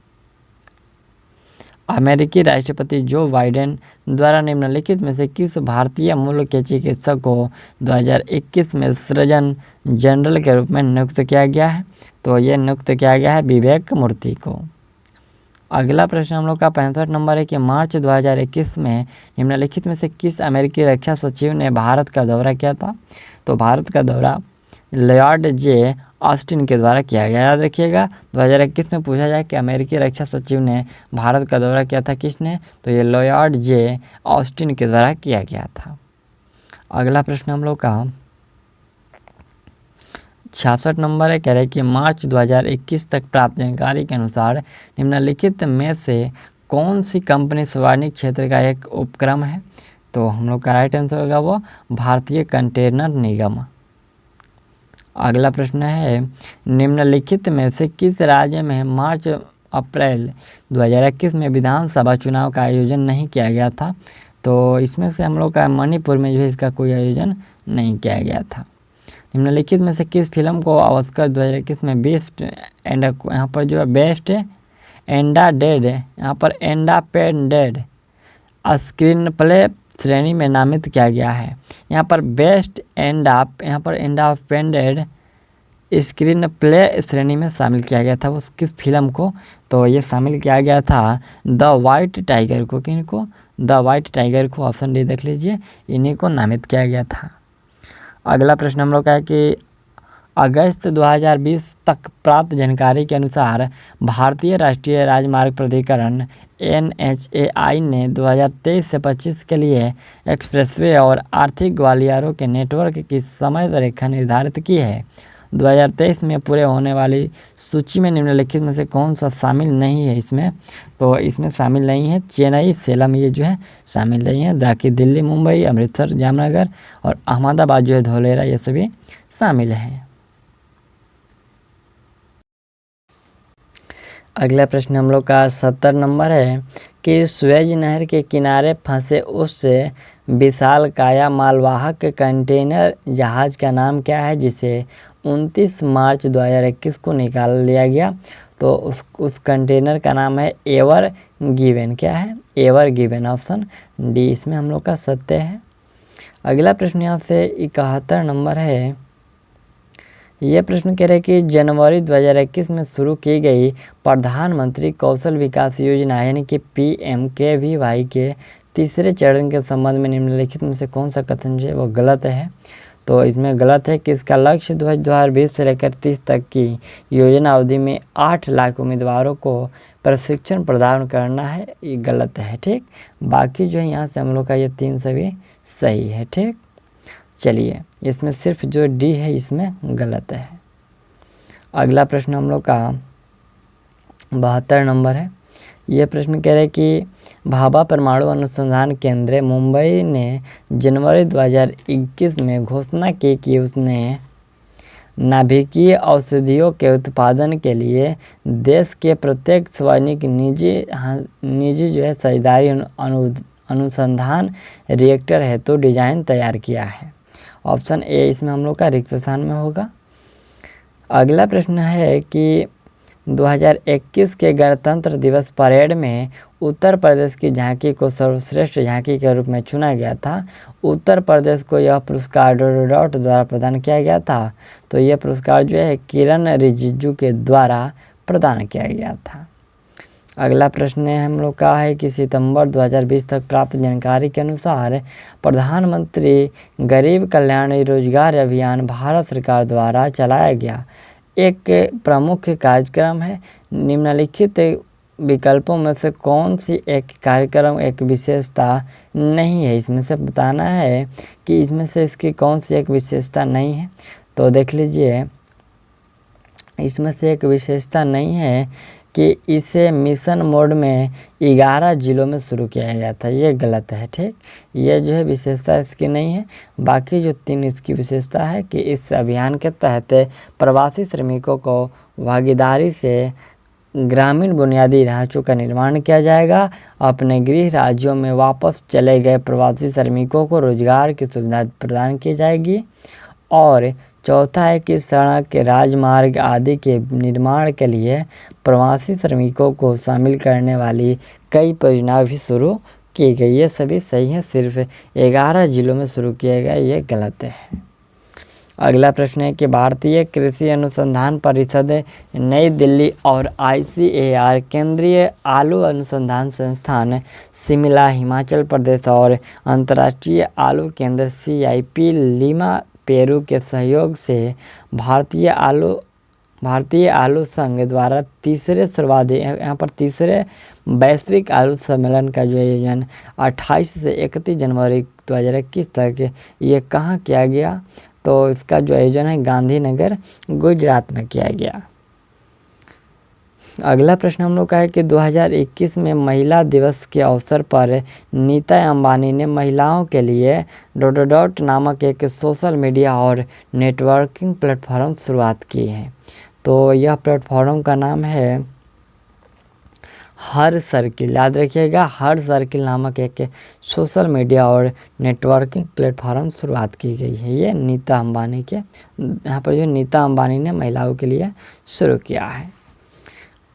अमेरिकी राष्ट्रपति जो बाइडेन द्वारा निम्नलिखित में से किस भारतीय मूल के चिकित्सक को 2021 में सर्जन जनरल के रूप में नियुक्त किया गया है? तो ये नियुक्त किया गया है विवेक मूर्ति को। अगला प्रश्न हम लोग का 65 नंबर है कि मार्च 2021 में निम्नलिखित में से किस अमेरिकी रक्षा सचिव ने भारत का दौरा किया था? तो भारत का दौरा लॉर्ड जे ऑस्टिन के द्वारा किया गया। याद रखिएगा 2021 में पूछा जाए कि अमेरिकी रक्षा सचिव ने भारत का दौरा किया था किसने? तो ये लॉर्ड जे ऑस्टिन के द्वारा किया गया था। अगला प्रश्न हम लोग का 66 नंबर है, कह रहे कि मार्च 2021 तक प्राप्त जानकारी के अनुसार निम्नलिखित में से कौन सी कंपनी सार्वजनिक क्षेत्र का एक उपक्रम है? तो हम लोग का राइट आंसर होगा वो भारतीय कंटेनर निगम। अगला प्रश्न है निम्नलिखित में से किस राज्य में मार्च अप्रैल 2021 में विधानसभा चुनाव का आयोजन नहीं किया गया था? तो इसमें से हम लोग का मणिपुर में जो है इसका कोई आयोजन नहीं किया गया था। निम्नलिखित में से किस फिल्म को ऑस्कर 2021 में बेस्ट एंड यहाँ पर जो है बेस्ट एंडा डेड यहाँ पर एंडा पेन डेड स्क्रीन प्ले श्रेणी में नामित किया गया है? यहाँ पर बेस्ट यहाँ पर एंडा पेंडेड स्क्रीन प्ले श्रेणी में शामिल किया गया था उस किस फिल्म को? तो ये शामिल किया गया था द वाइट टाइगर को। किनको? द वाइट टाइगर को, ऑप्शन डी देख लीजिए, इन्हीं को नामित किया गया था। अगला प्रश्न हम लोग का है कि अगस्त 2020 तक प्राप्त जानकारी के अनुसार भारतीय राष्ट्रीय राजमार्ग प्राधिकरण NHAI ने 2023 से 25 के लिए एक्सप्रेसवे और आर्थिक गलियारों के नेटवर्क की समय रेखा निर्धारित की है। 2023 में पूरे होने वाली सूची में निम्नलिखित में से कौन सा शामिल नहीं है इसमें? तो इसमें शामिल नहीं है चेन्नई सेलम, ये जो है शामिल नहीं है। बाकी दिल्ली, मुंबई, अमृतसर, जामनगर और अहमदाबाद जो है धोलेरा, ये सभी शामिल हैं। अगला प्रश्न हम लोग का 70 नंबर है कि स्वेज नहर के किनारे फंसे उस विशालकाय मालवाहक कंटेनर जहाज़ का नाम क्या है जिसे 29 मार्च 2021 को निकाल लिया गया? तो उस कंटेनर का नाम है एवर गिवन। क्या है? एवर गिवन, ऑप्शन डी इसमें हम लोग का सत्य है। अगला प्रश्न यहाँ से 71 नंबर है। यह प्रश्न कह रहे कि जनवरी 2021 में शुरू की गई प्रधानमंत्री कौशल विकास योजना यानी कि PMKVY के तीसरे चरण के संबंध में निम्नलिखित में से कौन सा कथन जो है वो गलत है? तो इसमें गलत है कि इसका लक्ष्य 2020 से लेकर 30 तक की योजना अवधि में 8 लाख उम्मीदवारों को प्रशिक्षण प्रदान करना है। ये गलत है, ठीक। बाकी जो है यहाँ से हम लोग का ये 3 सभी सही है, ठीक। चलिए, इसमें सिर्फ जो डी है इसमें गलत है। अगला प्रश्न हम लोग का 72 नंबर है। ये प्रश्न कह रहे हैं कि भाभा परमाणु अनुसंधान केंद्र मुंबई ने जनवरी 2021 में घोषणा की कि उसने नाभिकीय औषधियों के उत्पादन के लिए देश के प्रत्येक सार्वजनिक निजी जो है साझेदारी अनुसंधान रिएक्टर हेतु डिजाइन तैयार किया है। ऑप्शन ए इसमें हम लोग का रिक्त स्थान में होगा। अगला प्रश्न है कि 2021 के गणतंत्र दिवस परेड में उत्तर प्रदेश की झांकी को सर्वश्रेष्ठ झांकी के रूप में चुना गया था। उत्तर प्रदेश को यह पुरस्कार द्वारा प्रदान किया गया था। तो यह पुरस्कार जो है किरण रिजिजू के द्वारा प्रदान किया गया था। अगला प्रश्न है हम लोग का है कि सितंबर 2020 तक प्राप्त जानकारी के अनुसार प्रधानमंत्री गरीब कल्याण रोजगार अभियान भारत सरकार द्वारा चलाया गया एक प्रमुख कार्यक्रम है। निम्नलिखित विकल्पों में से कौन सी एक कार्यक्रम एक विशेषता नहीं है, इसमें से बताना है कि इसमें से इसकी कौन सी एक विशेषता नहीं है। तो देख लीजिए, इसमें से एक विशेषता नहीं है कि इसे मिशन मोड में 11 जिलों में शुरू किया गया था। ये गलत है, ठीक। ये जो है विशेषता इसकी नहीं है। बाकी जो 3 इसकी विशेषता है कि इस अभियान के तहत प्रवासी श्रमिकों को भागीदारी से ग्रामीण बुनियादी ढांचों का निर्माण किया जाएगा। अपने गृह राज्यों में वापस चले गए प्रवासी श्रमिकों को रोजगार की सुविधा प्रदान की जाएगी। और चौथा है कि सड़क, राजमार्ग आदि के निर्माण के लिए प्रवासी श्रमिकों को शामिल करने वाली कई परियोजनाएं भी शुरू की गई। ये सभी सही हैं, सिर्फ 11 जिलों में शुरू किए गए, ये गलत है। अगला प्रश्न है कि भारतीय कृषि अनुसंधान परिषद नई दिल्ली और ICAR केंद्रीय आलू अनुसंधान संस्थान शिमला हिमाचल प्रदेश और अंतर्राष्ट्रीय आलू केंद्र CIP लीमा पेरू के सहयोग से भारतीय आलू संघ द्वारा तीसरे वैश्विक आलू सम्मेलन का जो आयोजन 28 से 31 जनवरी 2021 तक ये कहाँ किया गया। तो इसका जो आयोजन है गांधीनगर गुजरात में किया गया। अगला प्रश्न हम लोग का है कि 2021 में महिला दिवस के अवसर पर नीता अंबानी ने महिलाओं के लिए डॉट नामक एक सोशल मीडिया और नेटवर्किंग प्लेटफॉर्म शुरुआत की है। तो यह प्लेटफॉर्म का नाम है हर सर्किल। याद रखिएगा, हर सर्किल नामक एक सोशल मीडिया और नेटवर्किंग प्लेटफॉर्म शुरुआत की गई है। ये नीता अंबानी के यहाँ पर जो नीता अंबानी ने महिलाओं के लिए शुरू किया है।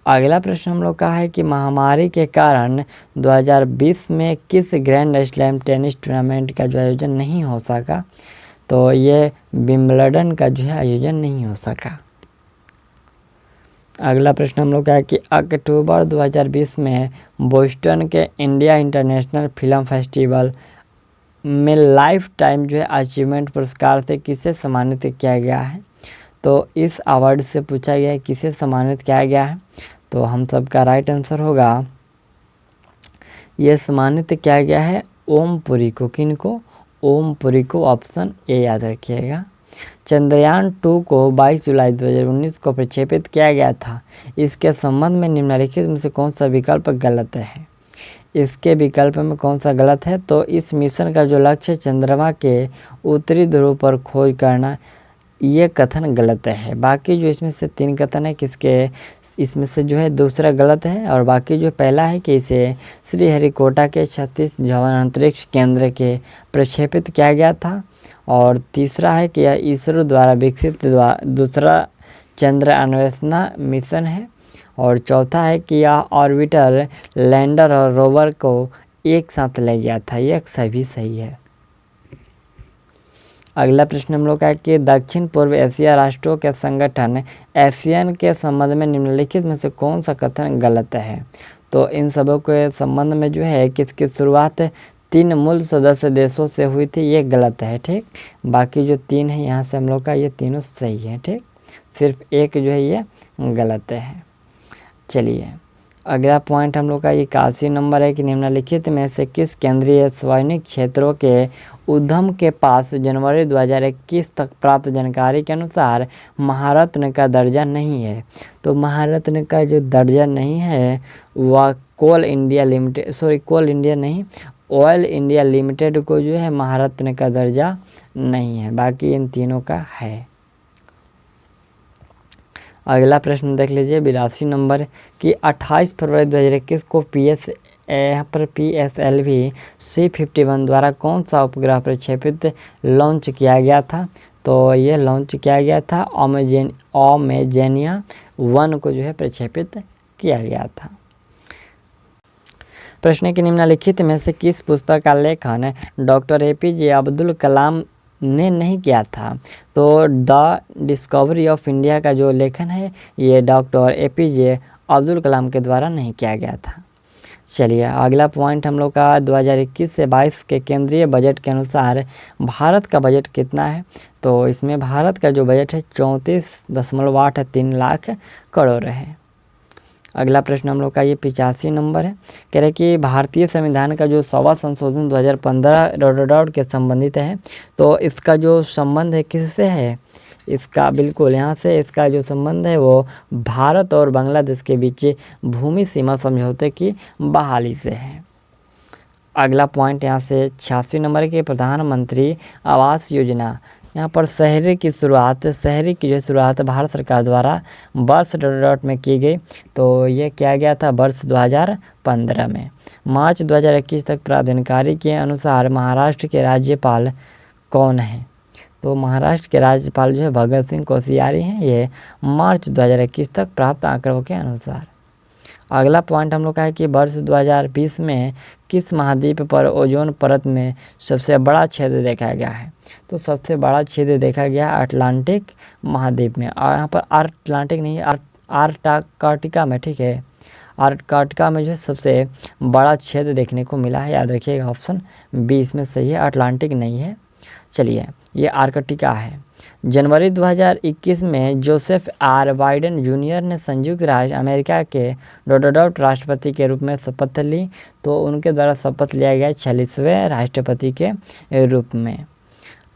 अगला प्रश्न हम लोग का है कि महामारी के कारण 2020 में किस ग्रैंड स्लैम टेनिस टूर्नामेंट का जो आयोजन नहीं हो सका। तो ये विंबलडन का जो है आयोजन नहीं हो सका। अगला प्रश्न हम लोग का है कि अक्टूबर 2020 में बोस्टन के इंडिया इंटरनेशनल फिल्म फेस्टिवल में लाइफ टाइम जो है अचीवमेंट पुरस्कार से किसे सम्मानित किया गया है। तो इस अवार्ड से पूछा गया है किसे सम्मानित किया गया है। तो हम सबका राइट आंसर होगा, ये सम्मानित किया गया है ओम पुरी को। किन को? ओम पुरी को। ऑप्शन ए याद रखिएगा। चंद्रयान 2 को 22 जुलाई 2019 को प्रक्षेपित किया गया था। इसके संबंध में निम्नलिखित में से कौन सा विकल्प गलत है। इसके विकल्प में कौन सा गलत है। तो इस मिशन का जो लक्ष्य चंद्रमा के उत्तरी ध्रुव पर खोज करना, ये कथन गलत है। बाकी जो इसमें से 3 कथन है किसके, इसमें से जो है दूसरा गलत है। और बाकी जो पहला है कि इसे श्रीहरिकोटा के सतीश धवन अंतरिक्ष केंद्र के प्रक्षेपित किया गया था। और तीसरा है कि यह इसरो द्वारा विकसित दूसरा चंद्र अन्वेषण मिशन है। और चौथा है कि यह ऑर्बिटर, लैंडर और रोवर को एक साथ ले गया था। यह सभी सही है। अगला प्रश्न हम लोग का है कि दक्षिण पूर्व एशिया राष्ट्रों के संगठन ASEAN के संबंध में निम्नलिखित में से कौन सा कथन गलत है। तो इन सबों के संबंध में जो है किसकी शुरुआत 3 मूल सदस्य देशों से हुई थी, ये गलत है, ठीक। बाकी जो 3 है यहाँ से हम लोग का ये तीनों सही है, ठीक। सिर्फ एक जो है ये गलत है। चलिए अगला पॉइंट हम लोग का 81 नंबर है कि निम्नलिखित में से किस केंद्रीय सार्वजनिक क्षेत्रों के उद्यम के पास जनवरी 2021 तक प्राप्त जानकारी के अनुसार महारत्न का दर्जा नहीं है। तो महारत्न का जो दर्जा नहीं है वह कोल इंडिया नहीं, ऑयल इंडिया लिमिटेड को जो है महारत्न का दर्जा नहीं है, बाकी इन तीनों का है। अगला प्रश्न देख लीजिए 82 नंबर कि 28 फरवरी 2021 को PSLV C-51 द्वारा कौन सा उपग्रह प्रक्षेपित लॉन्च किया गया था। तो ये लॉन्च किया गया था ओमेजेनिया 1 को जो है प्रक्षेपित किया गया था। प्रश्न के निम्नलिखित में से किस पुस्तक का लेखन डॉक्टर APJ अब्दुल कलाम ने नहीं किया था। तो द डिस्कवरी ऑफ इंडिया का जो लेखन है ये डॉक्टर APJ अब्दुल कलाम के द्वारा नहीं किया गया था। चलिए अगला पॉइंट हम लोग का 2021 से 22 के केंद्रीय बजट के अनुसार भारत का बजट कितना है। तो इसमें भारत का जो बजट है 34.83 लाख करोड़ है। अगला प्रश्न हम लोग का ये 85 नंबर है, कह रहे कि भारतीय संविधान का जो 100वां संशोधन 2015 के संबंधित है। तो इसका जो संबंध है किससे है, इसका बिल्कुल यहाँ से इसका जो संबंध है वो भारत और बांग्लादेश के बीच भूमि सीमा समझौते की बहाली से है। अगला पॉइंट यहाँ से 86 नंबर के प्रधानमंत्री आवास योजना, यहाँ पर शहरी की जो शुरुआत भारत सरकार द्वारा वर्ष में की गई। तो ये किया गया था वर्ष 2015 में। मार्च 2021 तक प्राप्त जानकारी के अनुसार महाराष्ट्र के राज्यपाल कौन है। तो महाराष्ट्र के राज्यपाल जो है भगत सिंह कोश्यारी हैं, ये मार्च 2021 तक प्राप्त आंकड़ों के अनुसार। अगला पॉइंट हम लोग का है कि वर्ष 2020 में किस महाद्वीप पर ओजोन परत में सबसे बड़ा छेद देखा गया है। तो सबसे बड़ा छेद देखा गया अटलांटिक महाद्वीप में, और यहाँ पर अटलांटिक नहीं आर्कटिका में, ठीक है, आर्कटिका में जो है सबसे बड़ा छेद देखने को मिला है। याद रखिएगा ऑप्शन बी इसमें सही है, अटलांटिक नहीं है। चलिए ये आर्कटिका है। जनवरी 2021 में जोसेफ आर बाइडेन जूनियर ने संयुक्त राज्य अमेरिका के राष्ट्रपति के रूप में शपथ ली। तो उनके द्वारा शपथ लिया गया 46वें राष्ट्रपति के रूप में।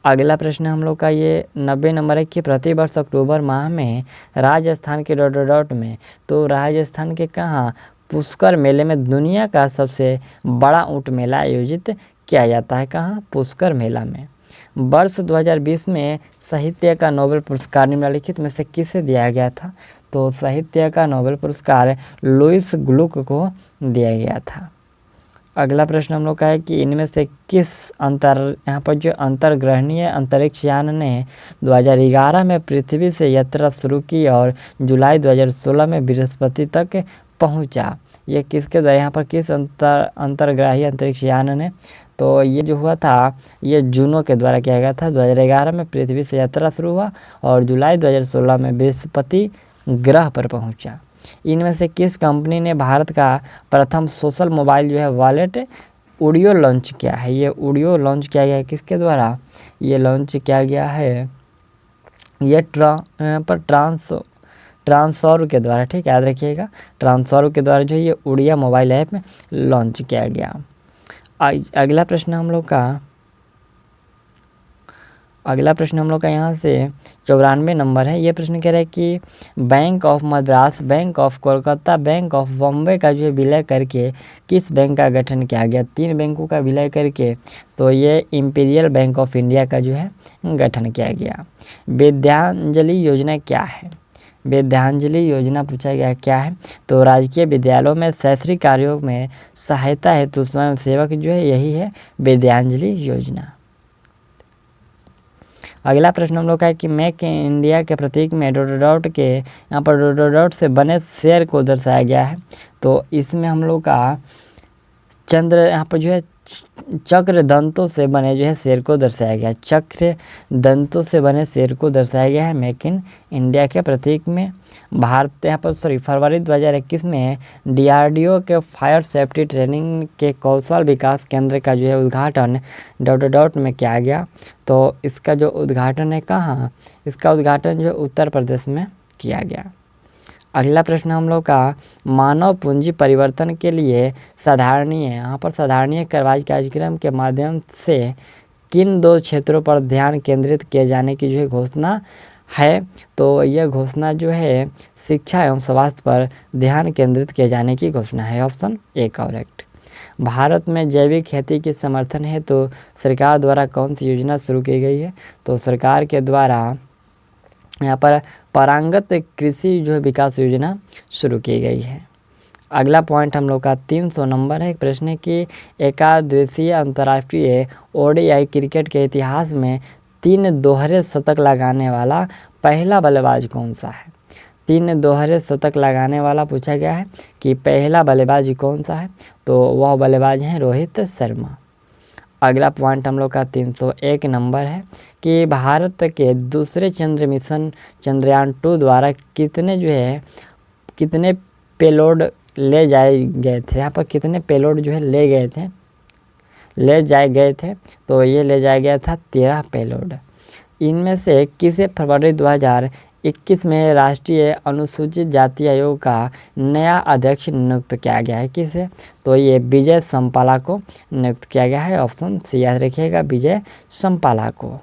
अगला प्रश्न हम लोग का ये 90 नंबर है कि प्रतिवर्ष अक्टूबर माह में राजस्थान के में, तो राजस्थान के कहाँ पुष्कर मेले में दुनिया का सबसे बड़ा ऊँट मेला आयोजित किया जाता है, कहाँ पुष्कर मेला में। वर्ष 2020 में साहित्य का नोबेल पुरस्कार निम्नलिखित में से किसे दिया गया था। तो साहित्य का नोबेल पुरस्कार लुईस ग्लुक को दिया गया था। अगला प्रश्न हम लोग का है कि इनमें से किस यहाँ पर जो अंतर्ग्रहणीय अंतरिक्ष यान ने 2011 में पृथ्वी से यात्रा शुरू की और जुलाई 2016 में बृहस्पति तक पहुंचा। ये किसके द्वारा, यहाँ पर किस अंतर्ग्राही अंतरिक्ष यान ने। तो ये जो हुआ था ये जूनो के द्वारा किया गया था। 2011 में पृथ्वी से यात्रा शुरू हुआ और जुलाई 2016 में बृहस्पति ग्रह पर पहुंचा। इनमें से किस कंपनी ने भारत का प्रथम सोशल मोबाइल जो है वॉलेट उडियो लॉन्च किया है। ये उडियो लॉन्च किया गया है किसके द्वारा, ये लॉन्च किया गया है ये ट्रांसॉर के द्वारा, ठीक याद रखिएगा, ट्रांसॉर के द्वारा जो ये उड़िया मोबाइल ऐप लॉन्च किया गया। अगला प्रश्न हम लोग का यहाँ से 94 नंबर है। ये प्रश्न कह रहा है कि bank of Madras, bank of Kolkata, bank of Bombay का जो है विलय करके किस बैंक का गठन किया गया। 3 बैंकों का विलय करके तो ये इंपीरियल बैंक ऑफ इंडिया का जो है गठन किया गया। विद्यांजलि योजना क्या है, विद्यांजलि योजना पूछा गया क्या है। तो राजकीय विद्यालयों में शैक्षणिक कार्यों में सहायता हेतु स्वयं सेवक जो है यही है विद्यांजलि योजना। अगला प्रश्न हम लोग का है कि मेक इन इंडिया के प्रतीक में के यहाँ पर से बने शेर को दर्शाया गया है। तो इसमें हम लोग का चंद्र यहाँ पर जो है चक्र दंतों से बने जो है शेर को दर्शाया गया है, चक्र दंतों से बने शेर को दर्शाया गया है मेक इन इंडिया के प्रतीक में। भारत यहाँ पर फरवरी 2021 में DRDO के फायर सेफ्टी ट्रेनिंग के कौशल विकास केंद्र का जो है उद्घाटन में किया गया। तो इसका जो उद्घाटन है कहाँ, इसका उद्घाटन जो उत्तर प्रदेश में किया गया। अगला प्रश्न हम लोग का, मानव पूंजी परिवर्तन के लिए साधारणीय, यहाँ पर साधारणीय कार्यक्रम के माध्यम से किन 2 क्षेत्रों पर ध्यान केंद्रित किए जाने की जो है घोषणा है। तो यह घोषणा जो है शिक्षा एवं स्वास्थ्य पर ध्यान केंद्रित किए जाने की घोषणा है। Option A correct. भारत में जैविक खेती के समर्थन है तो सरकार द्वारा कौन सी योजना शुरू की गई है। तो सरकार के द्वारा यहाँ पर परांगत कृषि जो है विकास योजना शुरू की गई है। अगला पॉइंट हम लोग का 300 नंबर है। एक प्रश्न है कि एकादिवसीय अंतर्राष्ट्रीय ओडीआई क्रिकेट के इतिहास में 3 दोहरे शतक लगाने वाला पहला बल्लेबाज कौन सा है। 3 दोहरे शतक लगाने वाला पूछा गया है कि पहला बल्लेबाज कौन सा है। तो वह बल्लेबाज हैं रोहित शर्मा। अगला पॉइंट हम लोग का 301 नंबर है कि भारत के दूसरे चंद्र मिशन चंद्रयान-2 द्वारा कितने पेलोड ले जाए गए थे। यहाँ पर कितने पेलोड जो है ले जाए गए थे। तो ये ले जाया गया था 13 पेलोड। इनमें से किसे फरवरी 2021 में राष्ट्रीय अनुसूचित जाति आयोग का नया अध्यक्ष नियुक्त किया गया है। किसे। तो ये विजय संपाला को नियुक्त किया गया है। ऑप्शन सी याद रखिएगा, विजय संपाला को।